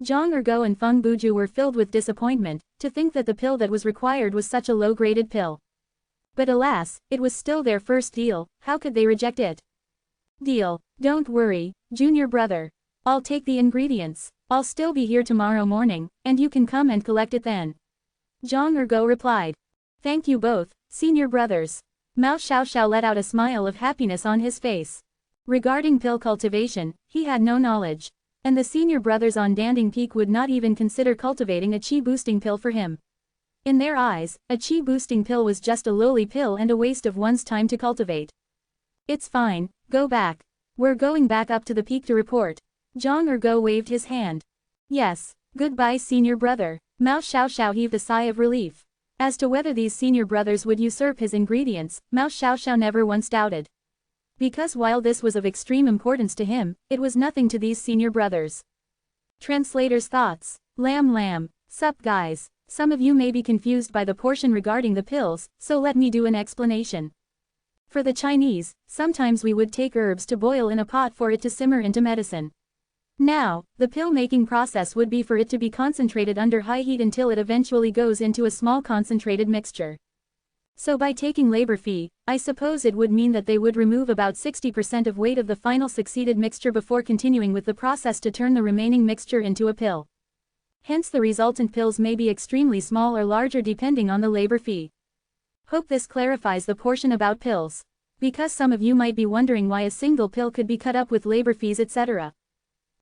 [SPEAKER 1] Zhang Ergo and Feng Buju were filled with disappointment, to think that the pill that was required was such a low-graded pill. But alas, it was still their first deal, how could they reject it? Deal. Don't worry, junior brother. I'll take the ingredients. I'll still be here tomorrow morning, and you can come and collect it then. Zhang Ergo replied. Thank you both, senior brothers. Mao Xiaoxiao let out a smile of happiness on his face. Regarding pill cultivation, he had no knowledge. And the senior brothers on Danding Peak would not even consider cultivating a chi-boosting pill for him. In their eyes, a chi-boosting pill was just a lowly pill and a waste of one's time to cultivate. It's fine, go back. We're going back up to the peak to report. Zhang Ergo waved his hand. Yes, goodbye senior brother. Mao Xiaoxiao heaved a sigh of relief. As to whether these senior brothers would usurp his ingredients, Mao Xiaoxiao never once doubted. Because while this was of extreme importance to him, it was nothing to these senior brothers. Translator's thoughts. Lam. Sup guys. Some of you may be confused by the portion regarding the pills, so let me do an explanation. For the Chinese, sometimes we would take herbs to boil in a pot for it to simmer into medicine. Now, the pill-making process would be for it to be concentrated under high heat until it eventually goes into a small concentrated mixture. So by taking labor fee, I suppose it would mean that they would remove about 60% of weight of the final succeeded mixture before continuing with the process to turn the remaining mixture into a pill. Hence the resultant pills may be extremely small or larger depending on the labor fee. Hope this clarifies the portion about pills. Because some of you might be wondering why a single pill could be cut up with labor fees etc.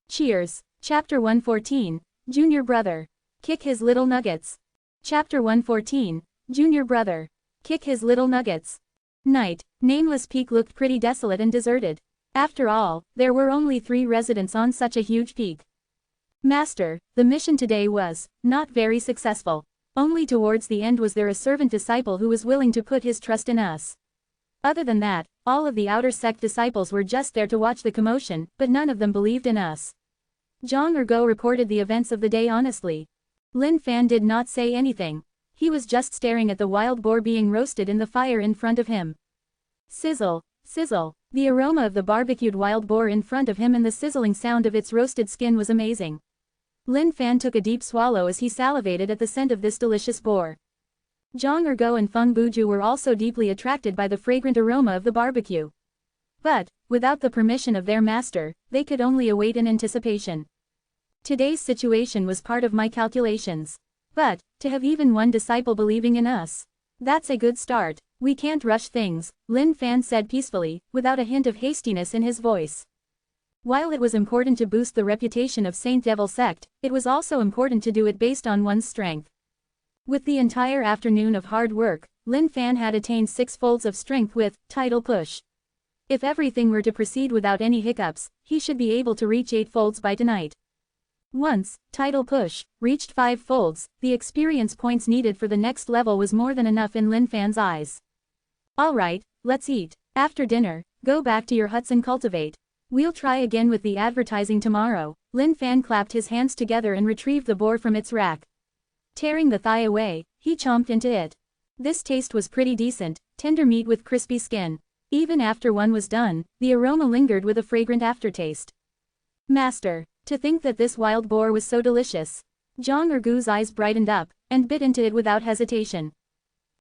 [SPEAKER 1] Cheers. Chapter 114, Junior Brother. Kick his little nuggets. Chapter 114, Junior Brother. Kick his little nuggets. Night. Nameless Peak looked pretty desolate and deserted. After all, there were only 3 residents on such a huge peak. Master, the mission today was not very successful. Only towards the end was there a servant disciple who was willing to put his trust in us. Other than that, all of the outer sect disciples were just there to watch the commotion, but none of them believed in us. Zhang Ergo reported the events of the day honestly. Lin Fan did not say anything. He was just staring at the wild boar being roasted in the fire in front of him. Sizzle, sizzle. The aroma of the barbecued wild boar in front of him and the sizzling sound of its roasted skin was amazing. Lin Fan took a deep swallow as he salivated at the scent of this delicious boar. Zhang Ergo and Feng Buju were also deeply attracted by the fragrant aroma of the barbecue. But, without the permission of their master, they could only await in anticipation. Today's situation was part of my calculations. But, to have even one disciple believing in us. That's a good start. We can't rush things, Lin Fan said peacefully, without a hint of hastiness in his voice. While it was important to boost the reputation of Saint Devil Sect, it was also important to do it based on one's strength. With the entire afternoon of hard work, Lin Fan had attained 6 folds of strength with Tidal Push. If everything were to proceed without any hiccups, he should be able to reach 8 folds by tonight. Once Tidal Push reached 5 folds, the experience points needed for the next level was more than enough in Lin Fan's eyes. Alright, let's eat. After dinner, go back to your huts and cultivate. We'll try again with the advertising tomorrow. Lin Fan clapped his hands together and retrieved the boar from its rack. Tearing the thigh away, he chomped into it. This taste was pretty decent, tender meat with crispy skin. Even after one was done, the aroma lingered with a fragrant aftertaste. Master, to think that this wild boar was so delicious. Zhang Ergu's eyes brightened up, and bit into it without hesitation.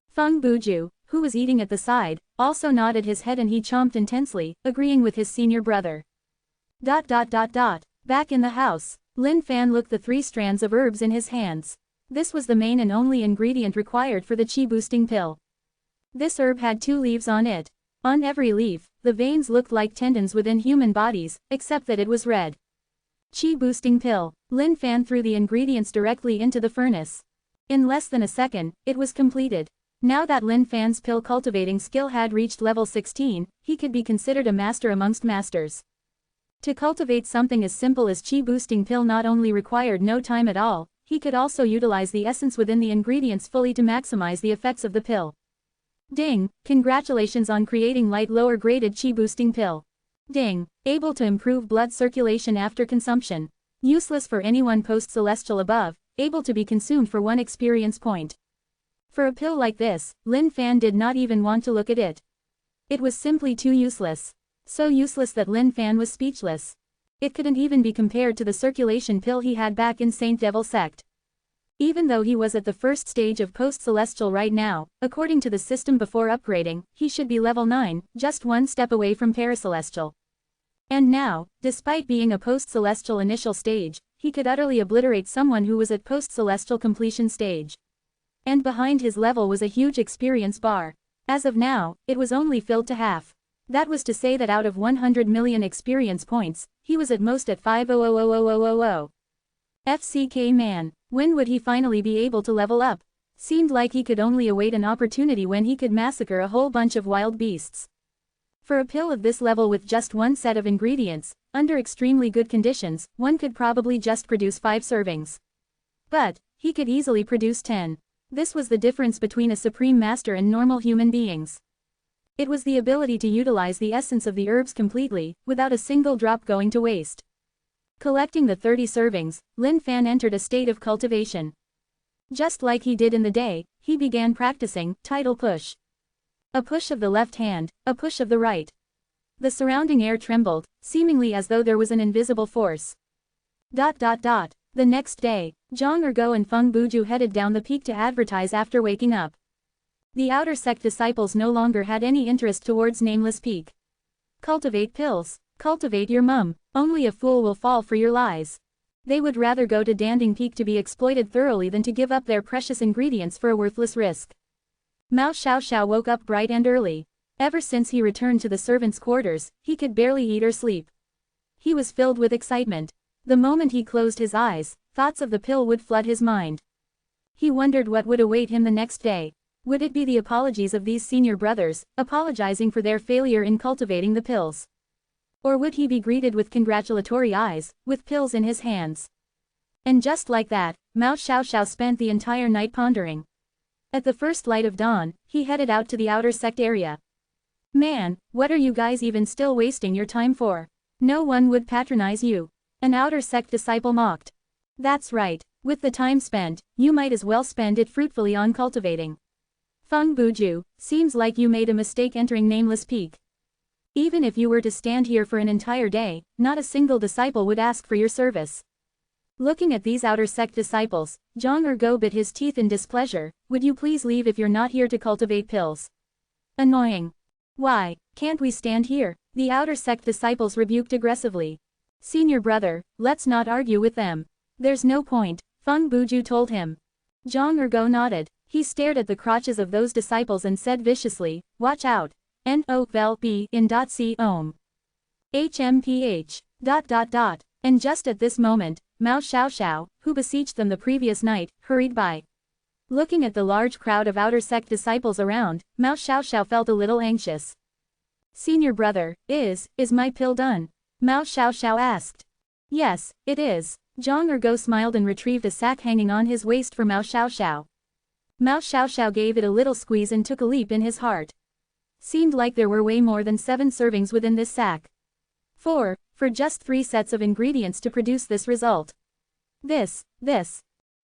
[SPEAKER 1] Feng Buju, who was eating at the side, also nodded his head and he chomped intensely, agreeing with his senior brother. Back in the house, Lin Fan looked the 3 strands of herbs in his hands. This was the main and only ingredient required for the chi-boosting pill. This herb had 2 leaves on it. On every leaf, the veins looked like tendons within human bodies, except that it was red. Chi-boosting pill. Lin Fan threw the ingredients directly into the furnace. In less than a second, it was completed. Now that Lin Fan's pill cultivating skill had reached level 16, he could be considered a master amongst masters. To cultivate something as simple as chi-boosting pill not only required no time at all, he could also utilize the essence within the ingredients fully to maximize the effects of the pill. Ding, congratulations on creating light lower graded chi-boosting pill. Ding, able to improve blood circulation after consumption. Useless for anyone post-celestial above, able to be consumed for 1 experience point. For a pill like this, Lin Fan did not even want to look at it. It was simply too useless. So useless that Lin Fan was speechless. It couldn't even be compared to the circulation pill he had back in Saint Devil Sect. Even though he was at the first stage of post-celestial right now, according to the system before upgrading, he should be level 9, just 1 step away from paracelestial. And now, despite being a post-celestial initial stage, he could utterly obliterate someone who was at post-celestial completion stage. And behind his level was a huge experience bar. As of now, it was only filled to half. That was to say that out of 100 million experience points, he was at most at 500,000. FCK man, when would he finally be able to level up? Seemed like he could only await an opportunity when he could massacre a whole bunch of wild beasts. For a pill of this level with just 1 set of ingredients, under extremely good conditions, one could probably just produce 5 servings. But, he could easily produce 10. This was the difference between a supreme master and normal human beings. It was the ability to utilize the essence of the herbs completely, without a single drop going to waste. Collecting the 30 servings, Lin Fan entered a state of cultivation. Just like he did in the day, he began practicing tidal push. A push of the left hand, a push of the right. The surrounding air trembled, seemingly as though there was an invisible force. The next day, Zhang Ergo and Feng Buju headed down the peak to advertise after waking up. The outer sect disciples no longer had any interest towards Nameless Peak. Cultivate pills. Cultivate your mum, only a fool will fall for your lies. They would rather go to Danding Peak to be exploited thoroughly than to give up their precious ingredients for a worthless risk. Mao Xiaoxiao woke up bright and early. Ever since he returned to the servants' quarters, he could barely eat or sleep. He was filled with excitement. The moment he closed his eyes, thoughts of the pill would flood his mind. He wondered what would await him the next day. Would it be the apologies of these senior brothers, apologizing for their failure in cultivating the pills? Or would he be greeted with congratulatory eyes, with pills in his hands? And just like that, Mao Xiaoxiao spent the entire night pondering. At the first light of dawn, he headed out to the outer sect area. Man, what are you guys even still wasting your time for? No one would patronize you. An outer sect disciple mocked. That's right, with the time spent, you might as well spend it fruitfully on cultivating. Feng Buju, seems like you made a mistake entering Nameless Peak. Even if you were to stand here for an entire day, not a single disciple would ask for your service. Looking at these outer sect disciples, Zhang Ergo bit his teeth in displeasure. Would you please leave if you're not here to cultivate pills? Annoying. Why, can't we stand here? The outer sect disciples rebuked aggressively. Senior brother, let's not argue with them. There's no point, Feng Buju told him. Zhang Ergo nodded. He stared at the crotches of those disciples and said viciously, watch out. N-O-V-L-B in .c ohm. HMPH. And just at this moment, Mao Xiaoxiao, who besieged them the previous night, hurried by. Looking at the large crowd of outer sect disciples around, Mao Xiaoxiao felt a little anxious. Senior brother, is my pill done? Mao Xiaoxiao asked. Yes, it is. Zhang Ergo smiled and retrieved a sack hanging on his waist for Mao Xiaoxiao. Mao Xiaoxiao gave it a little squeeze and took a leap in his heart. Seemed like there were way more than 7 servings within this sack. For just 3 sets of ingredients to produce this result. This.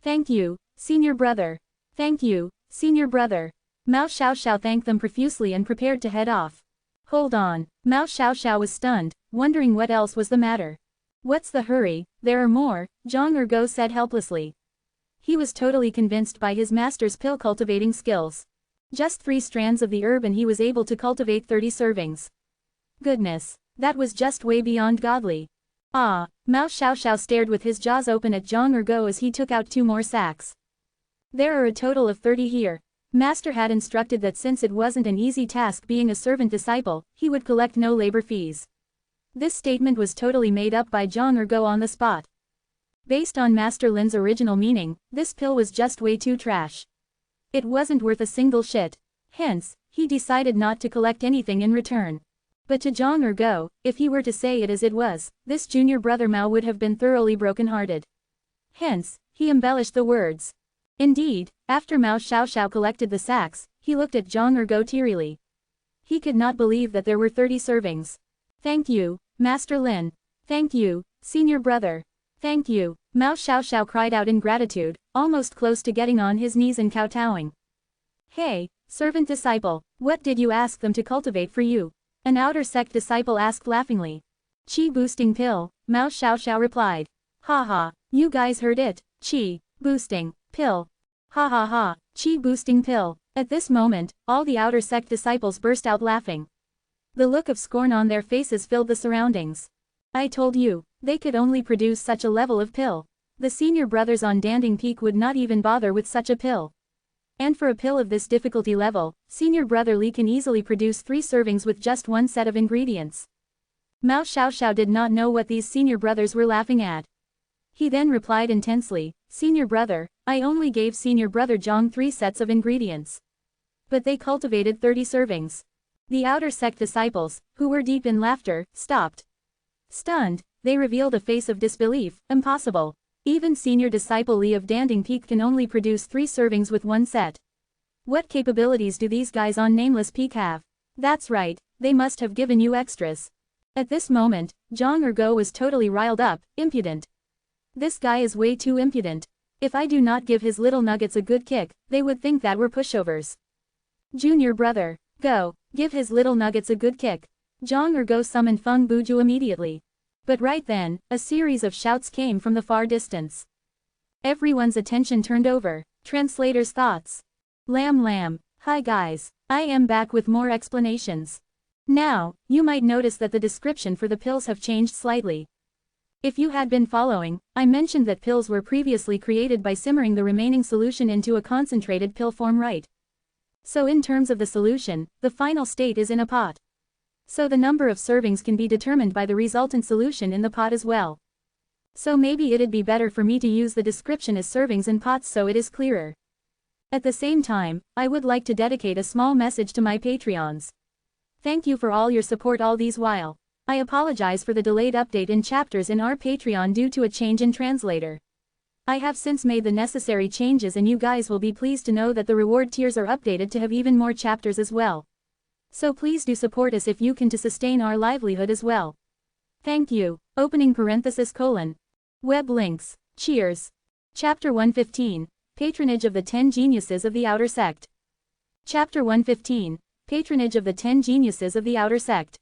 [SPEAKER 1] Thank you, senior brother. Thank you, senior brother. Mao Xiaoxiao thanked them profusely and prepared to head off. Hold on, Mao Xiaoxiao was stunned, wondering what else was the matter. What's the hurry? There are more, Zhang Ergo said helplessly. He was totally convinced by his master's pill cultivating skills. Just 3 strands of the herb and he was able to cultivate 30 servings. Goodness, that was just way beyond godly. Ah, Mao Xiaoxiao stared with his jaws open at Zhang Ergo as he took out 2 more sacks. There are a total of 30 here. Master had instructed that since it wasn't an easy task being a servant disciple, he would collect no labor fees. This statement was totally made up by Zhang Ergo on the spot. Based on Master Lin's original meaning, this pill was just way too trash. It wasn't worth a single shit. Hence, he decided not to collect anything in return. But to Zhang Ergo, if he were to say it as it was, this junior brother Mao would have been thoroughly broken-hearted. Hence, he embellished the words. Indeed, after Mao Xiaoxiao collected the sacks, he looked at Zhang Ergo tearily. He could not believe that there were 30 servings. Thank you, Master Lin. Thank you, senior brother. Thank you, Mao Xiaoxiao cried out in gratitude, almost close to getting on his knees and kowtowing. Hey, servant disciple, what did you ask them to cultivate for you? An outer sect disciple asked laughingly. Qi boosting pill, Mao Xiaoxiao replied. Ha ha, you guys heard it, qi boosting pill. Ha ha ha, qi boosting pill. At this moment, all the outer sect disciples burst out laughing. The look of scorn on their faces filled the surroundings. I told you, they could only produce such a level of pill. The senior brothers on Danding Peak would not even bother with such a pill. And for a pill of this difficulty level, senior brother Li can easily produce 3 servings with just 1 set of ingredients. Mao Xiaoxiao did not know what these senior brothers were laughing at. He then replied intensely, Senior brother, I only gave senior brother Zhang 3 sets of ingredients. But they cultivated 30 servings. The outer sect disciples, who were deep in laughter, stopped. Stunned, they revealed a face of disbelief. Impossible. Even senior disciple Li of Danding Peak can only produce 3 servings with one set. What capabilities do these guys on Nameless Peak have? That's right, they must have given you extras. At this moment, Zhang Ergo was totally riled up, impudent. This guy is way too impudent. If I do not give his little nuggets a good kick, they would think that we're pushovers. Junior brother, go, give his little nuggets a good kick. Zhang Ergo summoned Feng Buju immediately. But right then, a series of shouts came from the far distance. Everyone's attention turned over. Translator's thoughts. Lam. Hi guys, I am back with more explanations. Now, you might notice that the description for the pills have changed slightly. If you had been following, I mentioned that pills were previously created by simmering the remaining solution into a concentrated pill form, right? So in terms of the solution, the final state is in a pot. So the number of servings can be determined by the resultant solution in the pot as well. So maybe it'd be better for me to use the description as servings in pots so it is clearer. At the same time, I would like to dedicate a small message to my Patreons. Thank you for all your support all these while. I apologize for the delayed update in chapters in our Patreon due to a change in translator. I have since made the necessary changes and you guys will be pleased to know that the reward tiers are updated to have even more chapters as well. So please do support us if you can to sustain our livelihood as well. Thank you. Opening parenthesis : Web links. Cheers. Chapter 115. Patronage of the 10 Geniuses of the Outer Sect. Chapter 115. Patronage of the 10 Geniuses of the Outer Sect.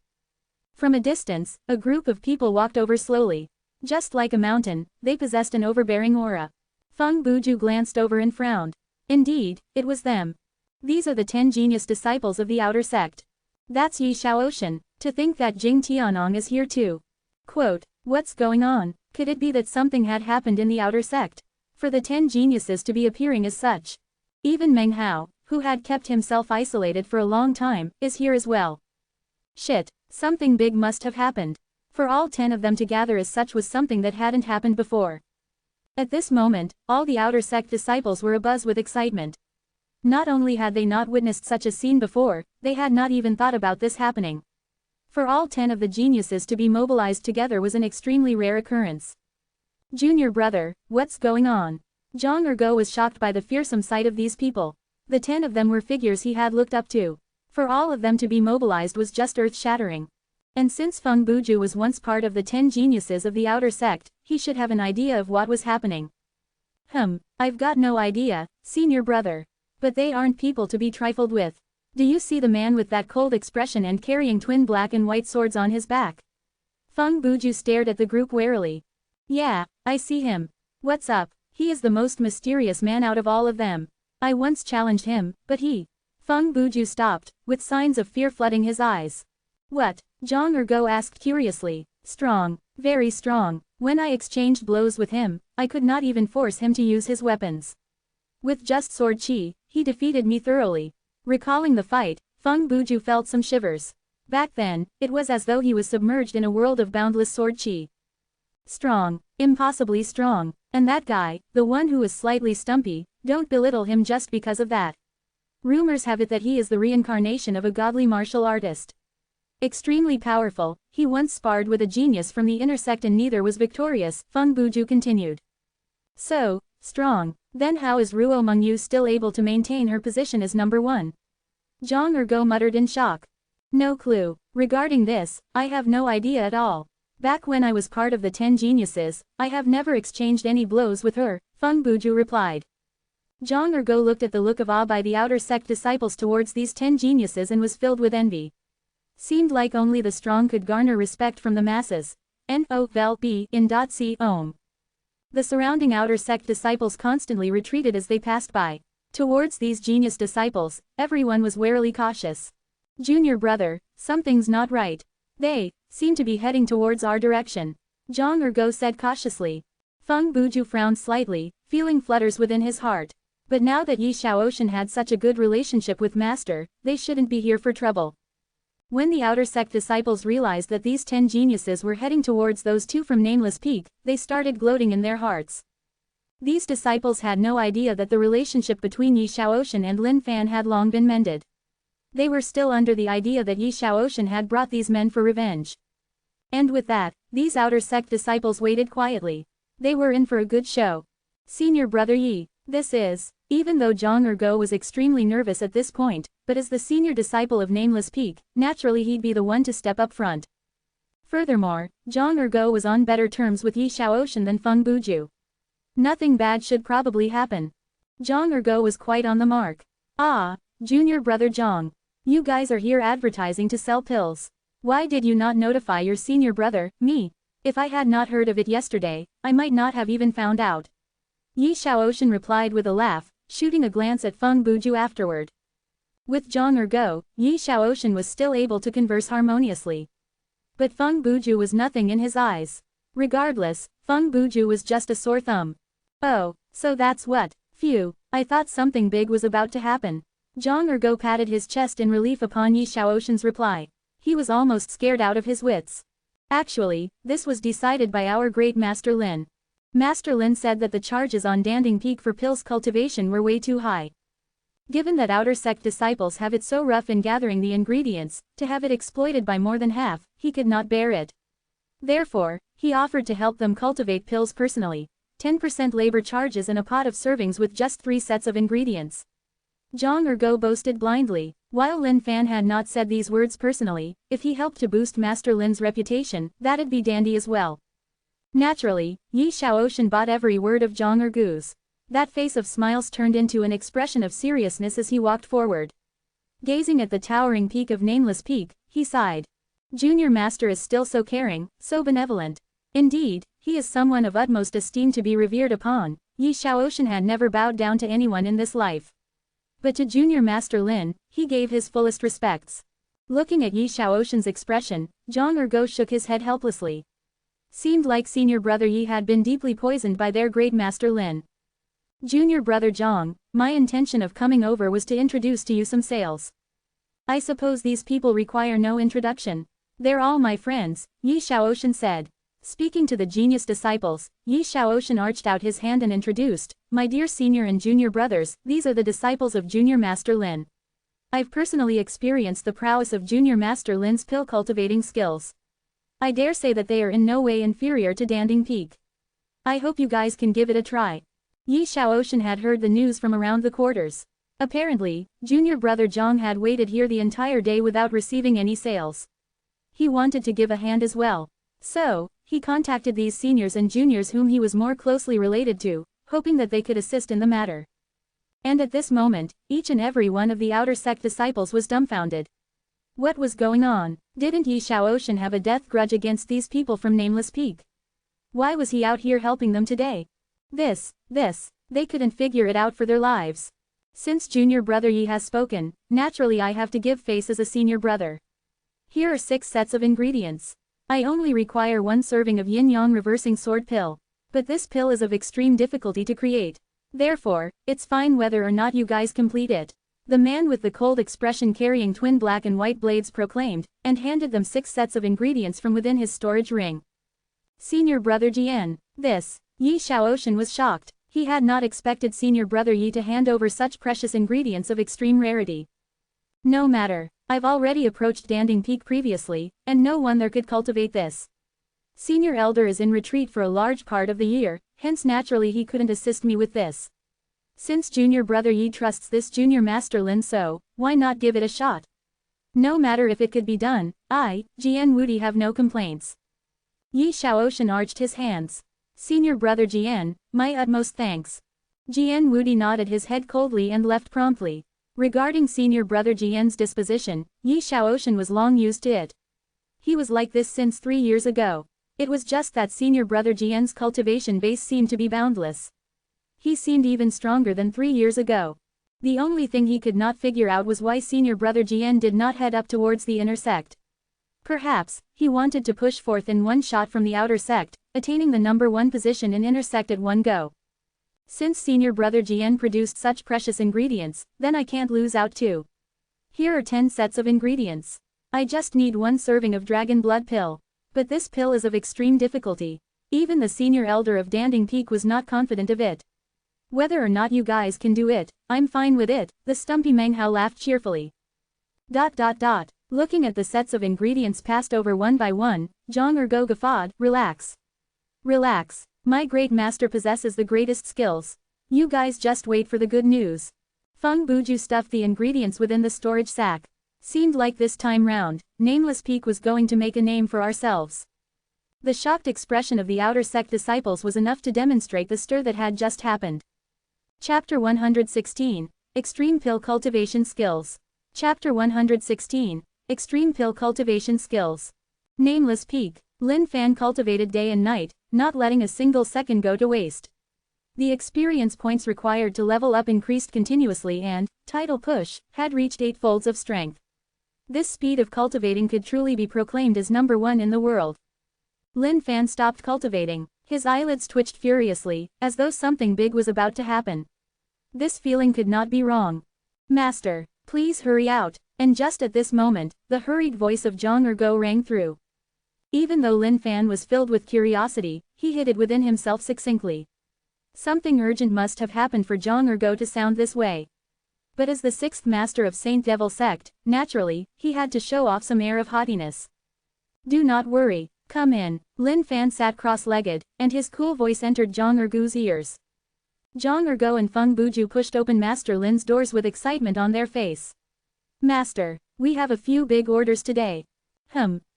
[SPEAKER 1] From a distance, a group of people walked over slowly. Just like a mountain, they possessed an overbearing aura. Feng Buju glanced over and frowned. Indeed, it was them. These are the 10 genius disciples of the Outer Sect. That's Yi Shaoxian. To think that Jing Tianong is here too. Quote, what's going on? Could it be that something had happened in the Outer Sect? For the 10 geniuses to be appearing as such. Even Meng Hao, who had kept himself isolated for a long time, is here as well. Shit, something big must have happened. For all 10 of them to gather as such was something that hadn't happened before. At this moment, all the Outer Sect disciples were abuzz with excitement. Not only had they not witnessed such a scene before, they had not even thought about this happening. For all 10 of the geniuses to be mobilized together was an extremely rare occurrence. Junior brother, what's going on? Zhang Ergo was shocked by the fearsome sight of these people. The 10 of them were figures he had looked up to. For all of them to be mobilized was just earth-shattering. And since Feng Buju was once part of the 10 geniuses of the Outer Sect, he should have an idea of what was happening. I've got no idea, senior brother. But they aren't people to be trifled with. Do you see the man with that cold expression and carrying twin black and white swords on his back? Feng Buju stared at the group warily. Yeah, I see him. What's up? He is the most mysterious man out of all of them. I once challenged him, but he... Feng Buju stopped, with signs of fear flooding his eyes. What? Zhang Ergo asked curiously. Strong, very strong. When I exchanged blows with him, I could not even force him to use his weapons. With just sword chi, he defeated me thoroughly. Recalling the fight, Feng Buju felt some shivers. Back then, it was as though he was submerged in a world of boundless sword chi. Strong, impossibly strong. And that guy, the one who is slightly stumpy, don't belittle him just because of that. Rumors have it that he is the reincarnation of a godly martial artist. Extremely powerful, he once sparred with a genius from the inner sect and neither was victorious, Feng Buju continued. So, strong, then how is Ruo Mengyu still able to maintain her position as number 1? Zhang Ergo muttered in shock. No clue. Regarding this, I have no idea at all. Back when I was part of the 10 geniuses, I have never exchanged any blows with her, Feng Buju replied. Zhang Ergo looked at the look of awe by the Outer Sect disciples towards these 10 geniuses and was filled with envy. Seemed like only the strong could garner respect from the masses. N-O-V-E in .c Om. The surrounding Outer Sect disciples constantly retreated as they passed by. Towards these genius disciples, everyone was warily cautious. Junior brother, something's not right. They seem to be heading towards our direction. Zhang Ergo said cautiously. Feng Buju frowned slightly, feeling flutters within his heart. But now that Yi Shaoxian had such a good relationship with Master, they shouldn't be here for trouble. When the Outer Sect disciples realized that these 10 geniuses were heading towards those 2 from Nameless Peak, they started gloating in their hearts. These disciples had no idea that the relationship between Yi Shaoxian and Lin Fan had long been mended. They were still under the idea that Yi Shaoxian had brought these men for revenge. And with that, these Outer Sect disciples waited quietly. They were in for a good show. Senior Brother Yi, this is. Even though Zhang Ergo was extremely nervous at this point, but as the senior disciple of Nameless Peak, naturally he'd be the one to step up front. Furthermore, Zhang Ergo was on better terms with Yi Shaoxin than Feng Buju. Nothing bad should probably happen. Zhang Ergo was quite on the mark. Ah, Junior Brother Zhang. You guys are here advertising to sell pills. Why did you not notify your senior brother, me? If I had not heard of it yesterday, I might not have even found out. Yi Shaoxin replied with a laugh, shooting a glance at Feng Buju afterward. With Zhang Ergo, Yi Shaoxin was still able to converse harmoniously. But Feng Buju was nothing in his eyes. Regardless, Feng Buju was just a sore thumb. Oh, so that's what. Phew, I thought something big was about to happen. Zhang Ergo patted his chest in relief upon Yi Shaoxin's reply. He was almost scared out of his wits. Actually, this was decided by our great Master Lin. Master Lin said that the charges on Danding Peak for pills cultivation were way too high. Given that outer sect disciples have it so rough in gathering the ingredients, to have it exploited by more than half, he could not bear it. Therefore, he offered to help them cultivate pills personally. 10% labor charges and a pot of servings with just 3 sets of ingredients. Zhang Ergo boasted blindly. While Lin Fan had not said these words personally, if he helped to boost Master Lin's reputation, that'd be dandy as well. Naturally, Yi Shaoxin bought every word of Zhang Ergo's. That face of smiles turned into an expression of seriousness as he walked forward. Gazing at the towering peak of Nameless Peak, he sighed. Junior Master is still so caring, so benevolent. Indeed, he is someone of utmost esteem to be revered upon. Yi Shaoxin had never bowed down to anyone in this life. But to Junior Master Lin, he gave his fullest respects. Looking at Yi Shaoxin's expression, Zhang Ergo shook his head helplessly. Seemed like Senior Brother Yi had been deeply poisoned by their great Master Lin. Junior Brother Zhang, my intention of coming over was to introduce to you some sales. I suppose these people require no introduction. They're all my friends, Yi Shaoxin said. Speaking to the genius disciples, Yi Shaoxin arched out his hand and introduced, my dear senior and junior brothers, these are the disciples of Junior Master Lin. I've personally experienced the prowess of Junior Master Lin's pill cultivating skills. I dare say that they are in no way inferior to Danding Peak. I hope you guys can give it a try. Yi Shaoxin had heard the news from around the quarters. Apparently, Junior Brother Zhang had waited here the entire day without receiving any sales. He wanted to give a hand as well. So, he contacted these seniors and juniors whom he was more closely related to, hoping that they could assist in the matter. And at this moment, each and every one of the outer sect disciples was dumbfounded. What was going on? Didn't Yi Shaoxin have a death grudge against these people from Nameless Peak? Why was he out here helping them today? They couldn't figure it out for their lives. Since Junior Brother Yi has spoken, naturally I have to give face as a senior brother. Here are 6 sets of ingredients. I only require 1 serving of yin-yang reversing sword pill. But this pill is of extreme difficulty to create. Therefore, it's fine whether or not you guys complete it. The man with the cold expression carrying twin black and white blades proclaimed, and handed them 6 sets of ingredients from within his storage ring. Senior Brother Jian. This. Yi Shaoxin was shocked. He had not expected Senior Brother Yi to hand over such precious ingredients of extreme rarity. No matter. I've already approached Danding Peak previously, and no one there could cultivate this. Senior Elder is in retreat for a large part of the year, hence naturally he couldn't assist me with this. Since Junior Brother Yi trusts this Junior Master Lin, so, why not give it a shot? No matter if it could be done, I, Jian Wudi, have no complaints. Yi Shaoxin arched his hands. Senior Brother Jian, my utmost thanks. Jian Wudi nodded his head coldly and left promptly. Regarding Senior Brother Jian's disposition, Yi Shaoxin was long used to it. He was like this since 3 years ago. It was just that Senior Brother Jian's cultivation base seemed to be boundless. He seemed even stronger than 3 years ago. The only thing he could not figure out was why Senior Brother Jian did not head up towards the inner sect. Perhaps, he wanted to push forth in one shot from the outer sect, attaining the number 1 position in inner sect at one go. Since Senior Brother Jian produced such precious ingredients, then I can't lose out too. Here are 10 sets of ingredients. I just need 1 serving of dragon blood pill. But this pill is of extreme difficulty. Even the Senior Elder of Danding Peak was not confident of it. Whether or not you guys can do it, I'm fine with it, the stumpy Menghao laughed cheerfully. Looking at the sets of ingredients passed over one by one, Zhang Ergo guffawed, relax. My great master possesses the greatest skills. You guys just wait for the good news. Feng Buju stuffed the ingredients within the storage sack. Seemed like this time round, Nameless Peak was going to make a name for ourselves. The shocked expression of the outer sect disciples was enough to demonstrate the stir that had just happened. Chapter 116, Extreme Pill Cultivation Skills. Chapter 116, Extreme Pill Cultivation Skills. Nameless Peak. Lin Fan cultivated day and night, not letting a single second go to waste. The experience points required to level up increased continuously and, title push, had reached 8 folds of strength. This speed of cultivating could truly be proclaimed as number 1 in the world. Lin Fan stopped cultivating. His eyelids twitched furiously, as though something big was about to happen. This feeling could not be wrong. Master, please hurry out. And just at this moment, the hurried voice of Zhang Ergo rang through. Even though Lin Fan was filled with curiosity, he hid it within himself succinctly. Something urgent must have happened for Zhang Ergo to sound this way. But as the 6th master of Saint Devil sect, naturally, he had to show off some air of haughtiness. Do not worry, come in. Lin Fan sat cross-legged, and his cool voice entered Zhang Ergo's ears. Zhang Ergo and Feng Buju pushed open Master Lin's doors with excitement on their face. Master, we have a few big orders today.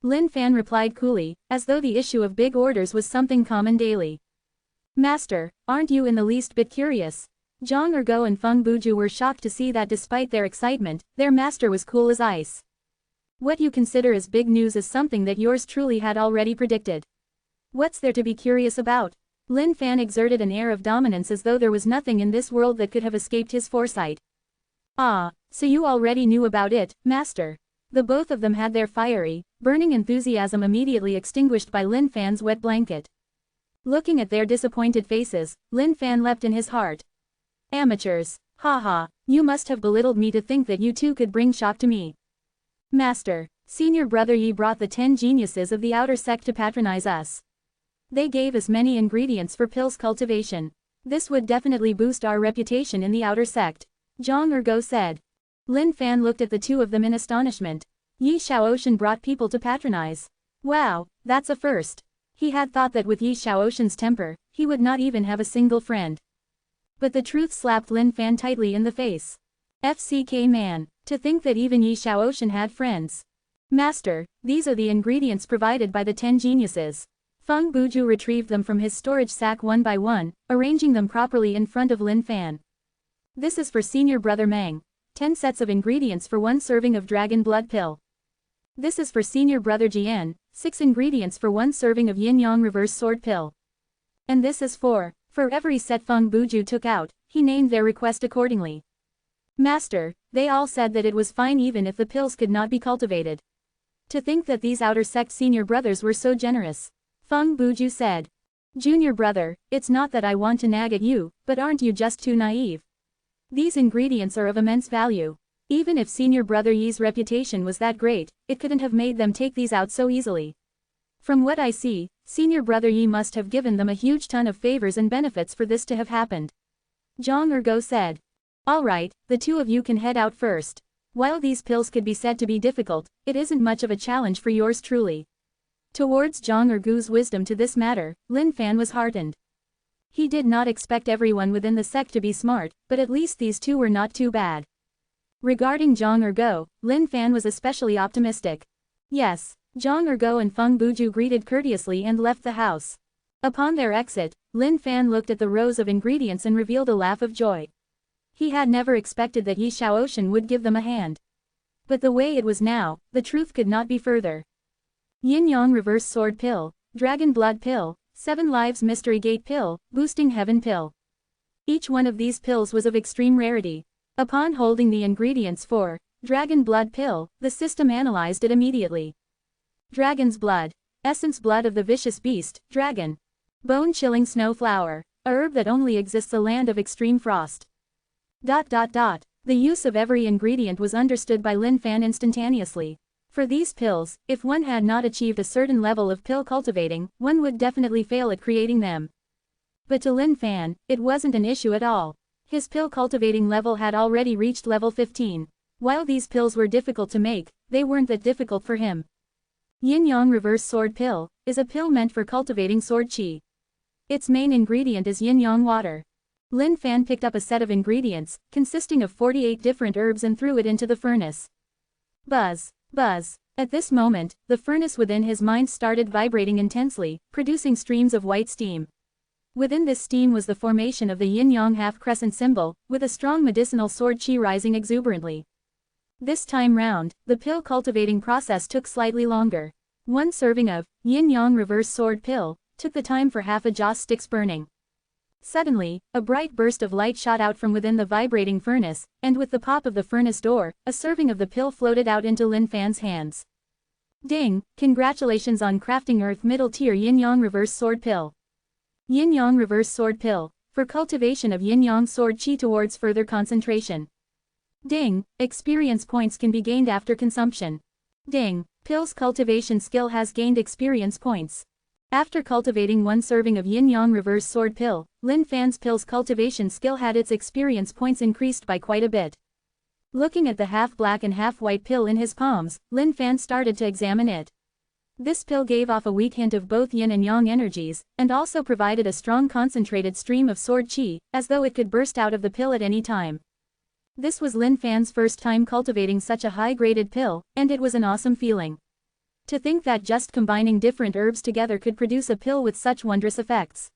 [SPEAKER 1] Lin Fan replied coolly, as though the issue of big orders was something common daily. Master, aren't you in the least bit curious? Zhang Ergo and Feng Buju were shocked to see that despite their excitement, their master was cool as ice. What you consider as big news is something that yours truly had already predicted. What's there to be curious about? Lin Fan exerted an air of dominance as though there was nothing in this world that could have escaped his foresight. Ah, so you already knew about it, Master. The both of them had their fiery, burning enthusiasm immediately extinguished by Lin Fan's wet blanket. Looking at their disappointed faces, Lin Fan leapt in his heart. Amateurs, haha, you must have belittled me to think that you two could bring shock to me. Master, senior brother Yi brought the 10 geniuses of the outer sect to patronize us. They gave us many ingredients for pills cultivation. This would definitely boost our reputation in the outer sect. Zhang Ergo said. Lin Fan looked at the two of them in astonishment. Yi Xiaoshan brought people to patronize. Wow, that's a first. He had thought that with Yi Xiaoshan's temper, he would not even have a single friend. But the truth slapped Lin Fan tightly in the face. FCK man, to think that even Yi Xiaoshan had friends. Master, these are the ingredients provided by the 10 geniuses. Feng Buju retrieved them from his storage sack one by one, arranging them properly in front of Lin Fan. This is for senior brother Meng. 10 sets of ingredients for 1 serving of dragon blood pill. This is for senior brother Jian, 6 ingredients for 1 serving of yin-yang reverse sword pill. And this is for every set Feng Buju took out, he named their request accordingly. Master, they all said that it was fine even if the pills could not be cultivated. To think that these outer sect senior brothers were so generous. Feng Buju said. Junior brother, it's not that I want to nag at you, but aren't you just too naive? These ingredients are of immense value. Even if senior brother Yi's reputation was that great, it couldn't have made them take these out so easily. From what I see, senior brother Yi must have given them a huge ton of favors and benefits for this to have happened. Zhang Ergo said. Alright, the two of you can head out first. While these pills could be said to be difficult, it isn't much of a challenge for yours truly. Towards Zhang Ergo's wisdom to this matter, Lin Fan was heartened. He did not expect everyone within the sect to be smart, but at least these two were not too bad. Regarding Zhang Ergo, Lin Fan was especially optimistic. Yes, Zhang Ergo and Feng Buju greeted courteously and left the house. Upon their exit, Lin Fan looked at the rows of ingredients and revealed a laugh of joy. He had never expected that Yi Xiaoshan would give them a hand. But the way it was now, the truth could not be further. Yin-yang reverse sword pill, dragon blood pill, 7 lives mystery gate pill, boosting heaven pill. Each one of these pills was of extreme rarity. Upon holding the ingredients for dragon blood pill, the system analyzed it immediately. Dragon's blood, essence blood of the vicious beast, dragon. Bone-chilling snow flower, a herb that only exists a land of extreme frost. The use of every ingredient was understood by Lin Fan instantaneously. For these pills, if one had not achieved a certain level of pill cultivating, one would definitely fail at creating them. But to Lin Fan, it wasn't an issue at all. His pill cultivating level had already reached level 15. While these pills were difficult to make, they weren't that difficult for him. Yin-yang reverse sword pill is a pill meant for cultivating sword qi. Its main ingredient is yin-yang water. Lin Fan picked up a set of ingredients, consisting of 48 different herbs and threw it into the furnace. Buzz, buzz. At this moment, the furnace within his mind started vibrating intensely, producing streams of white steam. Within this steam was the formation of the yin-yang half-crescent symbol, with a strong medicinal sword qi rising exuberantly. This time round, the pill cultivating process took slightly longer. One serving of yin-yang reverse sword pill took the time for half a joss sticks burning. Suddenly, a bright burst of light shot out from within the vibrating furnace, and with the pop of the furnace door, a serving of the pill floated out into Lin Fan's hands. Ding! Congratulations on crafting Earth Middle Tier Yin-Yang Reverse Sword Pill. Yin-Yang Reverse Sword Pill, for cultivation of Yin-Yang Sword Qi towards further concentration. Ding! Experience points can be gained after consumption. Ding! Pill's cultivation skill has gained experience points. After cultivating one serving of Yin-Yang Reverse Sword Pill, Lin Fan's pill's cultivation skill had its experience points increased by quite a bit. Looking at the half-black and half-white pill in his palms, Lin Fan started to examine it. This pill gave off a weak hint of both yin and yang energies, and also provided a strong concentrated stream of sword qi, as though it could burst out of the pill at any time. This was Lin Fan's first time cultivating such a high-graded pill, and it was an awesome feeling. To think that just combining different herbs together could produce a pill with such wondrous effects.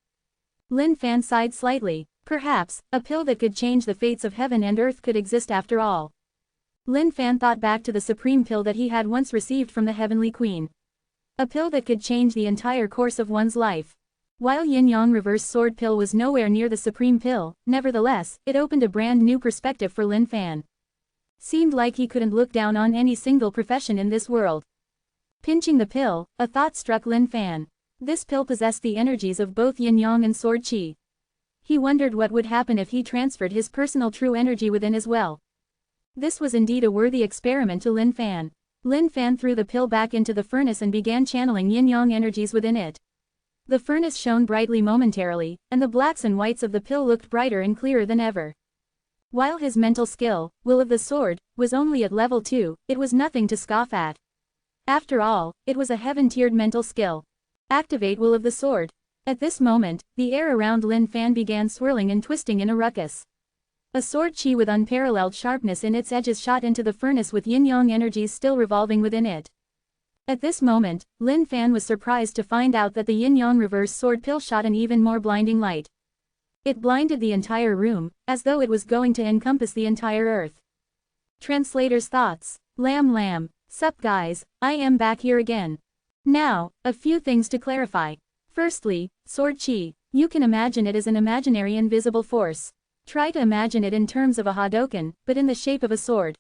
[SPEAKER 1] Lin Fan sighed slightly. Perhaps, a pill that could change the fates of heaven and earth could exist after all. Lin Fan thought back to the supreme pill that he had once received from the Heavenly Queen. A pill that could change the entire course of one's life. While Yin-Yang Reverse Sword Pill was nowhere near the supreme pill, nevertheless, it opened a brand new perspective for Lin Fan. Seemed like he couldn't look down on any single profession in this world. Pinching the pill, a thought struck Lin Fan. This pill possessed the energies of both yin-yang and sword qi. He wondered what would happen if he transferred his personal true energy within as well. This was indeed a worthy experiment to Lin Fan. Lin Fan threw the pill back into the furnace and began channeling yin-yang energies within it. The furnace shone brightly momentarily, and the blacks and whites of the pill looked brighter and clearer than ever. While his mental skill, Will of the Sword, was only at level 2, it was nothing to scoff at. After all, it was a heaven-tiered mental skill. Activate Will of the Sword. At this moment, the air around Lin Fan began swirling and twisting in a ruckus. A sword qi with unparalleled sharpness in its edges shot into the furnace with yin-yang energies still revolving within it. At this moment, Lin Fan was surprised to find out that the yin-yang reverse sword pill shot an even more blinding light. It blinded the entire room, as though it was going to encompass the entire earth. Translator's thoughts. Lam. Sup guys, I am back here again. Now, a few things to clarify. Firstly, sword qi, you can imagine it as an imaginary invisible force. Try to imagine it in terms of a Hadoken, but in the shape of a sword.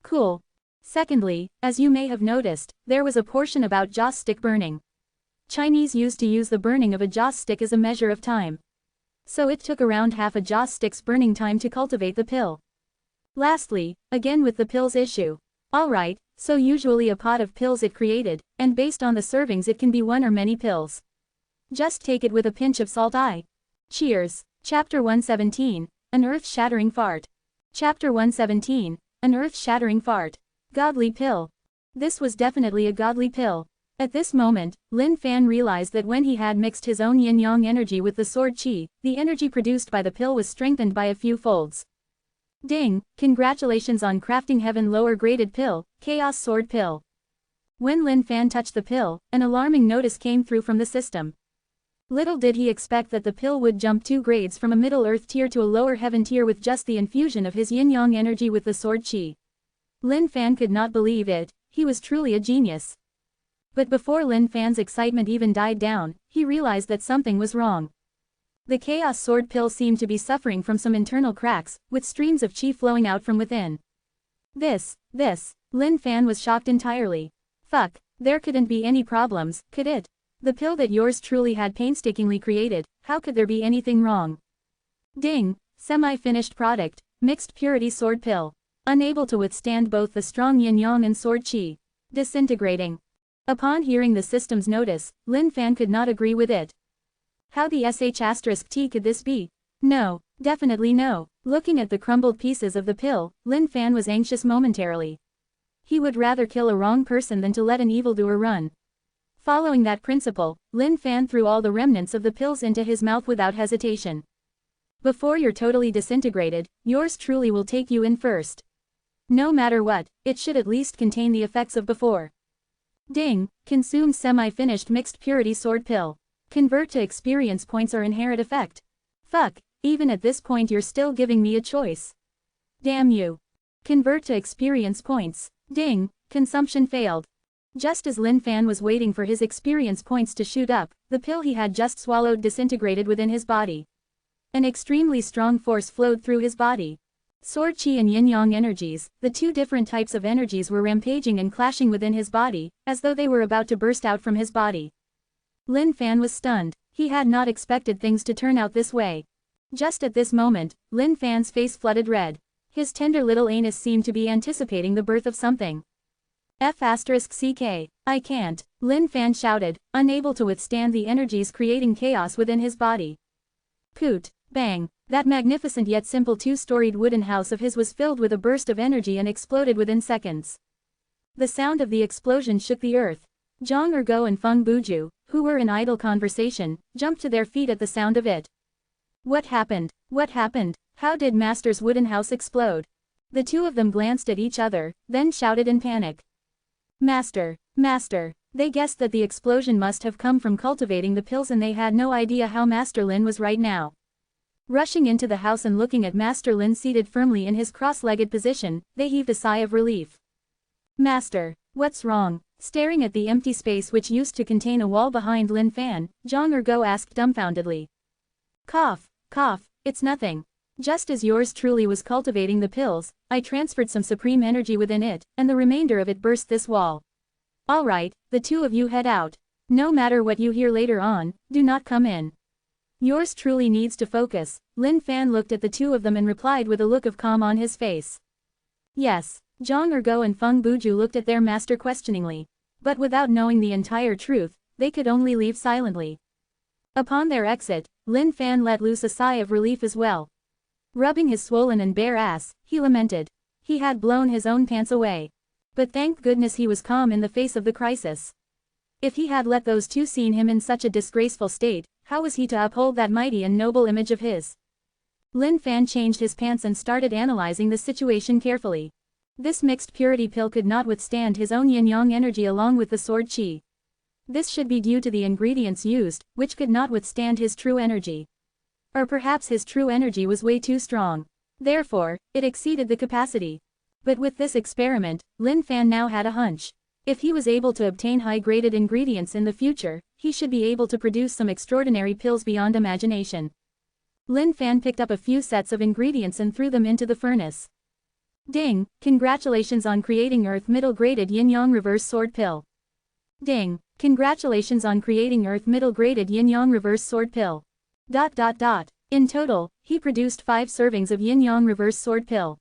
[SPEAKER 1] Cool. Secondly, as you may have noticed, there was a portion about joss stick burning. Chinese used to use the burning of a joss stick as a measure of time. So it took around half a joss stick's burning time to cultivate the pill. Lastly, again with the pills issue. Alright, so usually a pot of pills it created, and based on the servings it can be one or many pills. Just take it with a pinch of salt. Cheers. Chapter 117, An Earth-Shattering Fart. Chapter 117, An Earth-Shattering Fart. Godly pill. This was definitely a godly pill. At this moment, Lin Fan realized that when he had mixed his own yin-yang energy with the sword qi, the energy produced by the pill was strengthened by a few folds. Ding! Congratulations on crafting Heaven Lower Graded Pill, Chaos Sword Pill. When Lin Fan touched the pill, an alarming notice came through from the system. Little did he expect that the pill would jump 2 grades from a middle earth tier to a lower heaven tier with just the infusion of his yin-yang energy with the sword qi. Lin Fan could not believe it, he was truly a genius. But before Lin Fan's excitement even died down, he realized that something was wrong. The Chaos Sword Pill seemed to be suffering from some internal cracks, with streams of qi flowing out from within. This, Lin Fan was shocked entirely. Fuck, there couldn't be any problems, could it? The pill that yours truly had painstakingly created, how could there be anything wrong? Ding! Semi-finished product, Mixed Purity Sword Pill. Unable to withstand both the strong yin-yang and sword qi. Disintegrating. Upon hearing the system's notice, Lin Fan could not agree with it. How the sh*t could this be? No, definitely no. Looking at the crumbled pieces of the pill, Lin Fan was anxious momentarily. He would rather kill a wrong person than to let an evildoer run. Following that principle, Lin Fan threw all the remnants of the pills into his mouth without hesitation. Before you're totally disintegrated, yours truly will take you in first. No matter what, it should at least contain the effects of before. Ding, consume semi-finished mixed purity sword pill. Convert to experience points or inherit effect. Fuck, even at this point you're still giving me a choice. Damn you. Convert to experience points. Ding, consumption failed. Just as Lin Fan was waiting for his experience points to shoot up, the pill he had just swallowed disintegrated within his body. An extremely strong force flowed through his body. Sword Qi and Yin-Yang energies, the two different types of energies were rampaging and clashing within his body, as though they were about to burst out from his body. Lin Fan was stunned. He had not expected things to turn out this way. Just at this moment, Lin Fan's face flooded red. His tender little anus seemed to be anticipating the birth of something. F***ck, I can't, Lin Fan shouted, unable to withstand the energies creating chaos within his body. Poot, bang, that magnificent yet simple two-storied wooden house of his was filled with a burst of energy and exploded within seconds. The sound of the explosion shook the earth. Zhang Ergo and Feng Buju, who were in idle conversation, jumped to their feet at the sound of it. What happened? What happened? How did Master's wooden house explode? The two of them glanced at each other, then shouted in panic. Master, Master. They guessed that the explosion must have come from cultivating the pills and they had no idea how Master Lin was right now. Rushing into the house and looking at Master Lin seated firmly in his cross-legged position, they heaved a sigh of relief. Master, what's wrong? Staring at the empty space which used to contain a wall behind Lin Fan, Zhang Ergo asked dumbfoundedly. Cough, cough, it's nothing. Just as yours truly was cultivating the pills, I transferred some supreme energy within it, and the remainder of it burst this wall. Alright, the two of you head out. No matter what you hear later on, do not come in. Yours truly needs to focus. Lin Fan looked at the two of them and replied with a look of calm on his face. Yes, Zhang Ergo and Feng Buju looked at their master questioningly. But without knowing the entire truth, they could only leave silently. Upon their exit, Lin Fan let loose a sigh of relief as well. Rubbing his swollen and bare ass, he lamented. He had blown his own pants away. But thank goodness he was calm in the face of the crisis. If he had let those two see him in such a disgraceful state, how was he to uphold that mighty and noble image of his? Lin Fan changed his pants and started analyzing the situation carefully. This mixed purity pill could not withstand his own yin-yang energy along with the sword qi. This should be due to the ingredients used, which could not withstand his true energy. Or perhaps his true energy was way too strong. Therefore, it exceeded the capacity. But with this experiment, Lin Fan now had a hunch. If he was able to obtain high-graded ingredients in the future, he should be able to produce some extraordinary pills beyond imagination. Lin Fan picked up a few sets of ingredients and threw them into the furnace. Ding, congratulations on creating Earth middle-graded yin-yang reverse sword pill. Ding, congratulations on creating Earth middle-graded yin-yang reverse sword pill. ... In total, he produced 5 servings of yin-yang reverse sword pill.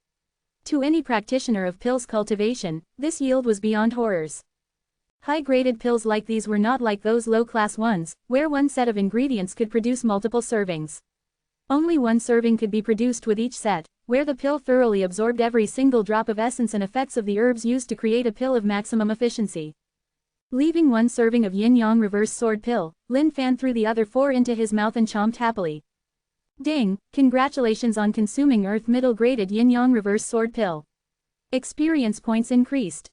[SPEAKER 1] To any practitioner of pills cultivation, this yield was beyond horrors. High-graded pills like these were not like those low-class ones, where one set of ingredients could produce multiple servings. Only one serving could be produced with each set, where the pill thoroughly absorbed every single drop of essence and effects of the herbs used to create a pill of maximum efficiency. Leaving 1 serving of yin-yang reverse sword pill, Lin Fan threw the other 4 into his mouth and chomped happily. Ding, congratulations on consuming Earth middle-graded yin-yang reverse sword pill. Experience points increased. ...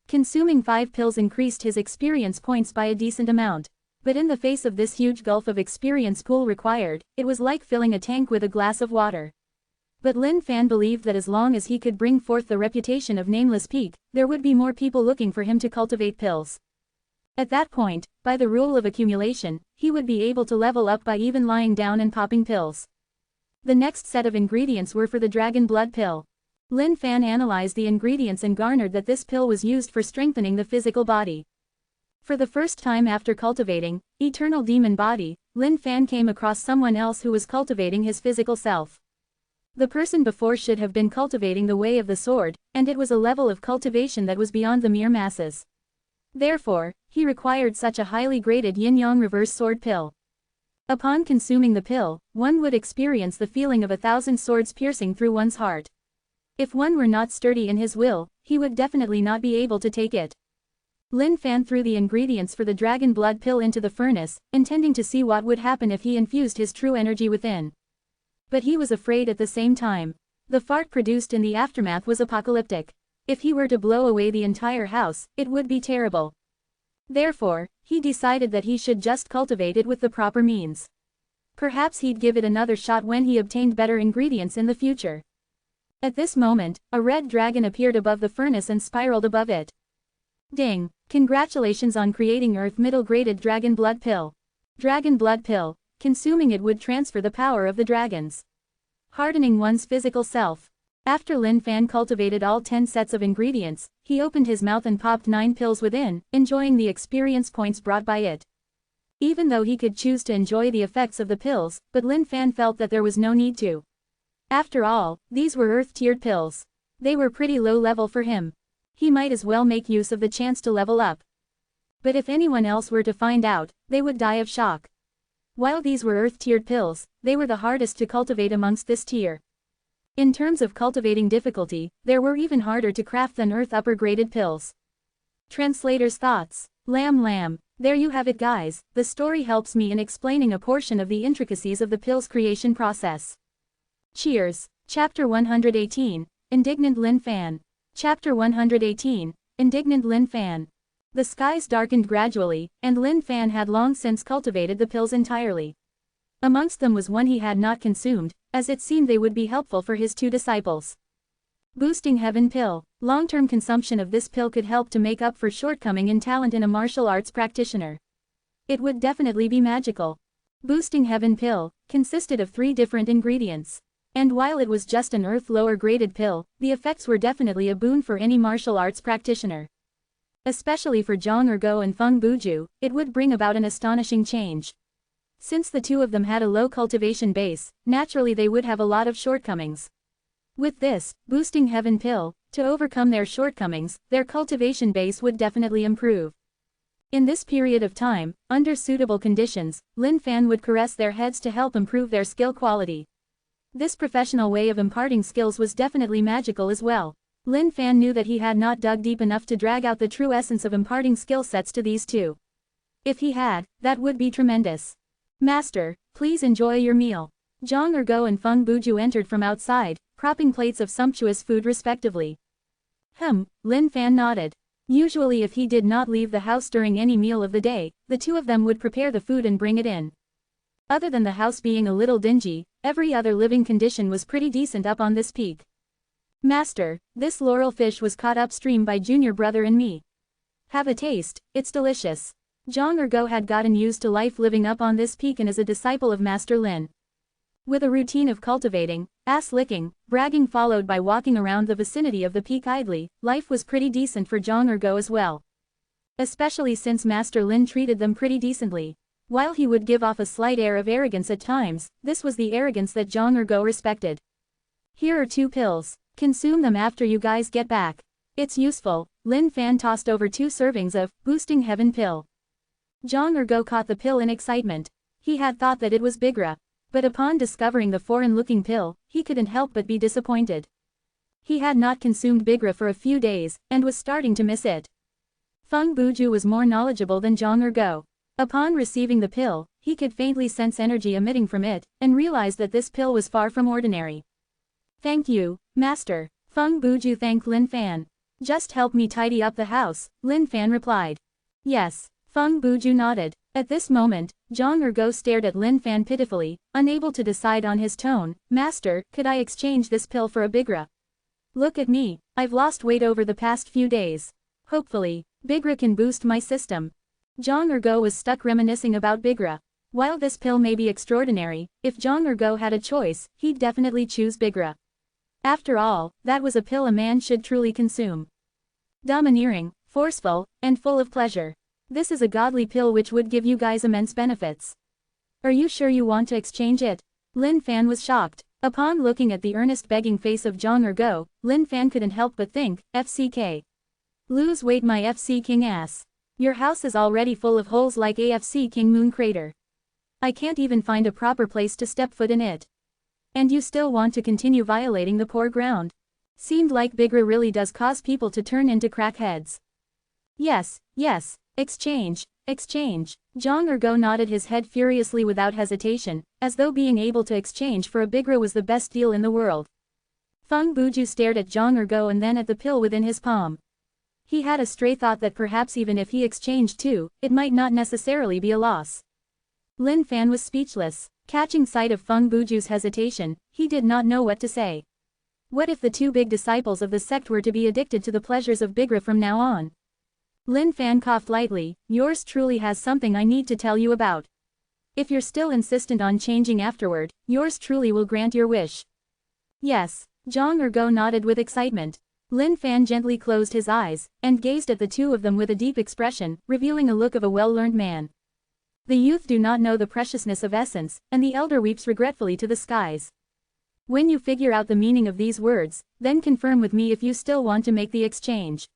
[SPEAKER 1] Consuming 5 pills increased his experience points by a decent amount. But in the face of this huge gulf of experience pool required, it was like filling a tank with a glass of water. But Lin Fan believed that as long as he could bring forth the reputation of Nameless Peak, there would be more people looking for him to cultivate pills. At that point, by the rule of accumulation, he would be able to level up by even lying down and popping pills. The next set of ingredients were for the dragon blood pill. Lin Fan analyzed the ingredients and garnered that this pill was used for strengthening the physical body. For the first time after cultivating Eternal Demon Body, Lin Fan came across someone else who was cultivating his physical self. The person before should have been cultivating the way of the sword, and it was a level of cultivation that was beyond the mere masses. Therefore, he required such a highly graded yin-yang reverse sword pill. Upon consuming the pill, one would experience the feeling of 1,000 swords piercing through one's heart. If one were not sturdy in his will, he would definitely not be able to take it. Lin Fan threw the ingredients for the dragon blood pill into the furnace, intending to see what would happen if he infused his true energy within. But he was afraid at the same time. The fart produced in the aftermath was apocalyptic. If he were to blow away the entire house, it would be terrible. Therefore, he decided that he should just cultivate it with the proper means. Perhaps he'd give it another shot when he obtained better ingredients in the future. At this moment, a red dragon appeared above the furnace and spiraled above it. Ding! Congratulations on creating Earth middle graded dragon blood pill. Dragon blood pill. Consuming it would transfer the power of the dragons, hardening one's physical self. After Lin Fan cultivated all 10 sets of ingredients, he opened his mouth and popped 9 pills within, enjoying the experience points brought by it. Even though he could choose to enjoy the effects of the pills, but Lin Fan felt that there was no need to. After all, these were Earth-tiered pills. They were pretty low level for him. He might as well make use of the chance to level up. But if anyone else were to find out, they would die of shock. While these were Earth-tiered pills, they were the hardest to cultivate amongst this tier. In terms of cultivating difficulty, there were even harder to craft than Earth upper-graded pills. Translator's thoughts. Lamb. There you have it guys, the story helps me in explaining a portion of the intricacies of the pill's creation process. Cheers. Chapter 118, Indignant Lin Fan. Chapter 118, Indignant Lin Fan. The skies darkened gradually, and Lin Fan had long since cultivated the pills entirely. Amongst them was one he had not consumed, as it seemed they would be helpful for his 2 disciples. Boosting Heaven Pill. Long-term consumption of this pill could help to make up for shortcoming in talent in a martial arts practitioner. It would definitely be magical. Boosting Heaven Pill consisted of 3 different ingredients. And while it was just an Earth lower graded pill, the effects were definitely a boon for any martial arts practitioner. Especially for Zhang Ergo and Feng Buju, it would bring about an astonishing change. Since the 2 of them had a low cultivation base, naturally they would have a lot of shortcomings. With this, Boosting Heaven Pill, to overcome their shortcomings, their cultivation base would definitely improve. In this period of time, under suitable conditions, Lin Fan would caress their heads to help improve their skill quality. This professional way of imparting skills was definitely magical as well. Lin Fan knew that he had not dug deep enough to drag out the true essence of imparting skill sets to these 2. If he had, that would be tremendous. Master, please enjoy your meal. Zhang Ergo and Feng Buju entered from outside, propping plates of sumptuous food respectively. Lin Fan nodded. Usually if he did not leave the house during any meal of the day, the 2 of them would prepare the food and bring it in. Other than the house being a little dingy, every other living condition was pretty decent up on this peak. Master, this laurel fish was caught upstream by junior brother and me. Have a taste, it's delicious. Zhang Ergo had gotten used to life living up on this peak and is a disciple of Master Lin. With a routine of cultivating, ass-licking, bragging followed by walking around the vicinity of the peak idly, life was pretty decent for Zhang Ergo as well. Especially since Master Lin treated them pretty decently. While he would give off a slight air of arrogance at times, this was the arrogance that Zhang Ergo respected. Here are 2 pills. Consume them after you guys get back. It's useful. Lin Fan tossed over 2 servings of Boosting Heaven Pill. Zhang Ergo caught the pill in excitement. He had thought that it was Bigra. But upon discovering the foreign-looking pill, he couldn't help but be disappointed. He had not consumed Bigra for a few days, and was starting to miss it. Feng Buju was more knowledgeable than Zhang Ergo. Upon receiving the pill, he could faintly sense energy emitting from it, and realized that this pill was far from ordinary. Thank you, Master. Feng Buju thanked Lin Fan. Just help me tidy up the house, Lin Fan replied. Yes. Feng Buju nodded. At this moment, Zhang Ergo stared at Lin Fan pitifully, unable to decide on his tone. Master, could I exchange this pill for a Bigra? Look at me, I've lost weight over the past few days. Hopefully, Bigra can boost my system. Zhang Ergo was stuck reminiscing about Bigra. While this pill may be extraordinary, if Zhang Ergo had a choice, he'd definitely choose Bigra. After all, that was a pill a man should truly consume. Domineering, forceful, and full of pleasure. This is a godly pill which would give you guys immense benefits. Are you sure you want to exchange it? Lin Fan was shocked. Upon looking at the earnest begging face of Zhang Ergo, Lin Fan couldn't help but think, FCK. Lose weight my FC King ass. Your house is already full of holes like AFC King Moon Crater. I can't even find a proper place to step foot in it. And you still want to continue violating the poor ground. Seemed like Bigra really does cause people to turn into crackheads. Yes, yes, exchange, exchange. Zhang Ergo nodded his head furiously without hesitation, as though being able to exchange for a bigra was the best deal in the world. Feng Buju stared at Zhang Ergo and then at the pill within his palm. He had a stray thought that perhaps even if he exchanged too, it might not necessarily be a loss. Lin Fan was speechless. Catching sight of Feng Buju's hesitation, he did not know what to say. What if the two big disciples of the sect were to be addicted to the pleasures of bigra from now on? Lin Fan coughed lightly. Yours truly has something I need to tell you about. If you're still insistent on changing afterward, yours truly will grant your wish. Yes, Zhang Ergo nodded with excitement. Lin Fan gently closed his eyes, and gazed at the two of them with a deep expression, revealing a look of a well-learned man. The youth do not know the preciousness of essence, and the elder weeps regretfully to the skies. When you figure out the meaning of these words, then confirm with me if you still want to make the exchange.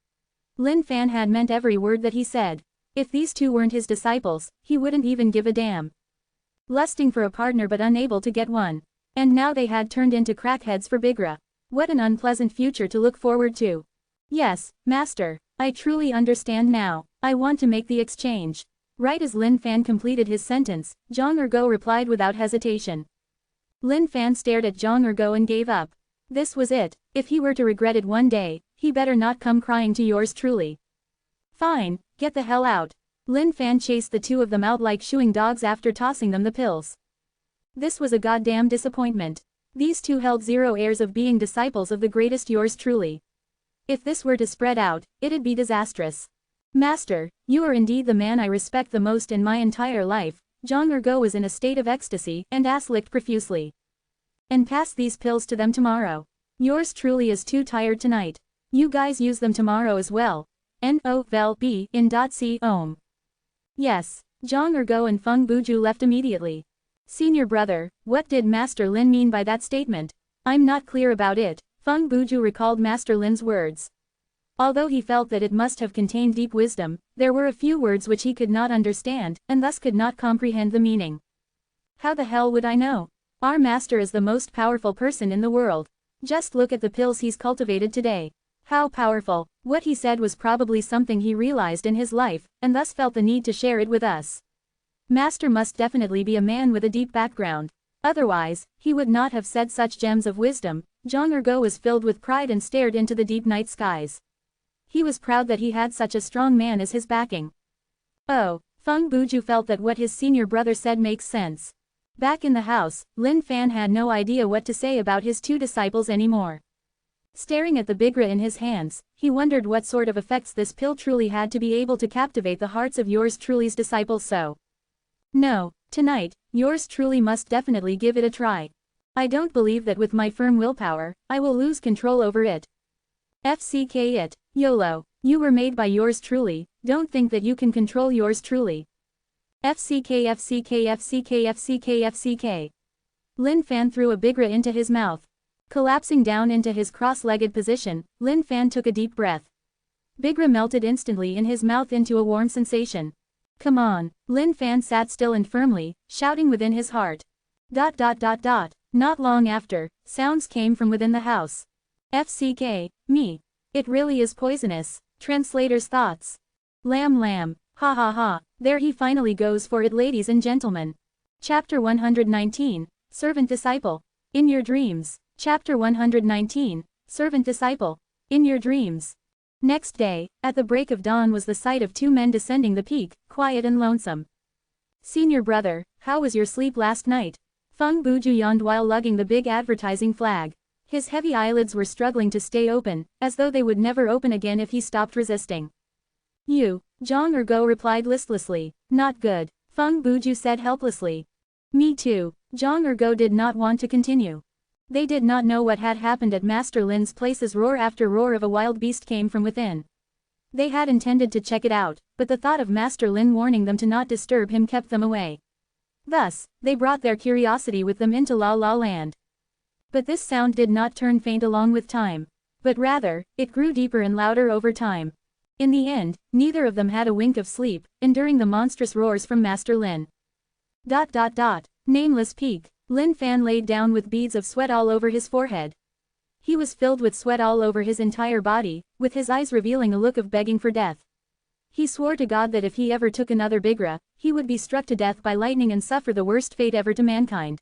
[SPEAKER 1] Lin Fan had meant every word that he said. If these two weren't his disciples, he wouldn't even give a damn. Lusting for a partner but unable to get one. And now they had turned into crackheads for bigra. What an unpleasant future to look forward to. Yes, master, I truly understand now. I want to make the exchange. Right as Lin Fan completed his sentence, Zhang Ergo replied without hesitation. Lin Fan stared at Zhang Ergo and gave up. This was it. If he were to regret it one day, he better not come crying to yours truly. Fine, get the hell out. Lin Fan chased the two of them out like shooing dogs after tossing them the pills. This was a goddamn disappointment. These two held zero airs of being disciples of the greatest yours truly. If this were to spread out, it'd be disastrous. Master, you are indeed the man I respect the most in my entire life. Zhang Ergo was in a state of ecstasy and ass-licked profusely. And pass these pills to them tomorrow. Yours truly is too tired tonight. You guys use them tomorrow as well. N-O-V-E in .c Om. Yes, Zhang Ergo and Feng Buju left immediately. Senior brother, what did Master Lin mean by that statement? I'm not clear about it. Feng Buju recalled Master Lin's words. Although he felt that it must have contained deep wisdom, there were a few words which he could not understand, and thus could not comprehend the meaning. How the hell would I know? Our master is the most powerful person in the world. Just look at the pills he's cultivated today. How powerful. What he said was probably something he realized in his life, and thus felt the need to share it with us. Master must definitely be a man with a deep background. Otherwise, he would not have said such gems of wisdom. Zhang Ergo was filled with pride and stared into the deep night skies. He was proud that he had such a strong man as his backing. Oh, Feng Buju felt that what his senior brother said makes sense. Back in the house, Lin Fan had no idea what to say about his two disciples anymore. Staring at the bigra in his hands, he wondered what sort of effects this pill truly had to be able to captivate the hearts of yours truly's disciples so. No, tonight, yours truly must definitely give it a try. I don't believe that with my firm willpower, I will lose control over it. FCK it, YOLO, you were made by yours truly, don't think that you can control yours truly. FCK FCK FCK FCK FCK. Lin Fan threw a bigra into his mouth. Collapsing down into his cross-legged position, Lin Fan took a deep breath. Bigra melted instantly in his mouth into a warm sensation. Come on, Lin Fan sat still and firmly, shouting within his heart. ... Not long after, sounds came from within the house. FCK, me. It really is poisonous. Translator's thoughts. Lamb lamb, ha ha ha, there he finally goes for it ladies and gentlemen. Chapter 119, Servant Disciple. In your dreams. Chapter 119, Servant Disciple. In your dreams. Next day, at the break of dawn was the sight of two men descending the peak, quiet and lonesome. Senior brother, how was your sleep last night? Feng Buju yawned while lugging the big advertising flag. His heavy eyelids were struggling to stay open, as though they would never open again if he stopped resisting. You, Zhang Ergo replied listlessly. Not good, Feng Buju said helplessly. Me too, Zhang Ergo did not want to continue. They did not know what had happened at Master Lin's place as roar after roar of a wild beast came from within. They had intended to check it out, but the thought of Master Lin warning them to not disturb him kept them away. Thus, they brought their curiosity with them into La La Land. But this sound did not turn faint along with time. But rather, it grew deeper and louder over time. In the end, neither of them had a wink of sleep, enduring the monstrous roars from Master Lin. ... Nameless peak. Lin Fan laid down with beads of sweat all over his forehead. He was filled with sweat all over his entire body, with his eyes revealing a look of begging for death. He swore to God that if he ever took another Bigra, he would be struck to death by lightning and suffer the worst fate ever to mankind.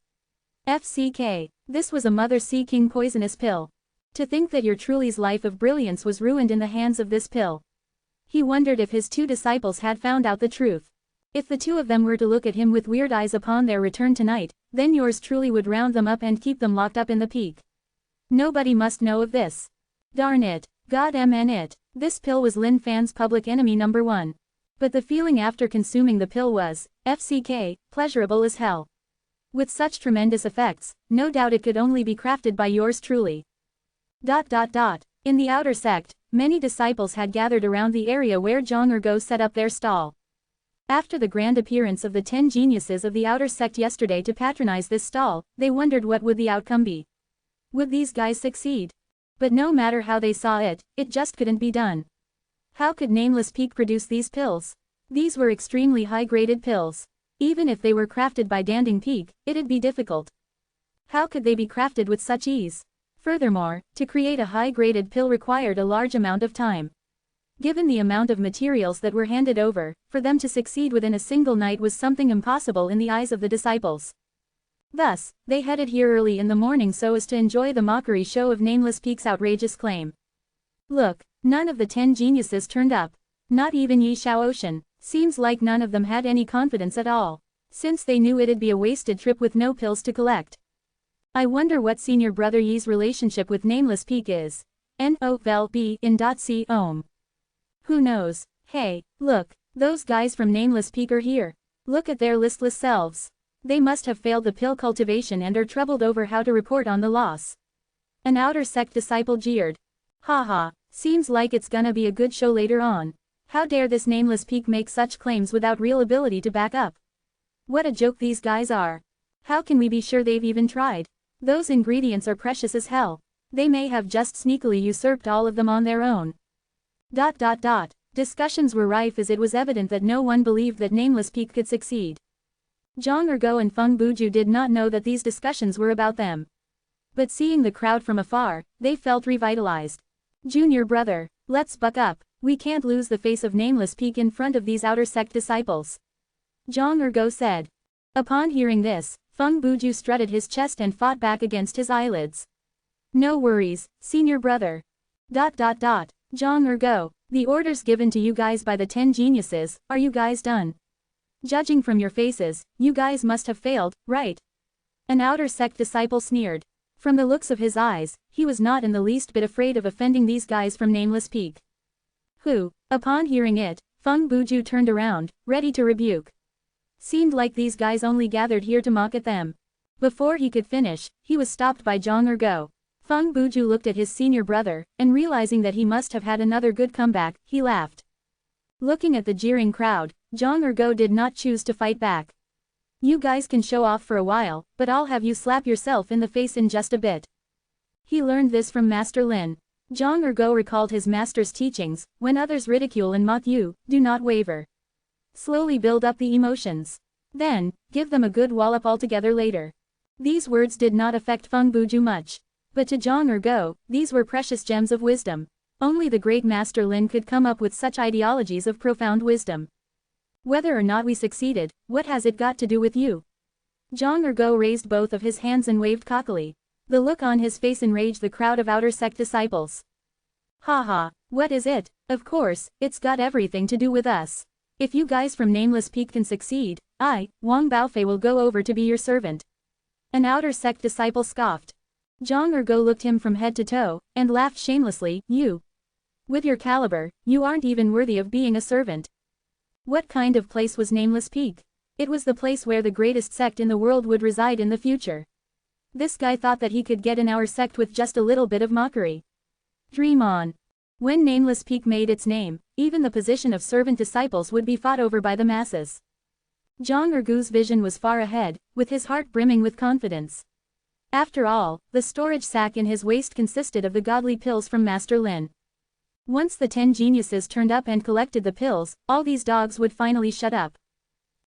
[SPEAKER 1] FCK. This was a Mother Sea King poisonous pill. To think that your Truly's life of brilliance was ruined in the hands of this pill. He wondered if his two disciples had found out the truth. If the two of them were to look at him with weird eyes upon their return tonight, then yours truly would round them up and keep them locked up in the peak. Nobody must know of this. Darn it. God mn it. This pill was Lin Fan's public enemy number one. But the feeling after consuming the pill was, FCK, pleasurable as hell. With such tremendous effects, no doubt it could only be crafted by yours truly. In the outer sect, many disciples had gathered around the area where Zhang Ergo set up their stall. After the grand appearance of the 10 geniuses of the outer sect yesterday to patronize this stall, they wondered what would the outcome be. Would these guys succeed? But no matter how they saw it, it just couldn't be done. How could Nameless Peak produce these pills? These were extremely high-graded pills. Even if they were crafted by Danding Peak, it'd be difficult. How could they be crafted with such ease? Furthermore, to create a high-graded pill required a large amount of time. Given the amount of materials that were handed over, for them to succeed within a single night was something impossible in the eyes of the disciples. Thus, they headed here early in the morning so as to enjoy the mockery show of Nameless Peak's outrageous claim. Look, none of the 10 geniuses turned up. Not even Yi Shaotian. Seems like none of them had any confidence at all. Since they knew it'd be a wasted trip with no pills to collect. I wonder what senior brother Yi's relationship with Nameless Peak is. N-O-V-L-B in .c ohm. Who knows? Hey, look, those guys from Nameless Peak are here. Look at their listless selves. They must have failed the pill cultivation and are troubled over how to report on the loss. An outer sect disciple jeered. Haha, seems like it's gonna be a good show later on. How dare this Nameless Peak make such claims without real ability to back up? What a joke these guys are. How can we be sure they've even tried? Those ingredients are precious as hell. They may have just sneakily usurped all of them on their own. Discussions were rife as it was evident that no one believed that Nameless Peak could succeed. Zhang Ergo and Feng Buju did not know that these discussions were about them. But seeing the crowd from afar, they felt revitalized. Junior brother, let's buck up. We can't lose the face of Nameless Peak in front of these outer sect disciples. Zhang Ergo said. Upon hearing this, Feng Buju strutted his chest and fought back against his eyelids. No worries, senior brother. Zhang Ergo, the orders given to you guys by the 10 geniuses, are you guys done? Judging from your faces, you guys must have failed, right? An outer sect disciple sneered. From the looks of his eyes, he was not in the least bit afraid of offending these guys from Nameless Peak. Who, upon hearing it, Feng Buju turned around, ready to rebuke. Seemed like these guys only gathered here to mock at them. Before he could finish, he was stopped by Zhang Ergo. Feng Buju looked at his senior brother, and realizing that he must have had another good comeback, he laughed. Looking at the jeering crowd, Zhang Ergo did not choose to fight back. You guys can show off for a while, but I'll have you slap yourself in the face in just a bit. He learned this from Master Lin. Zhang Ergo recalled his master's teachings, when others ridicule and mock you, do not waver. Slowly build up the emotions. Then, give them a good wallop altogether later. These words did not affect Feng Buju much. But to Zhang Ergo, these were precious gems of wisdom. Only the great Master Lin could come up with such ideologies of profound wisdom. Whether or not we succeeded, what has it got to do with you? Zhang Ergo raised both of his hands and waved cockily. The look on his face enraged the crowd of outer sect disciples. Haha, what is it? Of course, it's got everything to do with us. If you guys from Nameless Peak can succeed, I, Wang Baofei will go over to be your servant. An outer sect disciple scoffed. Zhang Ergo looked him from head to toe, and laughed shamelessly, you. With your caliber, you aren't even worthy of being a servant. What kind of place was Nameless Peak? It was the place where the greatest sect in the world would reside in the future. This guy thought that he could get in our sect with just a little bit of mockery. Dream on. When Nameless Peak made its name, even the position of servant disciples would be fought over by the masses. Zhang Ergo's vision was far ahead, with his heart brimming with confidence. After all, the storage sack in his waist consisted of the godly pills from Master Lin. Once the 10 geniuses turned up and collected the pills, all these dogs would finally shut up.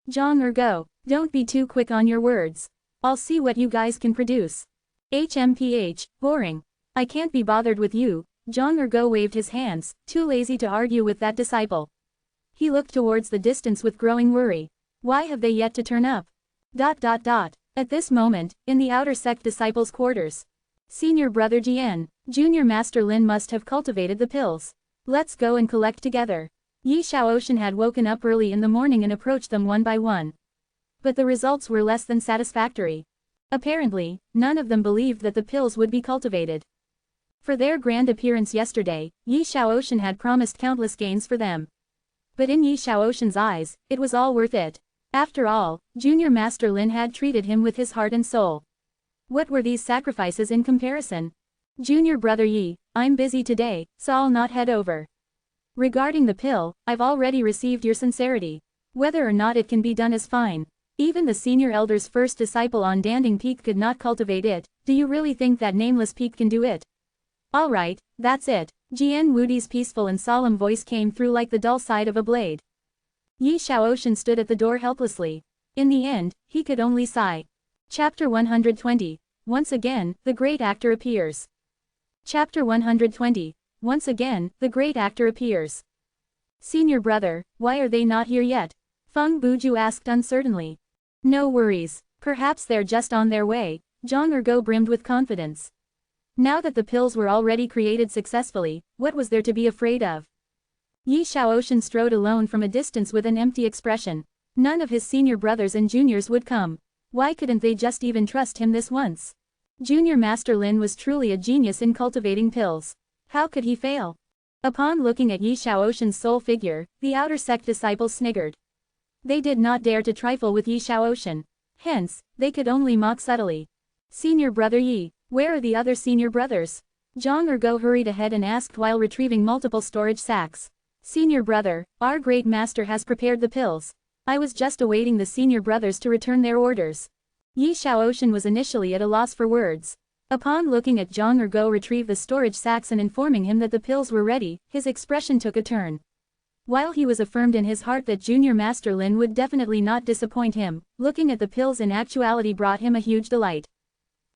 [SPEAKER 1] Zhang Ergo, don't be too quick on your words. I'll see what you guys can produce. HMPH, boring. I can't be bothered with you. Zhang Ergo waved his hands, too lazy to argue with that disciple. He looked towards the distance with growing worry. Why have they yet to turn up? At this moment, in the outer sect disciples' quarters. Senior Brother Jian, Junior Master Lin must have cultivated the pills. Let's go and collect together. Yi Shaoxin had woken up early in the morning and approached them one by one. But the results were less than satisfactory. Apparently, none of them believed that the pills would be cultivated. For their grand appearance yesterday, Yi Shaoxin had promised countless gains for them. But in Yi Shaoxin's eyes, it was all worth it. After all, Junior Master Lin had treated him with his heart and soul. What were these sacrifices in comparison? Junior Brother Yi, I'm busy today, so I'll not head over. Regarding the pill, I've already received your sincerity. Whether or not it can be done is fine. Even the senior elder's first disciple on Danding Peak could not cultivate it. Do you really think that nameless peak can do it? Alright, that's it. Jian Wudi's peaceful and solemn voice came through like the dull side of a blade. Yi Shaoxin stood at the door helplessly. In the end, he could only sigh. Chapter 120. Once again, the great actor appears. Chapter 120. Once again, the great actor appears. Senior brother, why are they not here yet? Feng Buju asked uncertainly. No worries. Perhaps they're just on their way. Zhang Ergo brimmed with confidence. Now that the pills were already created successfully, what was there to be afraid of? Yi Shaoxin strode alone from a distance with an empty expression. None of his senior brothers and juniors would come. Why couldn't they just even trust him this once? Junior Master Lin was truly a genius in cultivating pills. How could he fail? Upon looking at Yi Shaoxin's sole figure, the outer sect disciples sniggered. They did not dare to trifle with Yi Shaoxin. Hence, they could only mock subtly. Senior Brother Yi, where are the other senior brothers? Zhang Ergo hurried ahead and asked while retrieving multiple storage sacks. Senior brother, our great master has prepared the pills. I was just awaiting the senior brothers to return their orders. Yi Shaoxin was initially at a loss for words. Upon looking at Zhang Ergo retrieve the storage sacks and informing him that the pills were ready, his expression took a turn. While he was affirmed in his heart that Junior Master Lin would definitely not disappoint him, looking at the pills in actuality brought him a huge delight.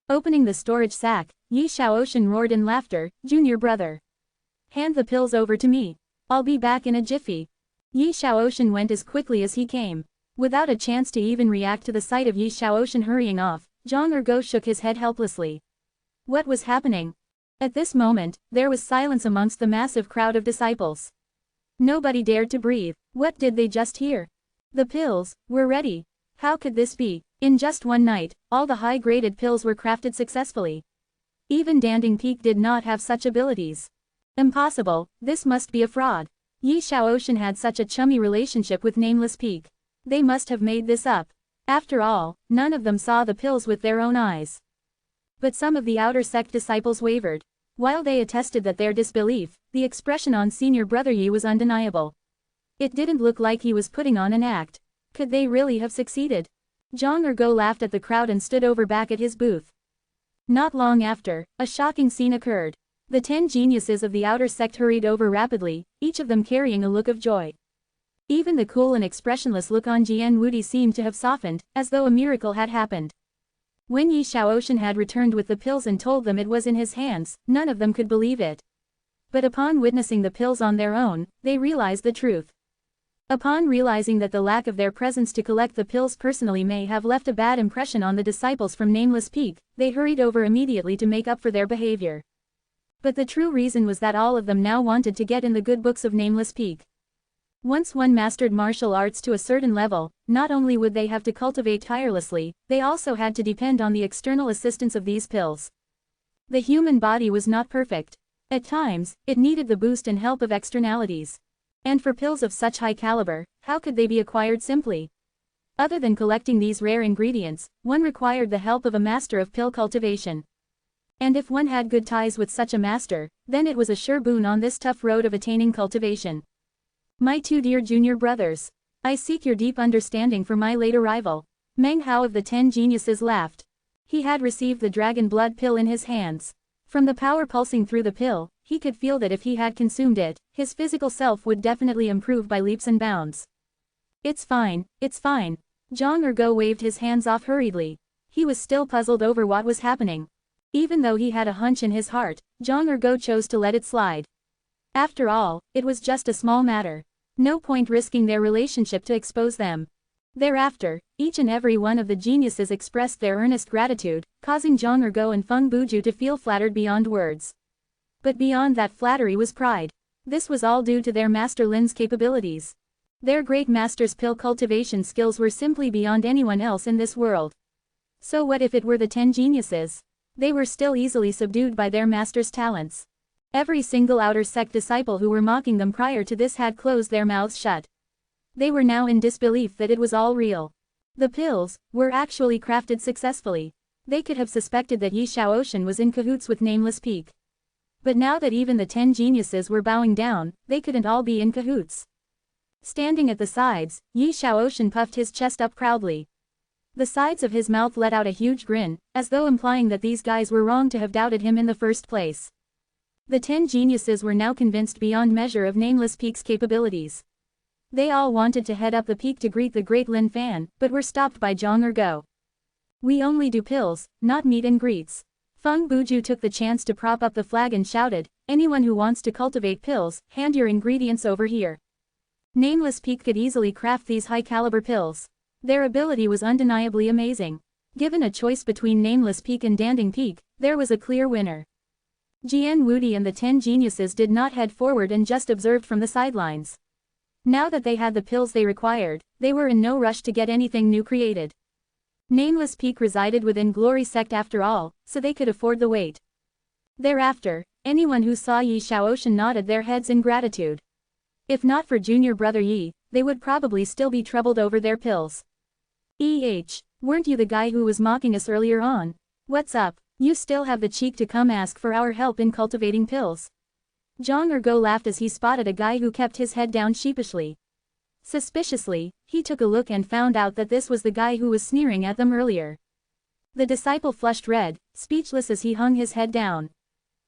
[SPEAKER 1] Opening the storage sack, Yi Shaoxin roared in laughter, Junior brother. Hand the pills over to me. I'll be back in a jiffy. Yi Shaoxin went as quickly as he came. Without a chance to even react to the sight of Yi Shaoxin hurrying off, Zhang Ergo shook his head helplessly. What was happening? At this moment, there was silence amongst the massive crowd of disciples. Nobody dared to breathe. What did they just hear? The pills were ready. How could this be? In just one night, all the high-graded pills were crafted successfully. Even Danding Peak did not have such abilities. Impossible, this must be a fraud. Yi Shaoxin had such a chummy relationship with Nameless Peak. They must have made this up. After all, none of them saw the pills with their own eyes. But some of the outer sect disciples wavered. While they attested that their disbelief, the expression on Senior Brother Yi was undeniable. It didn't look like he was putting on an act. Could they really have succeeded? Zhang Ergo laughed at the crowd and stood over back at his booth. Not long after, a shocking scene occurred. The 10 geniuses of the outer sect hurried over rapidly, each of them carrying a look of joy. Even the cool and expressionless look on Jian Wudi seemed to have softened, as though a miracle had happened. When Yi Shaoxin had returned with the pills and told them it was in his hands, none of them could believe it. But upon witnessing the pills on their own, they realized the truth. Upon realizing that the lack of their presence to collect the pills personally may have left a bad impression on the disciples from Nameless Peak, they hurried over immediately to make up for their behavior. But the true reason was that all of them now wanted to get in the good books of Nameless Peak. Once one mastered martial arts to a certain level, not only would they have to cultivate tirelessly, they also had to depend on the external assistance of these pills. The human body was not perfect. At times, it needed the boost and help of externalities. And for pills of such high caliber, how could they be acquired simply? Other than collecting these rare ingredients, one required the help of a master of pill cultivation. And if one had good ties with such a master, then it was a sure boon on this tough road of attaining cultivation. My 2 dear junior brothers. I seek your deep understanding for my late arrival. Meng Hao of the 10 geniuses laughed. He had received the dragon blood pill in his hands. From the power pulsing through the pill, he could feel that if he had consumed it, his physical self would definitely improve by leaps and bounds. It's fine, it's fine. Zhang Ergo waved his hands off hurriedly. He was still puzzled over what was happening. Even though he had a hunch in his heart, Zhang Ergo chose to let it slide. After all, it was just a small matter. No point risking their relationship to expose them. Thereafter, each and every one of the geniuses expressed their earnest gratitude, causing Zhang Ergo and Feng Buju to feel flattered beyond words. But beyond that flattery was pride. This was all due to their master Lin's capabilities. Their great master's pill cultivation skills were simply beyond anyone else in this world. So what if it were the 10 geniuses? They were still easily subdued by their master's talents. Every single outer sect disciple who were mocking them prior to this had closed their mouths shut. They were now in disbelief that it was all real. The pills were actually crafted successfully. They could have suspected that Yi Shaoxin was in cahoots with Nameless Peak. But now that even the 10 geniuses were bowing down, they couldn't all be in cahoots. Standing at the sides, Yi Shaoxin puffed his chest up proudly. The sides of his mouth let out a huge grin, as though implying that these guys were wrong to have doubted him in the first place. The 10 geniuses were now convinced beyond measure of Nameless Peak's capabilities. They all wanted to head up the peak to greet the great Lin Fan, but were stopped by Zhang Ergo. We only do pills, not meet and greets. Feng Buju took the chance to prop up the flag and shouted, anyone who wants to cultivate pills, hand your ingredients over here. Nameless Peak could easily craft these high-caliber pills. Their ability was undeniably amazing. Given a choice between Nameless Peak and Danding Peak, there was a clear winner. Jian Wudi and the 10 geniuses did not head forward and just observed from the sidelines. Now that they had the pills they required, they were in no rush to get anything new created. Nameless Peak resided within Glory Sect after all, so they could afford the wait. Thereafter, anyone who saw Yi Shaoxin nodded their heads in gratitude. If not for junior brother Yi, they would probably still be troubled over their pills. Weren't you the guy who was mocking us earlier on? What's up? You still have the cheek to come ask for our help in cultivating pills. Zhang Ergo laughed as he spotted a guy who kept his head down sheepishly. Suspiciously, he took a look and found out that this was the guy who was sneering at them earlier. The disciple flushed red, speechless as he hung his head down.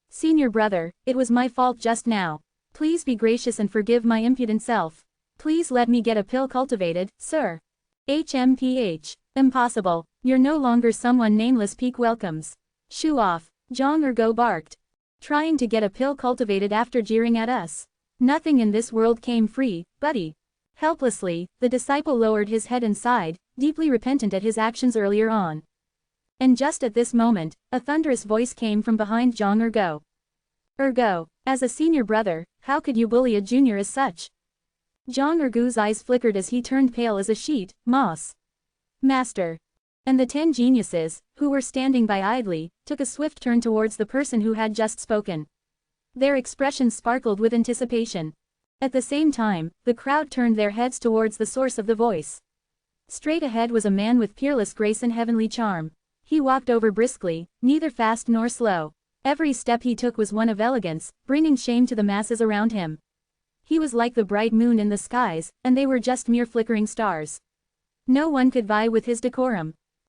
[SPEAKER 1] Senior brother, it was my fault just now. Please be gracious and forgive my impudent self. Please let me get a pill cultivated, sir. HMPH. Impossible. You're no longer someone Nameless Peak welcomes. Shoo off, Zhang Ergo barked. Trying to get a pill cultivated after jeering at us. Nothing in this world came free, buddy. Helplessly, the disciple lowered his head and sighed, deeply repentant at his actions earlier on. And just at this moment, a thunderous voice came from behind Zhang Ergo. Ergo, as a senior brother, how could you bully a junior as such? Zhang Ergo's eyes flickered as he turned pale as a sheet, moss. Master. And the 10 geniuses, who were standing by idly, took a swift turn towards the person who had just spoken. Their expressions sparkled with anticipation. At the same time, the crowd turned their heads towards the source of the voice. Straight ahead was a man with peerless grace and heavenly charm. He walked over briskly, neither fast nor slow. Every step he took was one of elegance, bringing shame to the masses around him. He was like the bright moon in the skies, and they were just mere flickering stars. No one could vie with his decorum.